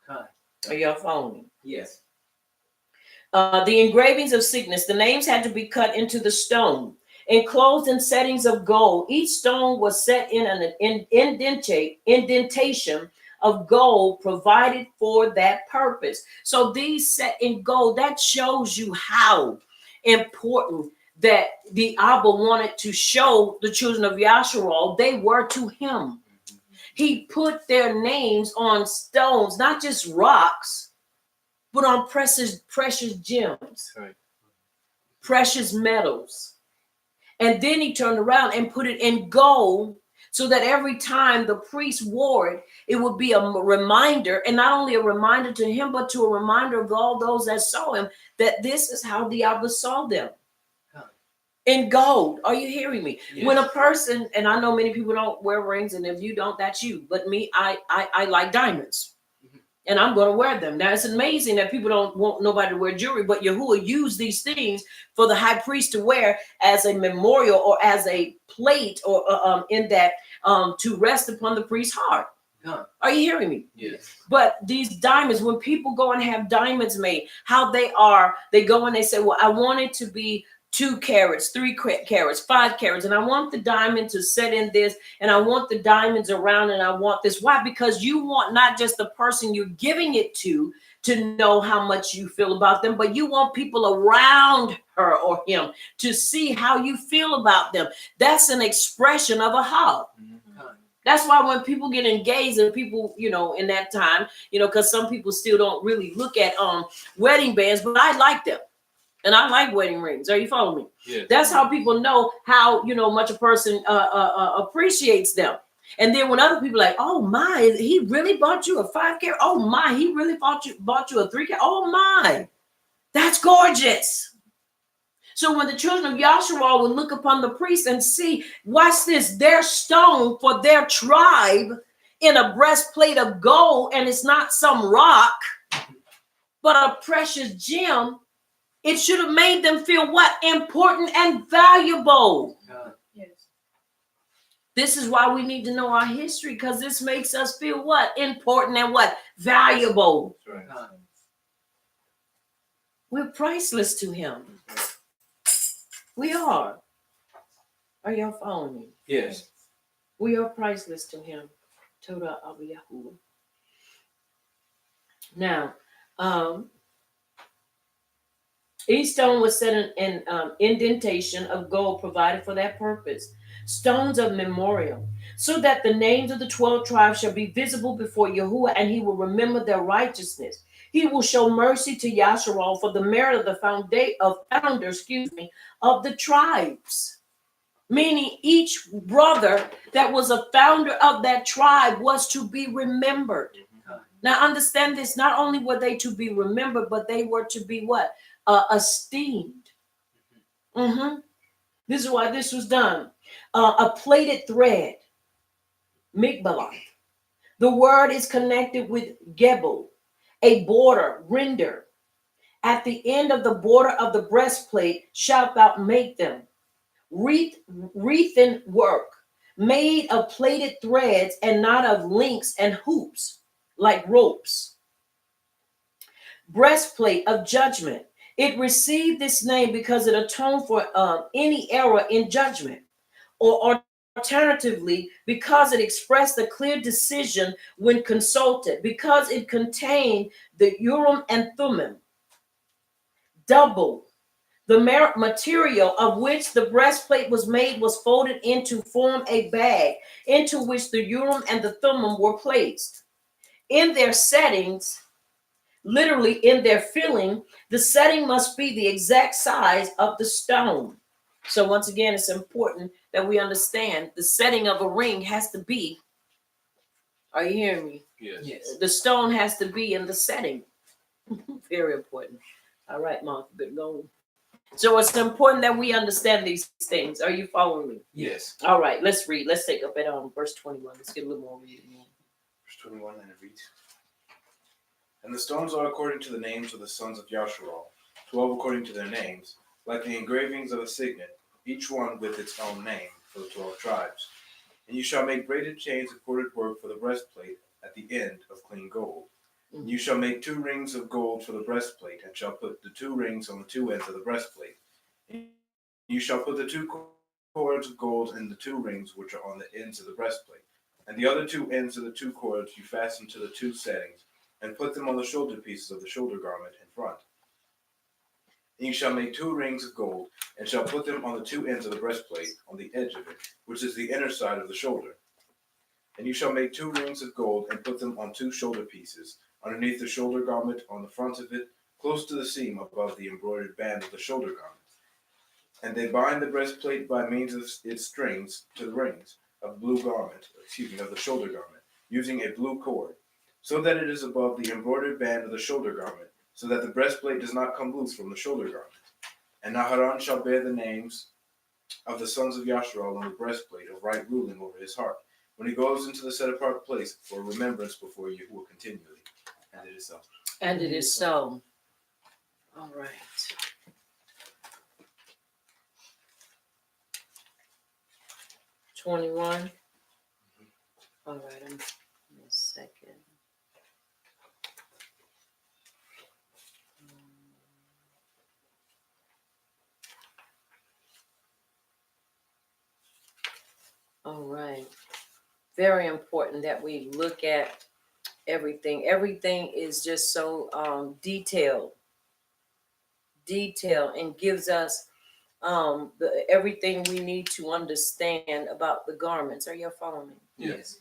Hi.
Are y'all following?
Yes.
The engravings of sickness, the names had to be cut into the stone, enclosed in settings of gold. Each stone was set in an indentation of gold provided for that purpose. So these set in gold, that shows you how important that the Abba wanted to show the children of Yasharal they were to him. He put their names on stones, not just rocks, but on precious gems,
Right.
precious metals. And then he turned around and put it in gold so that every time the priest wore it, it would be a reminder, and not only a reminder to him, but to a reminder of all those that saw him, that this is how Diablo saw them. In gold. Are you hearing me?
Yes.
When a person, and I know many people don't wear rings, and if you don't, that's you. But me, I like diamonds. And I'm going to wear them. Now, it's amazing that people don't want nobody to wear jewelry, but Yahuwah used these things for the high priest to wear as a memorial or as a plate or in that to rest upon the priest's heart. Are you hearing me?
Yes.
But these diamonds, when people go and have diamonds made, how they are, they go and they say, well, I want it to be 2 carats, 3 carats, 5 carats, and I want the diamond to set in this, and I want the diamonds around, and I want this. Why? Because you want not just the person you're giving it to know how much you feel about them, but you want people around her or him to see how you feel about them. That's an expression of a heart. That's why when people get engaged, and people, in that time, because some people still don't really look at wedding bands, but I like them. And I like wedding rings. Are you following me?
Yes.
That's how people know how, much a person appreciates them. And then when other people are like, oh my, he really bought you a 5 carat. Oh my, he really bought you a 3 carat. Oh my, that's gorgeous. So when the children of Yasharal would look upon the priest and see, watch this, their stone for their tribe in a breastplate of gold, and it's not some rock, but a precious gem, it should have made them feel what? Important and valuable.
Yes.
This is why we need to know our history, because this makes us feel what? Important and what? Valuable.
That's right.
We're priceless to him. We are. Are y'all following me?
Yes.
We are priceless to him. Toda Abu Yahuwah. Now, each stone was set in indentation of gold provided for that purpose, stones of memorial, so that the names of the 12 tribes shall be visible before Yahuwah, and he will remember their righteousness. He will show mercy to Yasharal for the merit of the founder, of the tribes. Meaning each brother that was a founder of that tribe was to be remembered. Now understand this, not only were they to be remembered, but they were to be what? Esteemed. This is why this was done. A plaited thread, mikbalah. The word is connected with gebel, a border, render. At the end of the border of the breastplate, shalt thou make them. Wreathen work, made of plaited threads and not of links and hoops, like ropes. Breastplate of judgment. It received this name because it atoned for any error in judgment, or alternatively, because it expressed a clear decision when consulted, because it contained the Urim and Thummim. Double. The material of which the breastplate was made was folded in to form a bag into which the Urim and the Thummim were placed. In their settings, literally in their filling, the setting must be the exact size of the stone. So once again, it's important that we understand the setting of a ring has to be, are you hearing me?
Yes.
The stone has to be in the setting. Very important. All right, Mark, better go. So it's important that we understand these things. Are you following me?
Yes.
All right, let's read. Let's take up at verse 21. Let's get a little more reading.
Verse 21, and it reads, and the stones are according to the names of the sons of Yasharal, 12 according to their names, like the engravings of a signet, each one with its own name, for the 12 tribes. And you shall make braided chains of corded work for the breastplate at the end of clean gold. And you shall make 2 rings of gold for the breastplate, and shall put the 2 rings on the 2 ends of the breastplate. And you shall put the 2 cords of gold in the 2 rings which are on the ends of the breastplate. And the other 2 ends of the 2 cords you fasten to the 2 settings, and put them on the shoulder pieces of the shoulder garment in front. And you shall make 2 rings of gold, and shall put them on the 2 ends of the breastplate, on the edge of it, which is the inner side of the shoulder. And you shall make 2 rings of gold, and put them on 2 shoulder pieces, underneath the shoulder garment on the front of it, close to the seam above the embroidered band of the shoulder garment. And they bind the breastplate by means of its strings to the rings, of the shoulder garment, using a blue cord, so that it is above the embroidered band of the shoulder garment, so that the breastplate does not come loose from the shoulder garment. And Naharan shall bear the names of the sons of Yasharal on the breastplate of right ruling over his heart, when he goes into the set apart place for remembrance before Yahuwah continually. And it is so.
And it is so. All right. $21. All right, give me a second. All right. Very important that we look at everything. Everything is just so detailed, and gives us everything we need to understand about the garments. Are you following me?
Yes.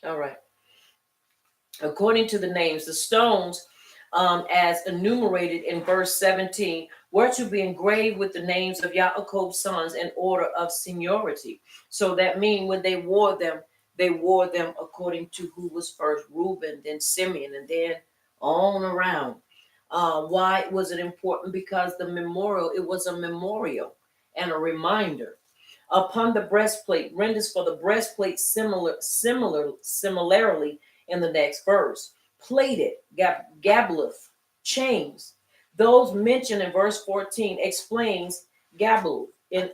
All right. According to the names, the stones, as enumerated in verse 17, were to be engraved with the names of Yaakov's sons in order of seniority. So that means when they wore them according to who was first, Reuben, then Simeon, and then on around. Why was it important? Because it was a memorial and a reminder. Upon the breastplate, renders for the breastplate similarly in the next verse. Plated, gableth, chains. Those mentioned in verse 14 explains gabel in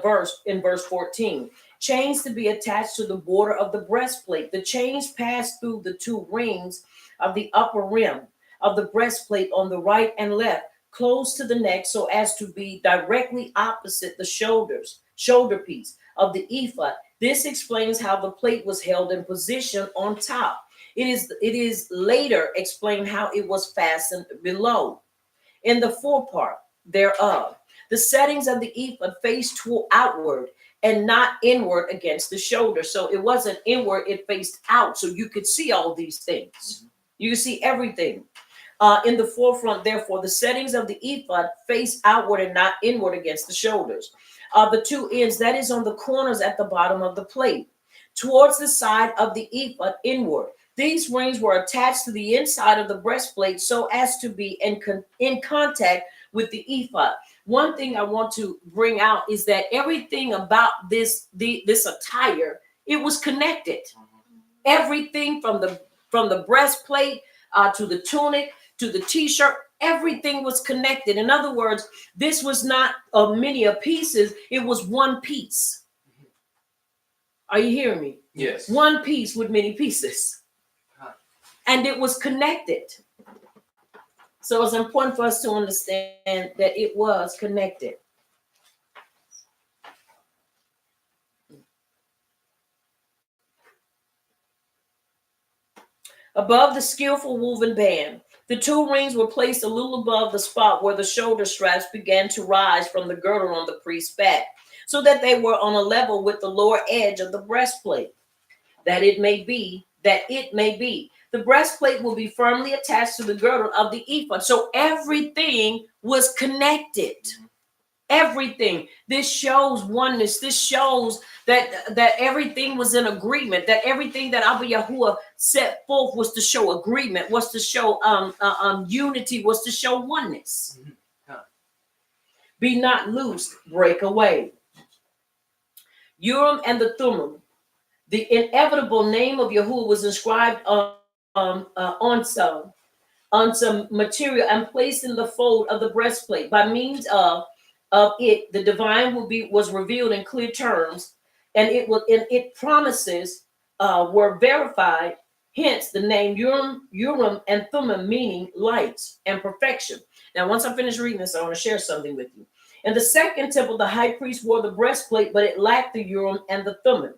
verse 14. Chains to be attached to the border of the breastplate. The chains pass through the two rings of the upper rim of the breastplate on the right and left, close to the neck, so as to be directly opposite the shoulder piece of the ephod. This explains how the plate was held in position on top. It is later explained how it was fastened below. In the forepart thereof, the settings of the ephod faced outward and not inward against the shoulder. So it wasn't inward, it faced out. So you could see all these things. You see everything. In the forefront, therefore, the settings of the ephod face outward and not inward against the shoulders. The two ends, that is on the corners at the bottom of the plate, towards the side of the ephod inward. These rings were attached to the inside of the breastplate so as to be in contact with the ephod. One thing I want to bring out is that everything about this attire, it was connected. Everything from the breastplate to the tunic to the t-shirt, everything was connected. In other words, this was not many pieces, it was one piece. Are you hearing me?
Yes.
One piece with many pieces. And it was connected. So it's important for us to understand that it was connected. Above the skillful woven band, the two rings were placed a little above the spot where the shoulder straps began to rise from the girdle on the priest's back, so that they were on a level with the lower edge of the breastplate. That it may be. The breastplate will be firmly attached to the girdle of the ephod. So everything was connected. Everything. This shows oneness. This shows that everything was in agreement. That everything that Abba Yahuwah set forth was to show agreement, was to show unity, was to show oneness. Be not loosed, break away. Urim and the Thummim. The inevitable name of Yahuwah was inscribed on some material and placed in the fold of the breastplate. By means of it, the divine was revealed in clear terms, and it promises were verified. Hence, the name Urim and Thummim, meaning lights and perfection. Now, once I finish reading this, I want to share something with you. In the second temple, the high priest wore the breastplate, but it lacked the Urim and the Thummim,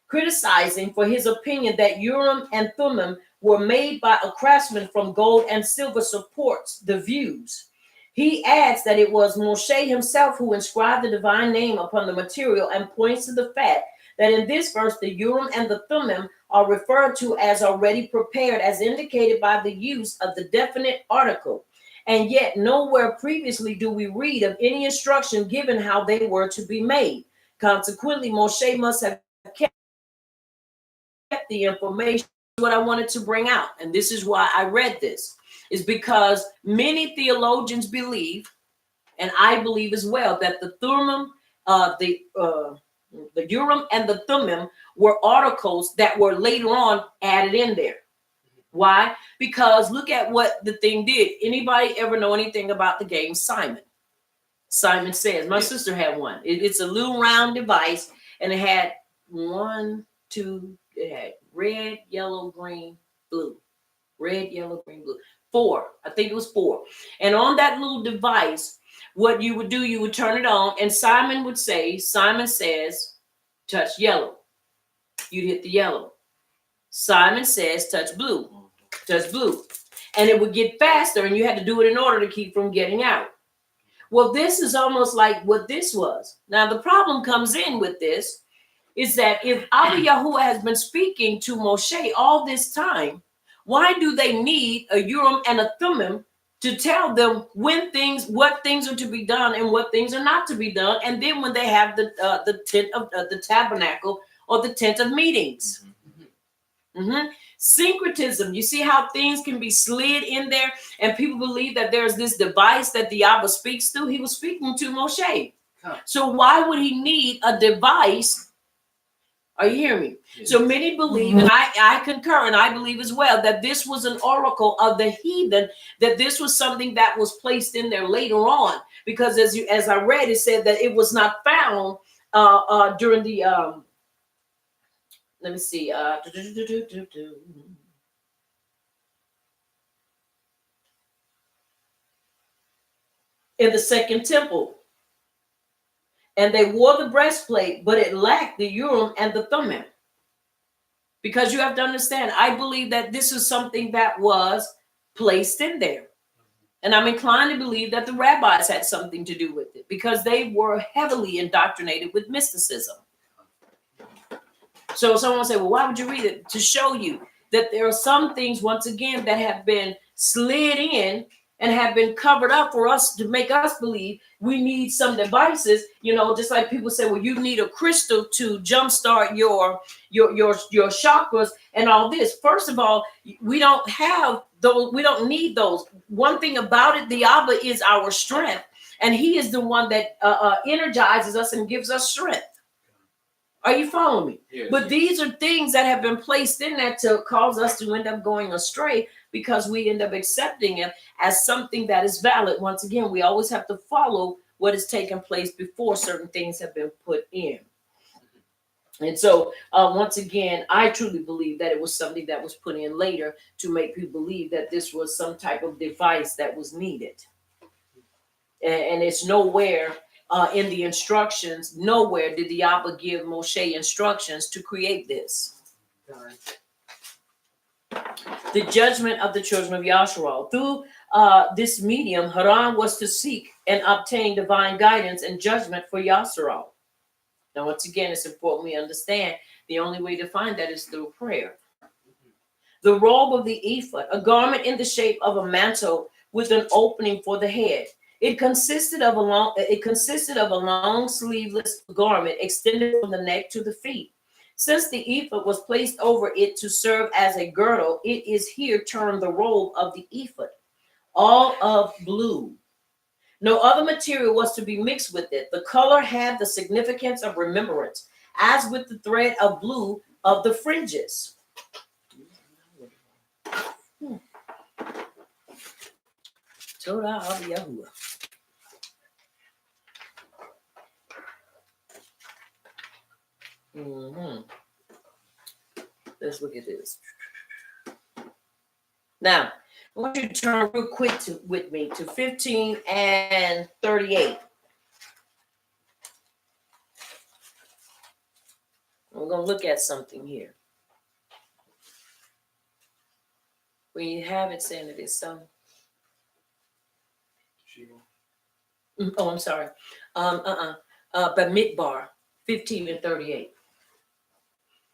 criticizing for his opinion that Urim and Thummim were made by a craftsman from gold and silver supports the views. He adds that it was Moshe himself who inscribed the divine name upon the material and points to the fact that in this verse, the Urim and the Thummim are referred to as already prepared, as indicated by the use of the definite article. And yet nowhere previously do we read of any instruction given how they were to be made. Consequently, Moshe must have kept the information. What I wanted to bring out, and this is why I read this, is because many theologians believe, and I believe as well, that the Thummim, the Urim and the Thummim were articles that were later on added in there. Why? Because look at what the thing did. Anybody ever know anything about the game Simon? Simon Says. My sister had one. It's a little round device, and it had it had red, yellow, green, blue. Red, yellow, green, blue. 4. I think it was 4. And on that little device, what you would do, you would turn it on, and Simon would say, Simon says, touch yellow. You'd hit the yellow. Simon says, touch blue. Touch blue. And it would get faster, and you had to do it in order to keep from getting out. Well, this is almost like what this was. Now, the problem comes in with this is that if Abba Yahuwah has been speaking to Moshe all this time, why do they need a Urim and a Thummim to tell them what things are to be done and what things are not to be done? And then when they have the tent of the tabernacle or the tent of meetings. Mm-hmm. Syncretism. You see how things can be slid in there, and people believe that there's this device that the Abba speaks through. He was speaking to Moshe. So why would he need a device? Are you hearing me? Yes. So many believe, and I concur, and I believe as well, that this was an oracle of the heathen, that this was something that was placed in there later on. Because as I read, it said that it was not found during the let me see. In the second temple. And they wore the breastplate, but it lacked the Urim and the Thummim. Because you have to understand, I believe that this is something that was placed in there. And I'm inclined to believe that the rabbis had something to do with it, because they were heavily indoctrinated with mysticism. So someone will say, well, why would you read it? To show you that there are some things, once again, that have been slid in and have been covered up for us to make us believe we need some devices, just like people say, well, you need a crystal to jumpstart your chakras and all this. First of all, we don't have those. We don't need those. One thing about it, the Abba is our strength, and he is the one that energizes us and gives us strength. Are you following me? Yes. But these are things that have been placed in there to cause us to end up going astray, because we end up accepting it as something that is valid. Once again, we always have to follow what has taken place before certain things have been put in. And so, once again, I truly believe that it was something that was put in later to make people believe that this was some type of device that was needed. And it's nowhere in the instructions, nowhere did the Abba give Moshe instructions to create this. The judgment of the children of Yasharal. Through this medium, Haran was to seek and obtain divine guidance and judgment for Yasharal. Now, once again, it's important we understand the only way to find that is through prayer. The robe of the ephod, a garment in the shape of a mantle with an opening for the head. It consisted of a long sleeveless garment extended from the neck to the feet. Since the ephod was placed over it to serve as a girdle, it is here termed the robe of the ephod, all of blue. No other material was to be mixed with it. The color had the significance of remembrance, as with the thread of blue of the fringes. Torah of Yahuwah. Let's look at this. Now, I want you to turn real quick with me to 15 and 38. We're going to look at something here. When you have it, saying it is so. Oh, I'm sorry. But Midbar, 15 and 38.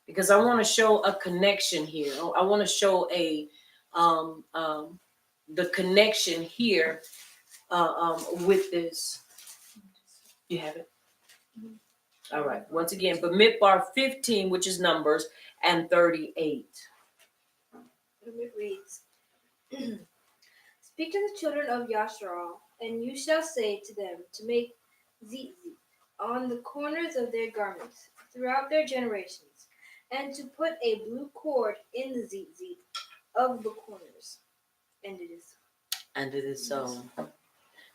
because I want to show a connection here. I want to show the connection here with this. You have it? All right. Once again, Bamidbar 15, which is Numbers, and 38.
It reads, Speak to the children of Yasharal, and you shall say to them to make tzitzit on the corners of their garments throughout their generations, and to put a blue cord in the tzitzit of the corners. And it is.
And it is so.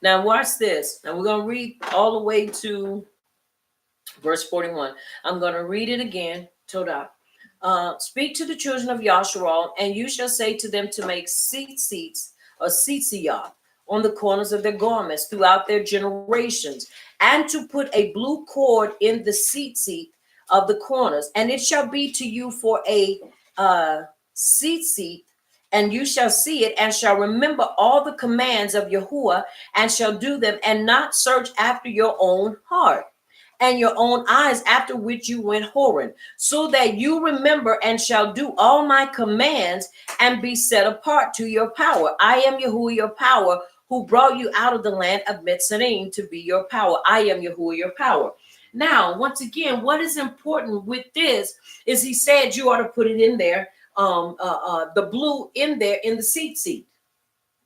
Now watch this. Now we're going to read all the way to verse 41. I'm going to read it again. Todah. Speak to the children of Yasharal, and you shall say to them to make seats or tzitziyah on the corners of their garments throughout their generations, and to put a blue cord in the tzitzit of the corners, and it shall be to you for a tzitzit, and you shall see it, and shall remember all the commands of Yahuwah, and shall do them, and not search after your own heart and your own eyes, after which you went whoring, so that you remember and shall do all my commands and be set apart to your power. I am Yahuwah, your power, who brought you out of the land of Mitzrayim to be your power. I am Yahuwah, your power. Now, once again, what is important with this is he said you ought to put it in there, the blue in there in the seat.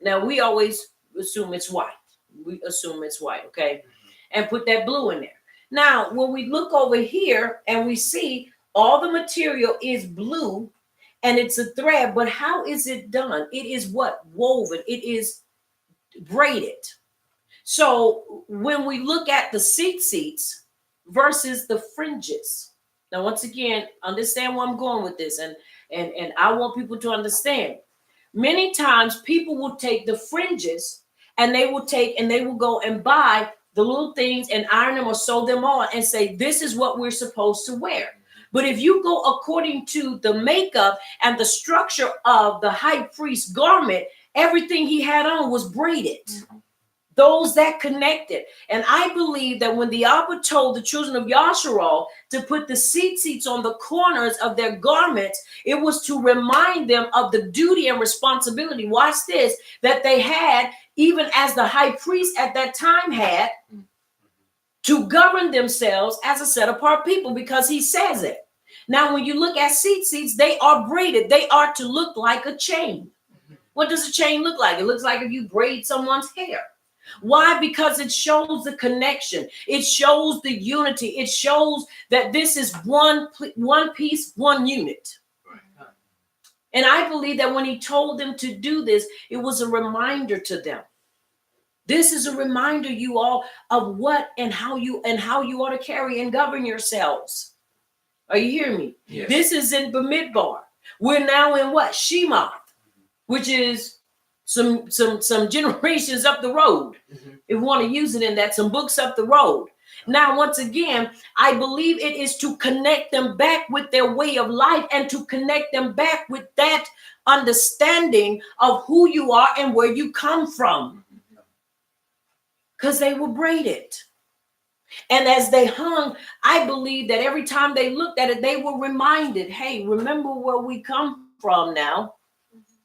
Now, we always assume it's white. Okay? And put that blue in there. Now, when we look over here and we see all the material is blue and it's a thread, but how is it done? It is what? Woven. It is braided. So when we look at the seats versus the fringes, now, once again, understand where I'm going with this, and I want people to understand. Many times people will take the fringes and they will go and buy the little things and iron them or sew them on and say, this is what we're supposed to wear. But if you go according to the makeup and the structure of the high priest's garment, everything he had on was braided. Those that connected. And I believe that when the Abba told the children of Yasharal to put the seats on the corners of their garments, it was to remind them of the duty and responsibility. Watch this, that they had, even as the high priest at that time had, to govern themselves as a set apart people, because he says it. Now, when you look at seats, they are braided. They are to look like a chain. What does a chain look like? It looks like if you braid someone's hair. Why? Because it shows the connection. It shows the unity. It shows that this is one piece, one unit. And I believe that when he told them to do this, it was a reminder to them. This is a reminder, you all, of what and how you ought to carry and govern yourselves. Are you hearing me?
Yes.
This is in Bamidbar. We're now in what? Shema, which is some generations up the road. If we want to use it in that, some books up the road. Now, once again, I believe it is to connect them back with their way of life and to connect them back with that understanding of who you are and where you come from. Because they were braided. And as they hung, I believe that every time they looked at it, they were reminded, hey, remember where we come from now.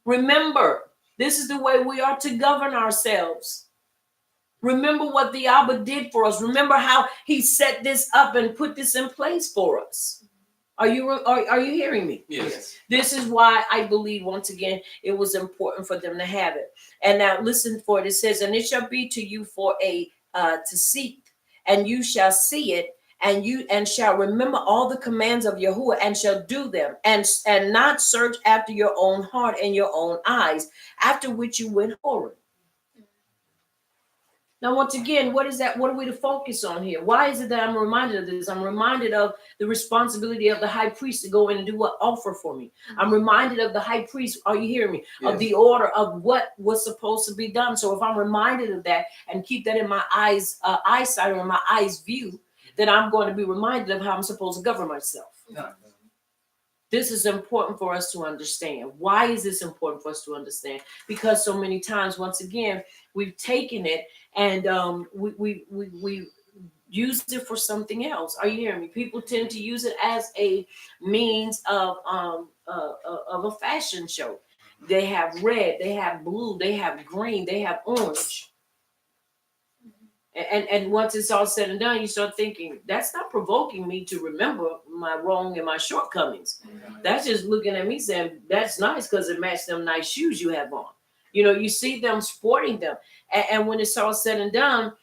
Remember, this is the way we are to govern ourselves. Remember what the Abba did for us. Remember how he set this up and put this in place for us. Are you hearing me?
Yes.
This is why I believe, once again, it was important for them to have it. And now listen for it. It says, and it shall be to you for a to seek, and you shall see it, and shall remember all the commands of Yahuwah, and shall do them, and not search after your own heart and your own eyes, after which you went whoring. Now, once again, what is that? What are we to focus on here? Why is it that I'm reminded of this? I'm reminded of the responsibility of the high priest to go in and do what? Offer for me. I'm reminded of the high priest. Are you hearing me?
Yes.
Of the order of what was supposed to be done. So if I'm reminded of that and keep that in my eyesight or in my eyes view, then I'm going to be reminded of how I'm supposed to govern myself. This is important for us to understand. Why is this important for us to understand? Because so many times, once again, we've taken it and we use it for something else. Are you hearing me? People tend to use it as a means of a fashion show. They have red, they have blue, they have green, they have orange. And once it's all said and done, you start thinking, that's not provoking me to remember my wrong and my shortcomings. That's just looking at me saying, that's nice because it matched them nice shoes you have on. You know, you see them sporting them. And when it's all said and done,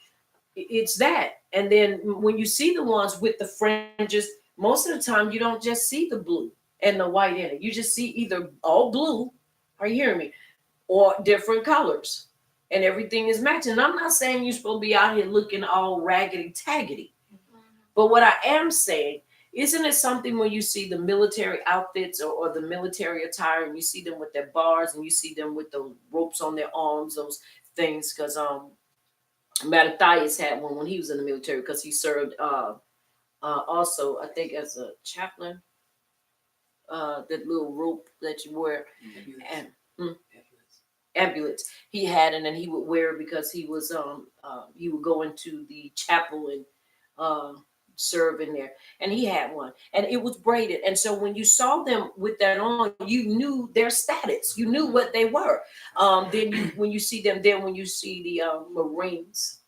it's that. And then when you see the ones with the fringes, most of the time you don't just see the blue and the white in it. You just see either all blue, are you hearing me, or different colors. And everything is matching. And I'm not saying you're supposed to be out here looking all raggedy taggedy. But what I am saying, isn't it something when you see the military outfits or the military attire and you see them with their bars and you see them with the ropes on their arms, those things? Because Mattathias had one when he was in the military because he served also, I think, as a chaplain. That little rope that you wear. And ambulance he had, and then he would wear it because he was he would go into the chapel and serve in there, and he had one and it was braided, and so when you saw them with that on, you knew their status, you knew what they were. Then when you see them, then when you see the Marines,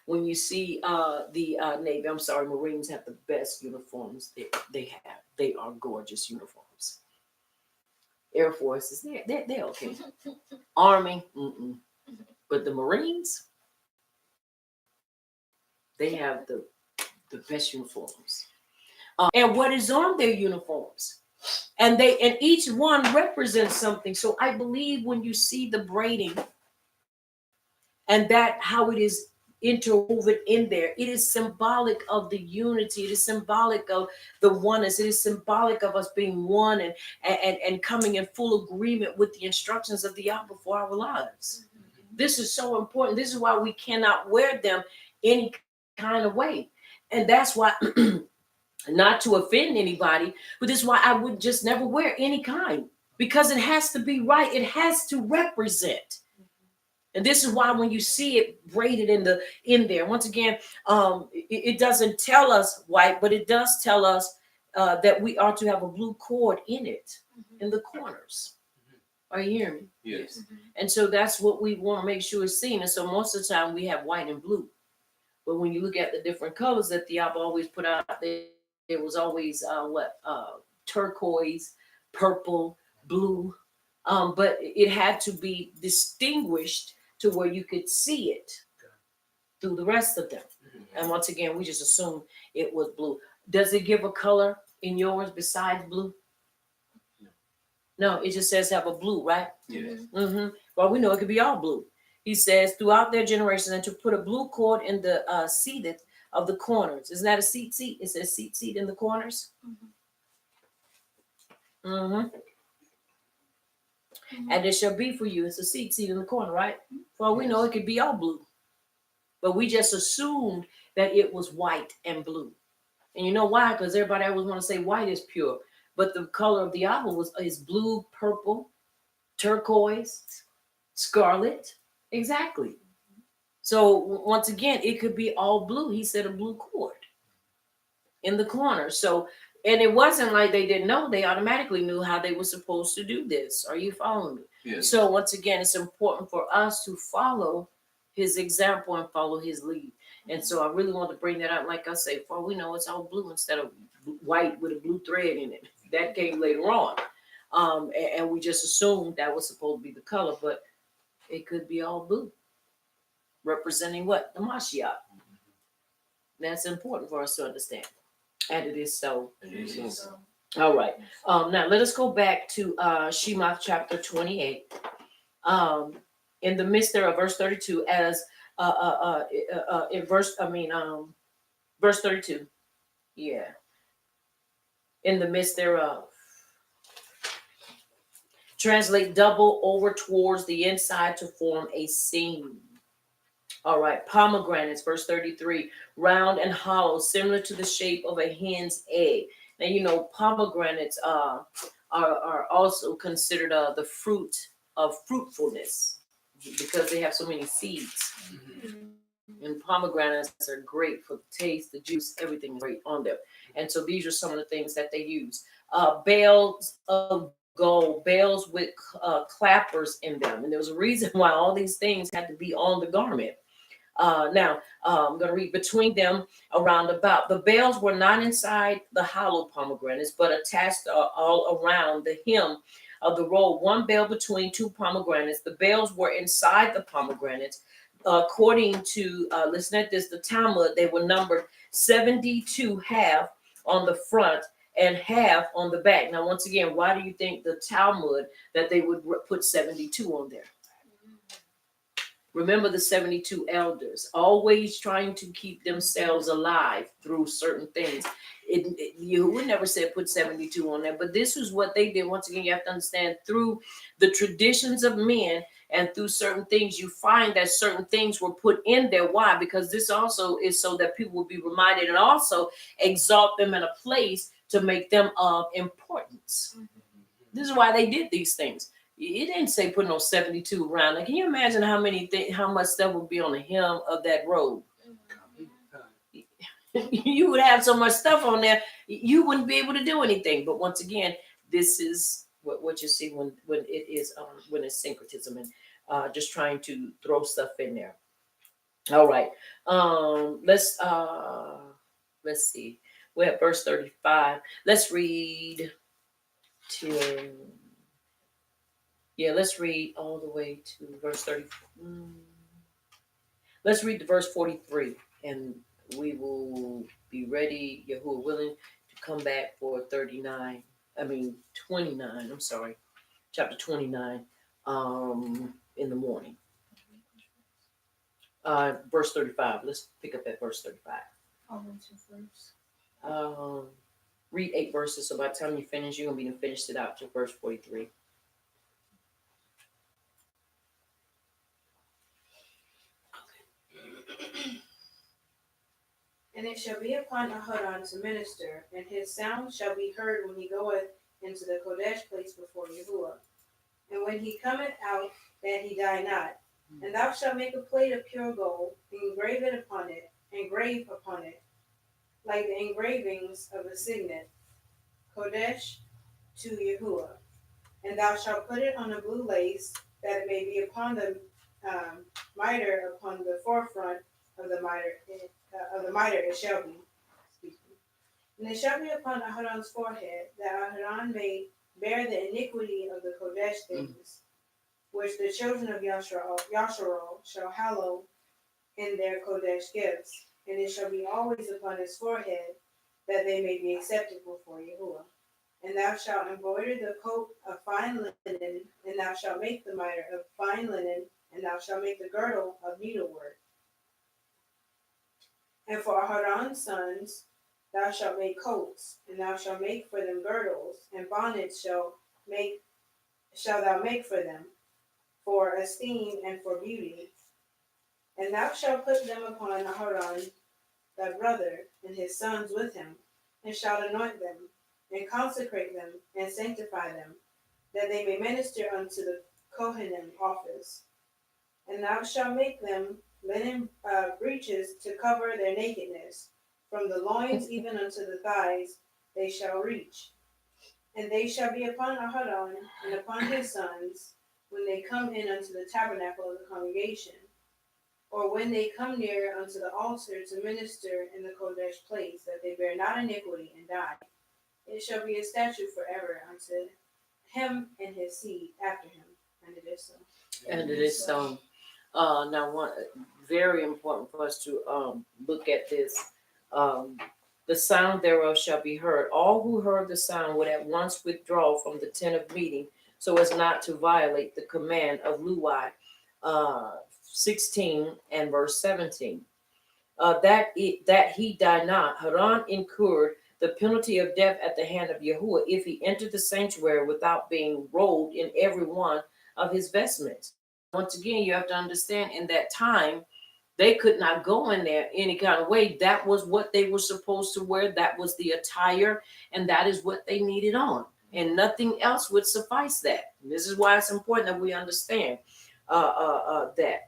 when you see the Navy, I'm sorry, Marines have the best uniforms they are gorgeous uniforms. Air Force is they're okay. Army, but the Marines, they have the best uniforms. And what is on their uniforms? And each one represents something. So I believe when you see the braiding and that how it is interwoven in there, it is symbolic of the unity. It is symbolic of the oneness. It is symbolic of us being one and coming in full agreement with the instructions of the Yahweh for our lives. This is so important. This is why we cannot wear them any kind of way. And that's why, not to offend anybody, but this is why I would just never wear any kind, because it has to be right. It has to represent. And this is why when you see it braided in there, once again, it doesn't tell us white, but it does tell us that we are to have a blue cord in it, in the corners. Are you hearing me?
Yes.
And so that's what we want to make sure is seen. And so most of the time we have white and blue. But when you look at the different colors that the Abba always put out there, it was always turquoise, purple, blue. But it had to be distinguished to where you could see it through the rest of them. And once again, we just assume it was blue. Does it give a color in yours besides blue? No, it just says have a blue, right?
Yes.
Well, we know it could be all blue. He says throughout their generations, and to put a blue cord in the seat of the corners. Isn't that a seat? It says seat in the corners. And it shall be for you. It's a seat in the corner, right? For all we know, it could be all blue. But we just assumed that it was white and blue. And you know why? Because everybody always want to say white is pure. But the color of the apple is blue, purple, turquoise, scarlet. Exactly. So once again, it could be all blue. He said a blue cord in the corner. So, and it wasn't like they didn't know. They automatically knew how they were supposed to do this. Are you following me?
Yes.
So once again, it's important for us to follow his example and follow his lead. And so I really want to bring that up. Like I say, for all we know, it's all blue instead of white with a blue thread in it. That came later on. And we just assumed that was supposed to be the color, but it could be all blue. Representing what? The Mashiach. That's important for us to understand. And it is so.
It is.
All right. Now let us go back to Shemot chapter 28. In the midst there of verse 32, as in verse 32. Yeah. In the midst thereof. Translate double over towards the inside to form a seam. All right, pomegranates, verse 33, round and hollow, similar to the shape of a hen's egg. Now, you know, pomegranates are also considered the fruit of fruitfulness because they have so many seeds. And pomegranates are great for the taste, the juice, everything is great on them. And so these are some of the things that they use. Bales of gold, bales with clappers in them. And there was a reason why all these things had to be on the garment. Now, I'm going to read between them around about. The bells were not inside the hollow pomegranates, but attached all around the hem of the robe. One bell between two pomegranates. The bells were inside the pomegranates. According to, listen at this, the Talmud, they were numbered 72 half on the front and half on the back. Now, once again, why do you think the Talmud that they would put 72 on there? Remember the 72 elders, always trying to keep themselves alive through certain things. You would never say put 72 on there, but this is what they did. Once again, you have to understand through the traditions of men and through certain things, you find that certain things were put in there. Why? Because this also is so that people will be reminded and also exalt them in a place to make them of importance. This is why they did these things. It didn't say put no 72 around. Like, can you imagine how much stuff would be on the hem of that robe? You would have so much stuff on there, you wouldn't be able to do anything. But once again, this is what you see when it is when it's syncretism and just trying to throw stuff in there. All right, let's see. We're at verse 35. Let's read till. Yeah, let's read all the way to verse 30. Let's read to verse 43, and we will be ready, Yahuwah willing, to come back for 29. 29. I'm sorry, chapter 29, in the morning. Verse 35. Let's pick up at verse 35. Read 8 verses, so by the time you finish, you're gonna be finished it out to verse 43.
And it shall be upon Aharon to minister, and his sound shall be heard when he goeth into the Kodesh place before Yahuwah. And when he cometh out, that he die not. And thou shalt make a plate of pure gold, engrave upon it, like the engravings of a signet, Kodesh to Yahuwah. And thou shalt put it on a blue lace, that it may be upon the mitre, upon the forefront of the mitre. It shall be. And it shall be upon Aharon's forehead, that Aharon may bear the iniquity of the Kodesh things, which the children of Yasharal shall hallow in their Kodesh gifts. And it shall be always upon his forehead, that they may be acceptable for Yahuwah. And thou shalt embroider the coat of fine linen, and thou shalt make the mitre of fine linen, and thou shalt make the girdle of needlework. And for Aharon's sons thou shalt make coats, and thou shalt make for them girdles, and bonnets shalt thou make for them, for esteem and for beauty. And thou shalt put them upon Aharon thy brother, and his sons with him, and shalt anoint them, and consecrate them, and sanctify them, that they may minister unto the Kohanim office. And thou shalt make them linen breeches to cover their nakedness, from the loins even unto the thighs they shall reach. And they shall be upon Aharon and upon his sons, when they come in unto the tabernacle of the congregation, or when they come near unto the altar to minister in the Kodesh place, that they bear not iniquity and die. It shall be a statute forever unto him and his seed after him. And it is so.
And it is so. Now, one very important for us to look at this. The sound thereof shall be heard. All who heard the sound would at once withdraw from the tent of meeting, so as not to violate the command of Luai, 16 and verse 17. That he die not. Haran incurred the penalty of death at the hand of Yahuwah if he entered the sanctuary without being robed in every one of his vestments. Once again, you have to understand, in that time, they could not go in there any kind of way. That was what they were supposed to wear. That was the attire, and that is what they needed on. And nothing else would suffice that. This is why it's important that we understand that.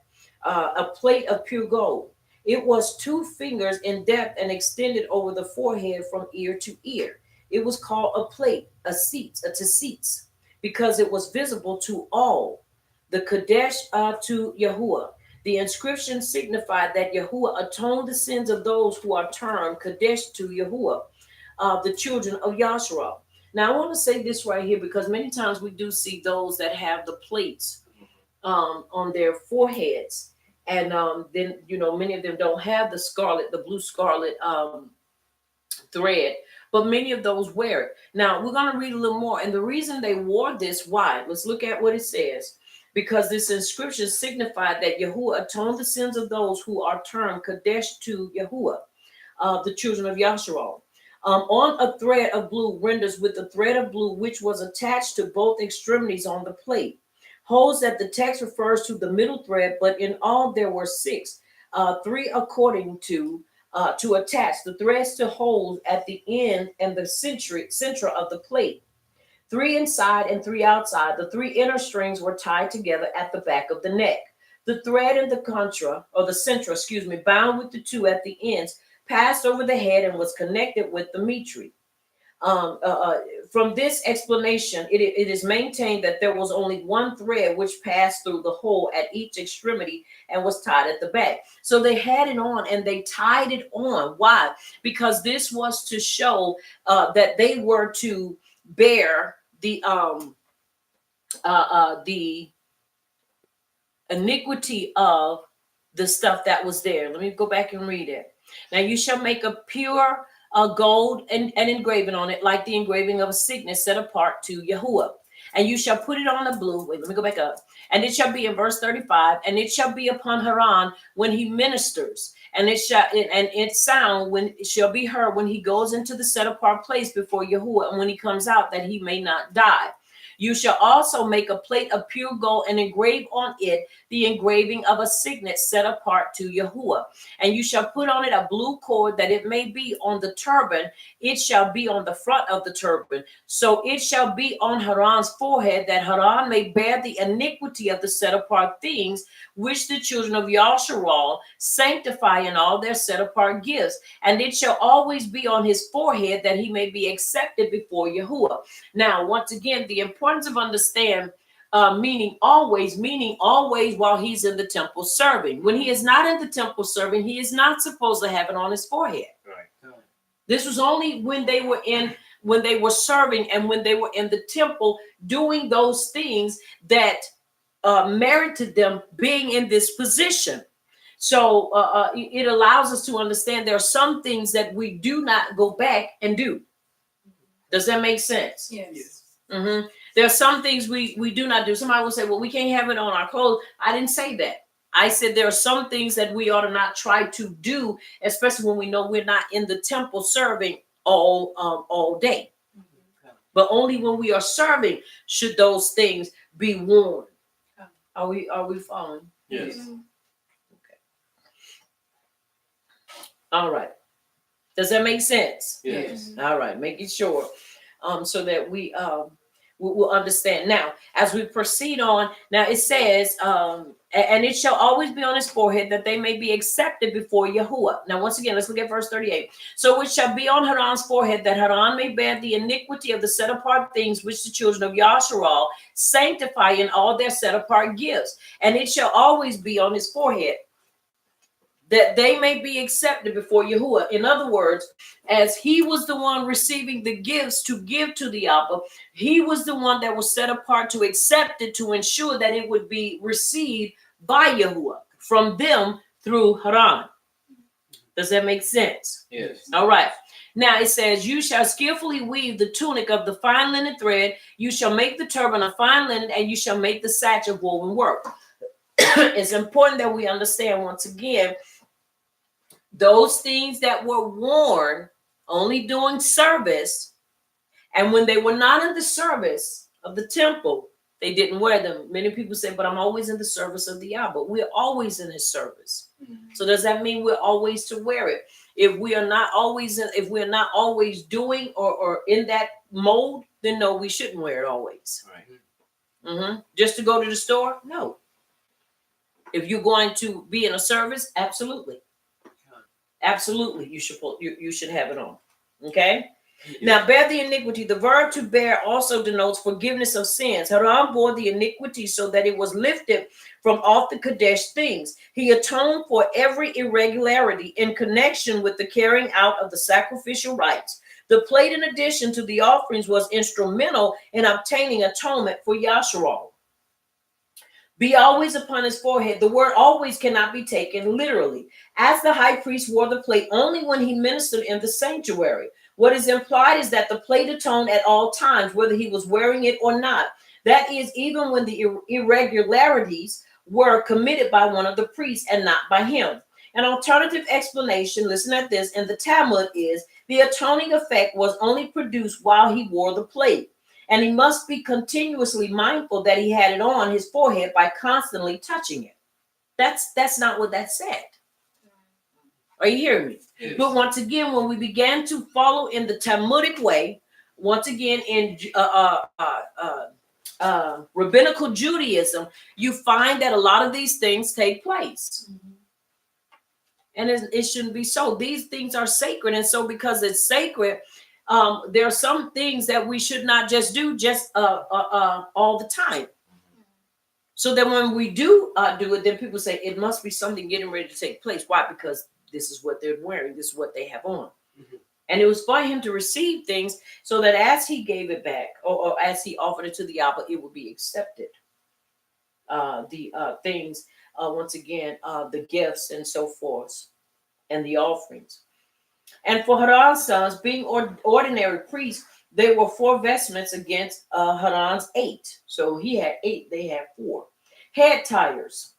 A plate of pure gold. It was 2 fingers in depth and extended over the forehead from ear to ear. It was called a plate, a tzitzit, because it was visible to all. The Kadesh to Yahuwah. The inscription signified that Yahuwah atoned the sins of those who are termed Kadesh to Yahuwah, the children of Yasharah. Now, I want to say this right here because many times we do see those that have the plates on their foreheads. And then, many of them don't have the blue scarlet thread, but many of those wear it. Now, we're going to read a little more. And the reason they wore this, why? Let's look at what it says. Because this inscription signified that Yahuwah atoned the sins of those who are termed Kadesh to Yahuwah, the children of Yasharal. On a thread of blue renders with a thread of blue which was attached to both extremities on the plate. Holds that the text refers to the middle thread, but in all there were 6, 3 according to attach the threads to holes at the end and the center of the plate. 3 inside and 3 outside. The 3 inner strings were tied together at the back of the neck. The thread in the center, bound with the 2 at the ends, passed over the head and was connected with the mitri. From this explanation, it is maintained that there was only 1 thread which passed through the hole at each extremity and was tied at the back. So they had it on and they tied it on. Why? Because this was to show that they were to bear the iniquity of the stuff that was there. Let me go back and read it. Now you shall make a pure gold and engraving on it, like the engraving of a signet set apart to Yahuwah. And you shall put it on the blue. Wait, let me go back up. And it shall be in verse 35. And it shall be upon Haran when he ministers. And its sound when it shall be heard when he goes into the set apart place before Yahuwah, and when he comes out, that he may not die. You shall also make a plate of pure gold and engrave on it the engraving of a signet set apart to Yahuwah. And you shall put on it a blue cord, that it may be on the turban. It shall be on the front of the turban. So it shall be on Haran's forehead, that Haran may bear the iniquity of the set apart things, which the children of Yasharal sanctify in all their set apart gifts. And it shall always be on his forehead, that he may be accepted before Yahuwah. Now, once again, the importance of understand, meaning always while he's in the temple serving. When he is not in the temple serving, he is not supposed to have it on his forehead.
Right.
This was only when they were serving and when they were in the temple doing those things that merited them being in this position. So it allows us to understand there are some things that we do not go back and do. Does that make sense?
Yes.
Mm-hmm. There are some things we do not do. Somebody will say, well, we can't have it on our clothes. I didn't say that. I said there are some things that we ought to not try to do, especially when we know we're not in the temple serving all day. But only when we are serving should those things be worn. Are we following?
Yes.
Okay. All right. Does that make sense?
Yes.
All right. Making sure so that we will understand. Now, as we proceed on, now it says, and it shall always be on his forehead, that they may be accepted before Yahuwah. Now, once again, let's look at verse 38. So it shall be on Haran's forehead, that Haran may bear the iniquity of the set apart things which the children of Yasharal sanctify in all their set apart gifts. And it shall always be on his forehead, that they may be accepted before Yahuwah. In other words, as he was the one receiving the gifts to give to the Abba, he was the one that was set apart to accept it, to ensure that it would be received by Yahuwah from them through Haran. Does that make sense?
Yes.
All right. Now it says, you shall skillfully weave the tunic of the fine linen thread. You shall make the turban of fine linen, and you shall make the sash of woven work. It's important that we understand once again, those things that were worn only during service, and when they were not in the service of the temple, they didn't wear them. Many people say, but I'm always in the service of the Abba. We're always in his service. So does that mean we're always to wear it? If we are not always doing or in that mode, then no, we shouldn't wear it always.
Right.
Just to go to the store? No. If you're going to be in a service, absolutely. Absolutely, you should have it on. Okay. Now, bear the iniquity. The verb to bear also denotes forgiveness of sins. Haran bore the iniquity so that it was lifted from off the Kadesh things. He atoned for every irregularity in connection with the carrying out of the sacrificial rites. The plate, in addition to the offerings, was instrumental in obtaining atonement for Yasharal. Be always upon his forehead. The word always cannot be taken literally, as the high priest wore the plate only when he ministered in the sanctuary. What is implied is that the plate atoned at all times, whether he was wearing it or not. That is, even when the irregularities were committed by one of the priests and not by him. An alternative explanation, listen at this, in the Talmud is the atoning effect was only produced while he wore the plate. And he must be continuously mindful that he had it on his forehead by constantly touching it. That's not what that said. Are you hearing me? Yes. But once again, when we began to follow in the Talmudic way, once again in rabbinical Judaism, you find that a lot of these things take place. Mm-hmm. And it shouldn't be so. These things are sacred. And so because it's sacred, there are some things that we should not just do all the time. So that when we do it, then people say it must be something getting ready to take place. Why? Because this is what they're wearing. This is what they have on. Mm-hmm. And it was for him to receive things so that as he gave it back or as he offered it to the Abba, it would be accepted. The things, once again, the gifts and so forth and the offerings. And for Haran's sons, being ordinary priests, there were 4 vestments against Haran's 8. So he had 8, they had 4. Head tires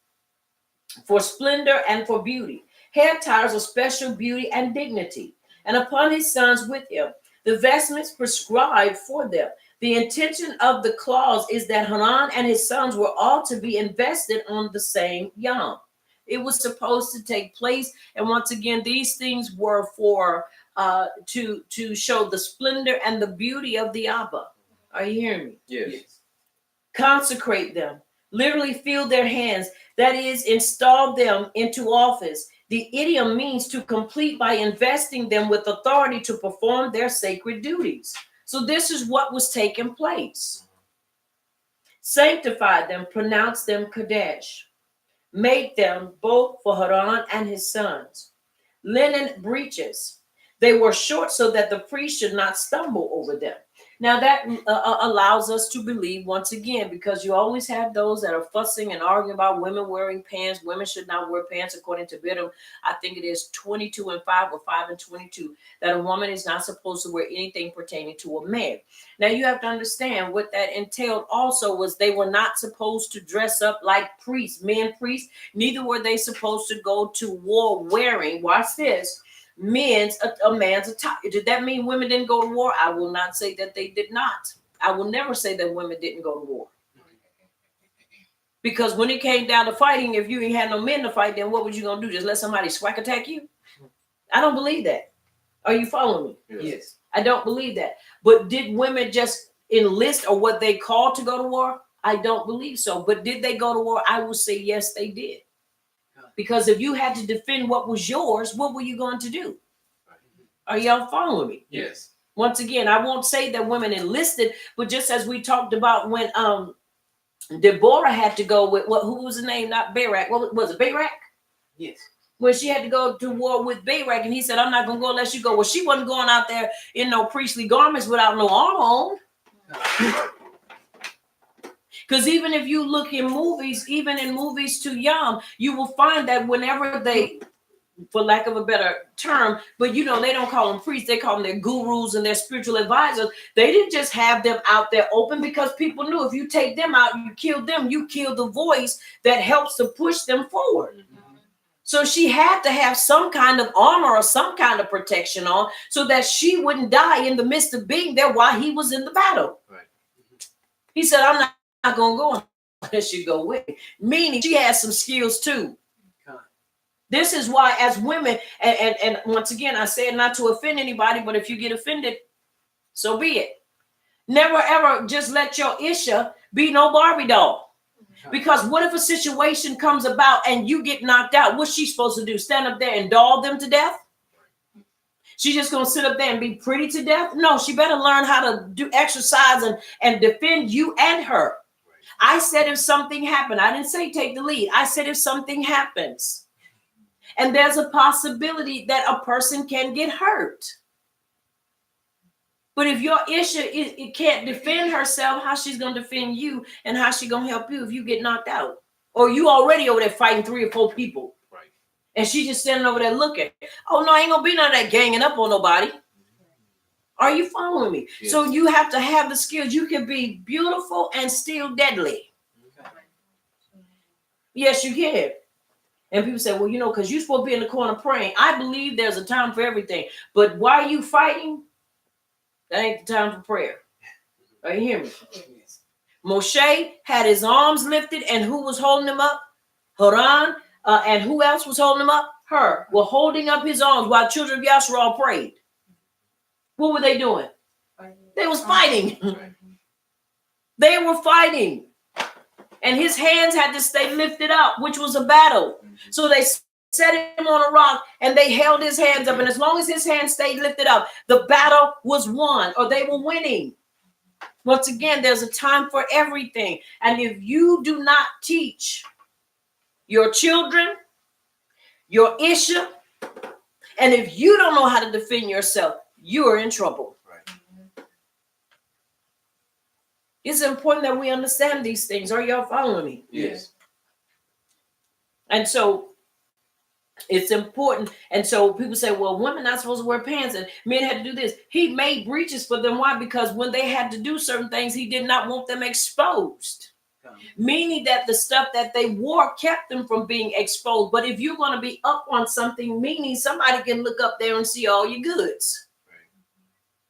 for splendor and for beauty. Head tires of special beauty and dignity. And upon his sons with him, the vestments prescribed for them. The intention of the clause is that Haran and his sons were all to be invested on the same Yom. It was supposed to take place. And once again, these things were for to show the splendor and the beauty of the Abba. Are you hearing me?
Yes.
Consecrate them. Literally fill their hands. That is, install them into office. The idiom means to complete by investing them with authority to perform their sacred duties. So this is what was taking place. Sanctify them, pronounce them Kadesh. Make them both for Haran and his sons. Linen breeches. They were short so that the priest should not stumble over them. Now that allows us to believe once again, because you always have those that are fussing and arguing about women wearing pants. Women should not wear pants according to Bidum. I think it is 22:5 or 5:22 that a woman is not supposed to wear anything pertaining to a man. Now you have to understand what that entailed also was they were not supposed to dress up like priests, men priests. Neither were they supposed to go to war wearing, watch this, a man's attire. Did that mean women didn't go to war? I will not say that they did not. I will never say that women didn't go to war. Because when it came down to fighting, if you ain't had no men to fight, then what was you going to do? Just let somebody swack attack you? I don't believe that. Are you following me?
Yes.
I don't believe that. But did women just enlist or what they called to go to war? I don't believe so. But did they go to war? I will say yes, they did. Because if you had to defend what was yours, what were you going to do? Are y'all following me?
Yes.
Once again, I won't say that women enlisted, but just as we talked about when Deborah had to go with who was the name? Not Barak. What was it? Barak?
Yes.
When she had to go to war with Barak, and he said, "I'm not going to go unless you go." Well, she wasn't going out there in no priestly garments without no armor on. Because even if you look in movies, even in movies to Yom, you will find that whenever they, for lack of a better term, but they don't call them priests, they call them their gurus and their spiritual advisors. They didn't just have them out there open because people knew if you take them out, you kill them, you kill the voice that helps to push them forward. Mm-hmm. So she had to have some kind of armor or some kind of protection on so that she wouldn't die in the midst of being there while he was in the battle. Right. Mm-hmm. He said, I'm not going to go unless you go with me. Meaning she has some skills too. Okay. This is why as women, and once again, I say it not to offend anybody, but if you get offended, so be it. Never ever just let your Isha be no Barbie doll. Okay. Because what if a situation comes about and you get knocked out? What's she supposed to do? Stand up there and doll them to death? She just gonna sit up there and be pretty to death? No, she better learn how to do exercise and defend you and her. I said if something happened, I didn't say take the lead. I said if something happens, and there's a possibility that a person can get hurt. But if your issue it can't defend herself, how she's gonna defend you and how she gonna help you if you get knocked out? Or you already over there fighting 3 or 4 people.
Right.
And she just standing over there looking. Oh no, ain't gonna be none of that ganging up on nobody. Are you following me?
Yes.
So you have to have the skills. You can be beautiful and still deadly. Yes, you can. And people say, well, you know, because you're supposed to be in the corner praying. I believe there's a time for everything. But while you fighting, that ain't the time for prayer. Are you hearing me?
Yes.
Moshe had his arms lifted, and who was holding him up? Haran. And who else was holding him up? Her. Were holding up his arms while children of Yasharal prayed. What were they doing? They was fighting. They were fighting. And his hands had to stay lifted up, which was a battle. So they set him on a rock and they held his hands up. And as long as his hands stayed lifted up, the battle was won, or they were winning. Once again, there's a time for everything. And if you do not teach your children, your issue, and if you don't know how to defend yourself, you are in trouble.
Right.
It's important that we understand these things. Are y'all following me?
Yes.
And so it's important. And so people say, well, women not supposed to wear pants and men had to do this. He made breaches for them. Why? Because when they had to do certain things, he did not want them exposed. Meaning that the stuff that they wore kept them from being exposed. But if you're going to be up on something, meaning somebody can look up there and see all your goods.
Right.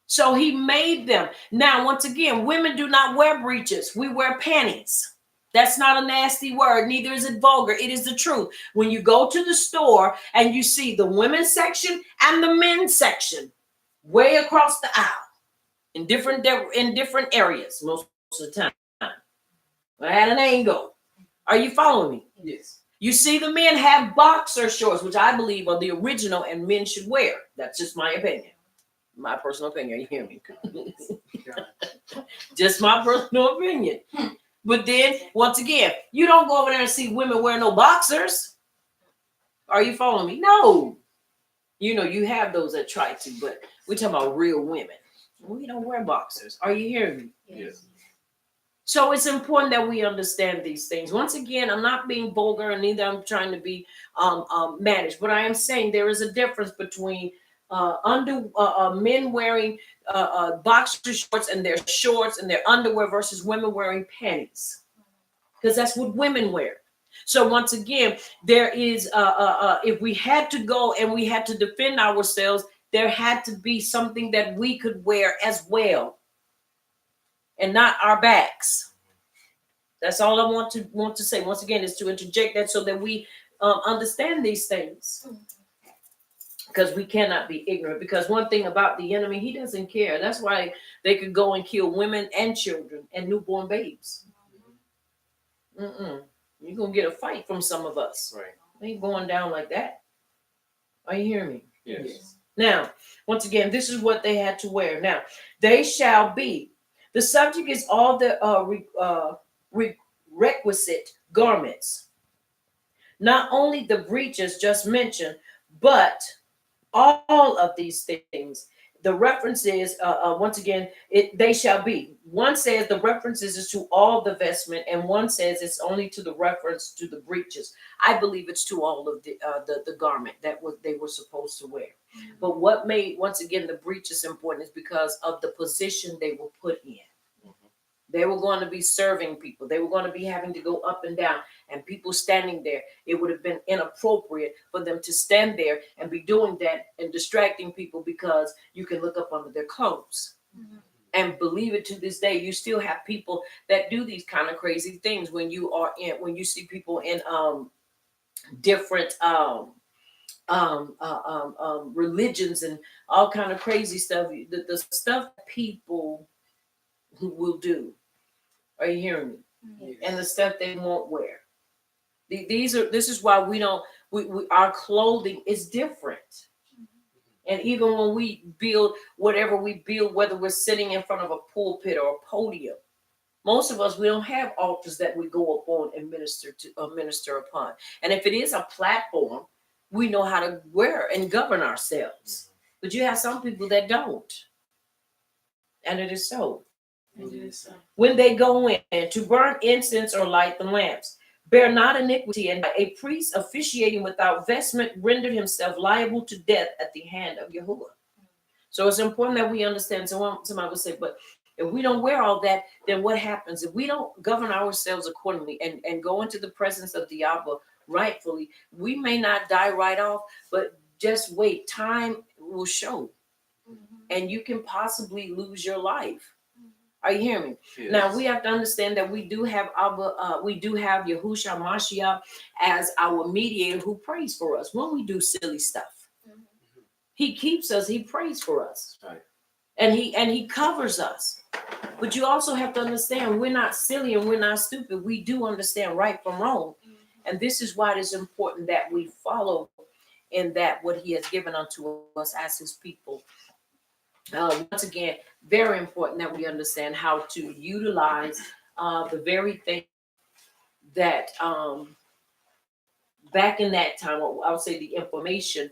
So he made them. Now, once again, women do not wear breeches. We wear panties. That's not a nasty word. Neither is it vulgar. It is the truth. When you go to the store and you see the women's section and the men's section way across the aisle in different areas most of the time. I had an angle. Are you following me?
Yes.
You see the men have boxer shorts, which I believe are the original and men should wear. That's just my opinion. My personal opinion. You hear me? Just my personal opinion. But then, once again, you don't go over there and see women wearing no boxers. Are you following me? No. You know, you have those that try to, but we're talking about real women. We don't wear boxers. Are you hearing me?
Yes.
So it's important that we understand these things. Once again, I'm not being vulgar and neither I'm trying to be managed, but I am saying there is a difference between men wearing boxer shorts and their shorts and their underwear versus women wearing panties, because that's what women wear. So once again, there is if we had to go and we had to defend ourselves, there had to be something that we could wear as well, and not our backs. That's all I want to say. Once again, is to interject that so that we understand these things. Because we cannot be ignorant. Because one thing about the enemy, he doesn't care. That's why they could go and kill women and children and newborn babes. You're going to get a fight from some of us.
Right.
They ain't going down like that. Are you hearing me?
Yes.
Now, once again, this is what they had to wear. Now, they shall be. The subject is all the requisite garments. Not only the breeches just mentioned, but all of these things. The reference is, once again, they shall be. One says the references is to all the vestment, and one says it's only to the reference to the breeches. I believe it's to all of the garment that they were supposed to wear. Mm-hmm. But what made, once again, the breeches important is because of the position they were put in. They were going to be serving people. They were going to be having to go up and down, and people standing there. It would have been inappropriate for them to stand there and be doing that and distracting people, because you can look up under their clothes. Mm-hmm. And believe it, to this day, you still have people that do these kind of crazy things when you see people in different religions and all kind of crazy stuff. The stuff people who will do. Are you hearing me? Yes. And the stuff they won't wear. This is why we don't, our clothing is different. And even when we build whatever we build, whether we're sitting in front of a pulpit or a podium, most of us, we don't have altars that we go up on and minister upon. And if it is a platform, we know how to wear and govern ourselves. But you have some people that don't. And it is so. When they go in to burn incense or light the lamps, bear not iniquity, and a priest officiating without vestment rendered himself liable to death at the hand of Yahuwah. So it's important that we understand. So somebody would say, but if we don't wear all that, then what happens? If we don't govern ourselves accordingly and go into the presence of the Abba rightfully, we may not die right off, but just wait. Time will show. And you can possibly lose your life. Are you hearing me? Yes. Now we have to understand that we do have Yahushua Mashiach as our mediator who prays for us when we do silly stuff. He keeps us. He prays for us, right. and he covers us. But you also have to understand we're not silly and we're not stupid. We do understand right from wrong, and this is why it is important that we follow in that what He has given unto us as His people. Once again, very important that we understand how to utilize the very thing that back in that time, I would say the information,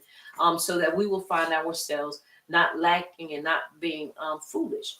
so that we will find ourselves not lacking and not being foolish.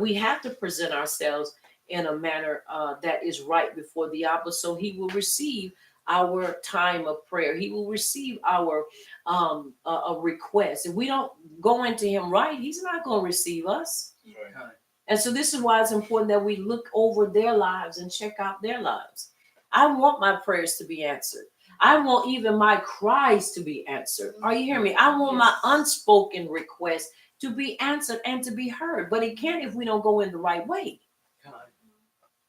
We have to present ourselves in a manner that is right before the Abba, so He will receive our time of prayer. He will receive our a request. If we don't go into Him right, He's not going to receive us. Right. And so this is why it's important that we look over their lives and check out their lives. I want my prayers to be answered. I want even my cries to be answered. Are you hearing me? I want my unspoken requests to be answered and to be heard. But it can't if we don't go in the right way.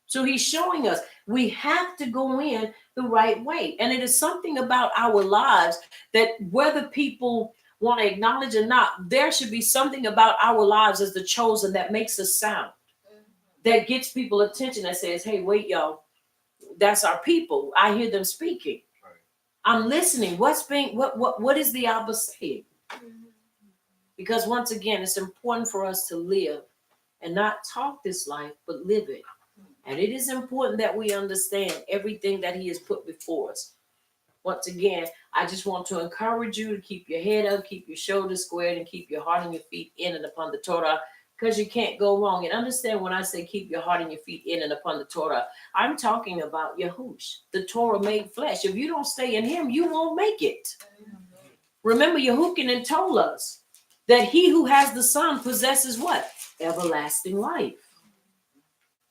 So He's showing us we have to go in the right way. And it is something about our lives that whether people want to acknowledge or not, there should be something about our lives as the chosen that makes us sound, that gets people attention, that says, hey, wait, y'all, that's our people. I hear them speaking. Right. I'm listening. What is the Abba saying? Because once again, it's important for us to live and not talk this life, but live it. And it is important that we understand everything that He has put before us. Once again, I just want to encourage you to keep your head up, keep your shoulders squared, and keep your heart and your feet in and upon the Torah, because you can't go wrong. And understand when I say keep your heart and your feet in and upon the Torah, I'm talking about Yahush, the Torah made flesh. If you don't stay in Him, you won't make it. Remember, Yehukin told us that he who has the Son possesses what? Everlasting life.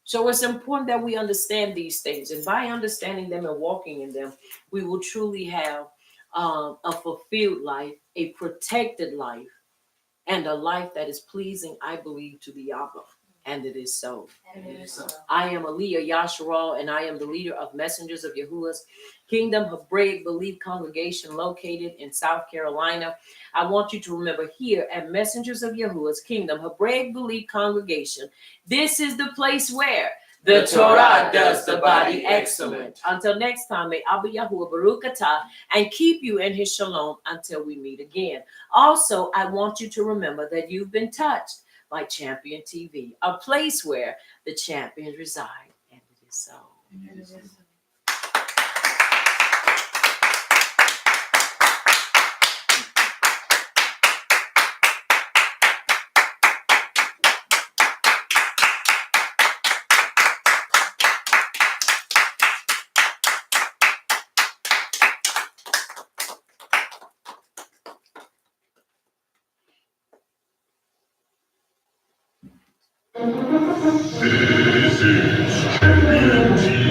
So it's important that we understand these things. And by understanding them and walking in them, we will truly have a fulfilled life, a protected life, and a life that is pleasing, I believe, to the Abba. And it is so. I am Aliyah Yasharal, and I am the leader of Messengers of Yahuwah's Kingdom Hebraic Belief Congregation located in South Carolina. I want you to remember here at Messengers of Yahuwah's Kingdom Hebraic Belief Congregation, this is the place where the Torah does the body excellent. Until next time, may Abba Yahuwah Baruch Atah and keep you in His shalom until we meet again. Also, I want you to remember that you've been touched by Champion TV, a place where the champions reside, and it is so. It is so.
This is Champion TV.